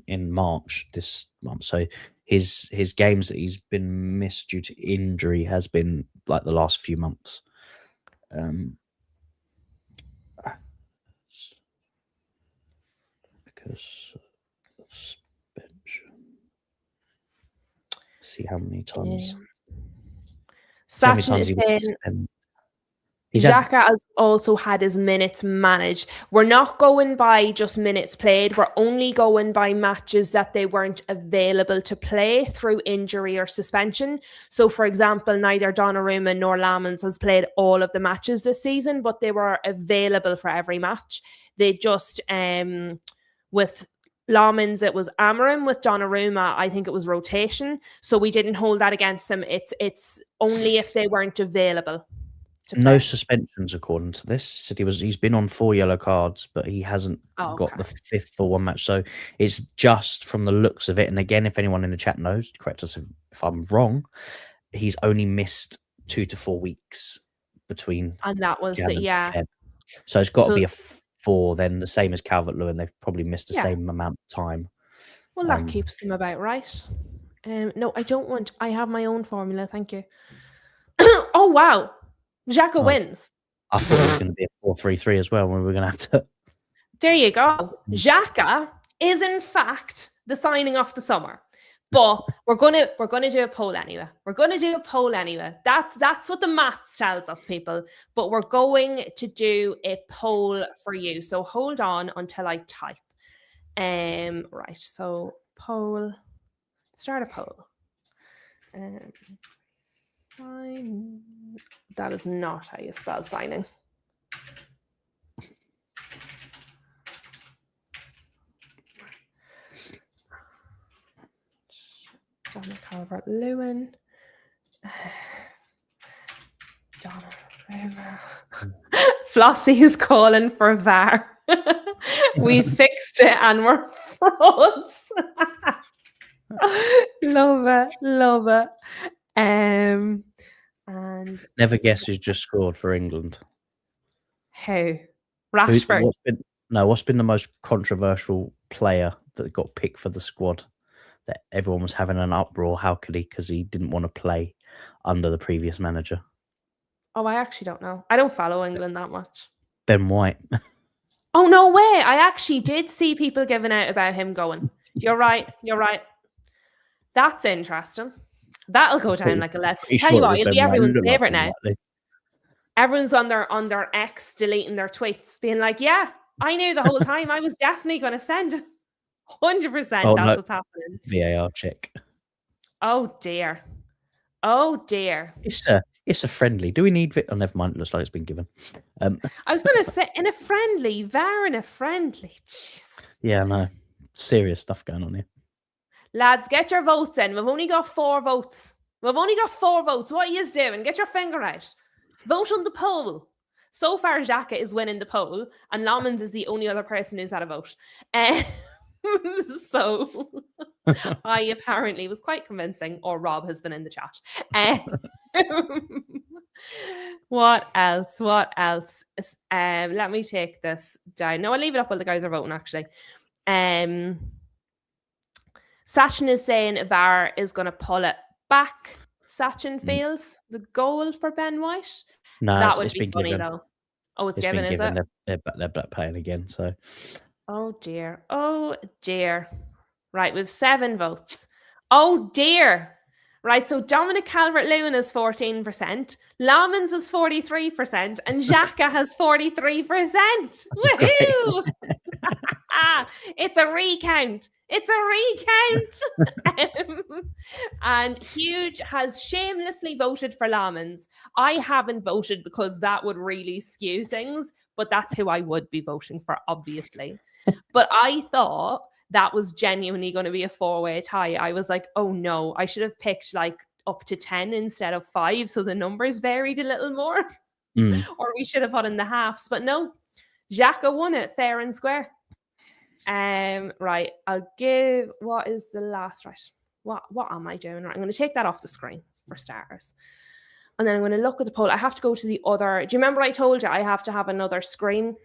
in March this month. So his games that he's been missed due to injury has been like the last few months. Because suspension. See how many times. Statue is saying Xhaka has also had his minutes managed. We're not going by just minutes played. We're only going by matches that they weren't available to play through injury or suspension. So, for example, neither Donnarumma nor Lamans has played all of the matches this season, but they were available for every match. They just, with Lamans, it was Amarim. With Donnarumma, I think it was rotation. So we didn't hold that against them. It's only if they weren't available. No suspensions according to this. Said he's been on 4 yellow cards, but he hasn't got the 5th for one match. So it's just from the looks of it. And again, if anyone in the chat knows, correct us if I'm wrong, he's only missed 2 to 4 weeks between. And that was it, yeah. Feb. So it's got to be a 4 then, the same as Calvert-Lewin. They've probably missed the same amount of time. Well, that keeps them about right. No, I don't want. I have my own formula. Thank you. Oh, wow. Xhaka wins. I thought it was going to be a 4-3-3 as well, when we were going to have to. There you go. Xhaka is in fact the signing off the summer, but we're gonna do a poll anyway. We're gonna do a poll anyway. That's what the maths tells us, people. But we're going to do a poll for you. So hold on until I type. Right. So poll. Start a poll. Sign. That is not how you spell signing. John Calvert-Lewin. Donnarumma. Flossie is calling for VAR. We fixed it and we're frauds. Love it. And never guess who's just scored for England. Who? Rashford. What's been the most controversial player that got picked for the squad that everyone was having an uproar? How could he? Because he didn't want to play under the previous manager. Oh, I actually don't know. I don't follow England that much. Ben White. Oh, no way. I actually did see people giving out about him going. You're right. That's interesting. That'll go down like a lead. Tell you what, it'll be everyone's favourite now. Everyone's on their X deleting their tweets, being like, yeah, I knew the whole time I was definitely going to send 100%. That's what's happening. VAR check. Oh, dear. It's It's a friendly. Do we need it? Oh, never mind. It looks like it's been given. I was going to say in a friendly, VAR in a friendly. Jeez. Yeah, no. Serious stuff going on here. Lads, get your votes in. We've only got 4 votes. What are you doing? Get your finger out. Vote on the poll. So far, Xhaka is winning the poll, and Lomans is the only other person who's had a vote. So I apparently was quite convincing, or Rob has been in the chat. What else? Let me take this down. No, I'll leave it up while the guys are voting, actually. Sachin is saying VAR is going to pull it back. Sachin feels the goal for Ben White. No, that would it's be been funny, given. though. Oh, it's It's given, been is given. it? They're back playing again. So, oh dear. Right, we've 7 votes. Oh dear. Right, so Dominic Calvert-Lewin is 14%, Lomans is 43%, and Xhaka has 43%. Woohoo! It's a recount. And Huge has shamelessly voted for Lomans. I haven't voted because that would really skew things, but that's who I would be voting for, obviously. But I thought that was genuinely going to be a 4-way tie. I was like, oh no, I should have picked like up to 10 instead of 5, so the numbers varied a little more. Or we should have put in the halves, but no, Xhaka won it fair and square. Right, I'll give, what is the last, right? What am I doing? Right, I'm going to take that off the screen for starters. And then I'm going to look at the poll. I have to go to the other, do you remember I told you I have to have another screen?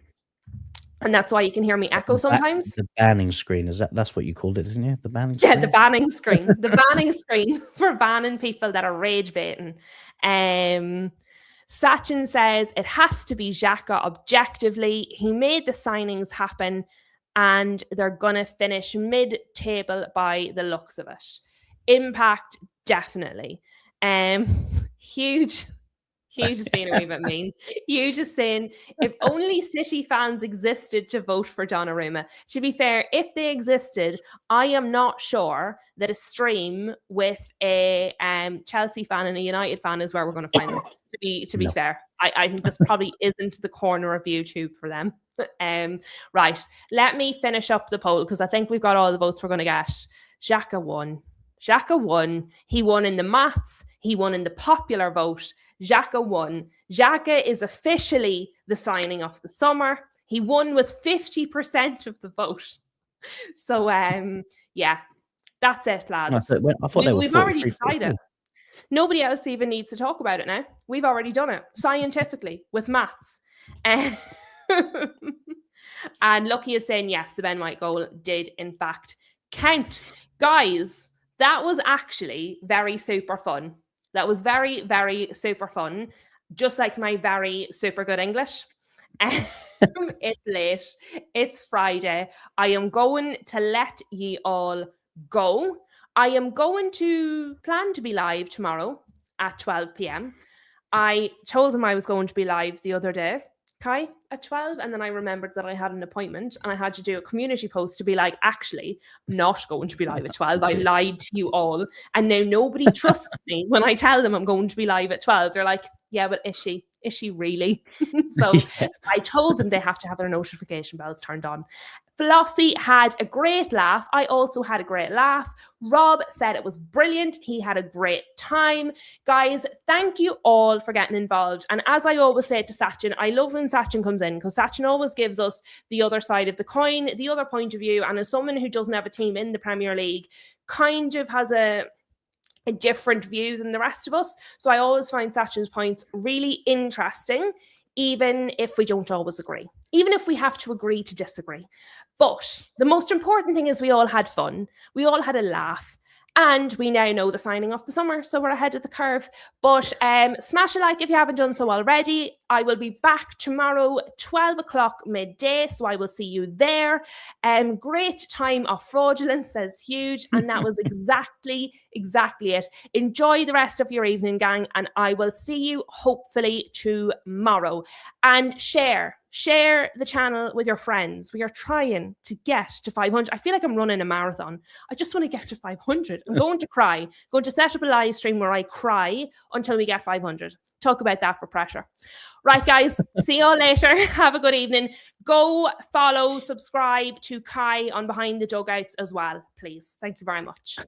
And that's why you can hear me echo sometimes. The banning screen, that's what you called it, isn't it? The banning screen? Yeah, the banning screen. The banning screen for banning people that are rage baiting. Sachin says it has to be Xhaka objectively. He made the signings happen and they're going to finish mid-table by the looks of it. Impact, definitely. Huge is being a wee bit mean. Huge is saying, if only City fans existed to vote for Donnarumma. To be fair, if they existed, I am not sure that a stream with a Chelsea fan and a United fan is where we're going to find them. To be fair, I think this probably isn't the corner of YouTube for them. Right, let me finish up the poll because I think we've got all the votes we're going to get. Xhaka won. He won in the maths. He won in the popular vote. Xhaka won. Xhaka is officially the signing of the summer. He won with 50% of the vote. So, yeah, that's it, lads. I thought we've already decided. Nobody else even needs to talk about it now. We've already done it scientifically with maths. And Lucky is saying, yes, the Ben White goal did, in fact, count. Guys, that was actually very super fun. That was very, very super fun. Just like my very super good English. It's late. It's Friday. I am going to let ye all go. I am going to plan to be live tomorrow at 12 p.m. I told him I was going to be live the other day, Kai, at 12. And then I remembered that I had an appointment and I had to do a community post to be like, actually, I'm not going to be live at 12. I lied to you all. And now nobody trusts me when I tell them I'm going to be live at 12. They're like, yeah, but is she? Is she really? So I told them they have to have their notification bells turned on. Flossie had a great laugh. I also had a great laugh. Rob said it was brilliant. He had a great time. Guys, thank you all for getting involved. And as I always say to Sachin, I love when Sachin comes in because Sachin always gives us the other side of the coin, the other point of view. And as someone who doesn't have a team in the Premier League, kind of has a different view than the rest of us. So I always find Sachin's points really interesting, even if we don't always agree, even if we have to agree to disagree. But the most important thing is we all had fun. We all had a laugh. And we now know the signing of the summer, so we're ahead of the curve. But smash a like if you haven't done so already. I will be back tomorrow, 12 o'clock midday. So I will see you there. Great time of fraudulence, says Huge. And that was exactly it. Enjoy the rest of your evening, gang. And I will see you hopefully tomorrow. And share the channel with your friends. We are trying to get to 500. I feel like I'm running a marathon. I just want to get to 500. I'm going to cry. I'm going to set up a live stream where I cry until we get 500. Talk about that for pressure. Right, guys. See you all later. Have a good evening. Go follow, subscribe to Kai on Behind the Dugouts as well, please. Thank you very much.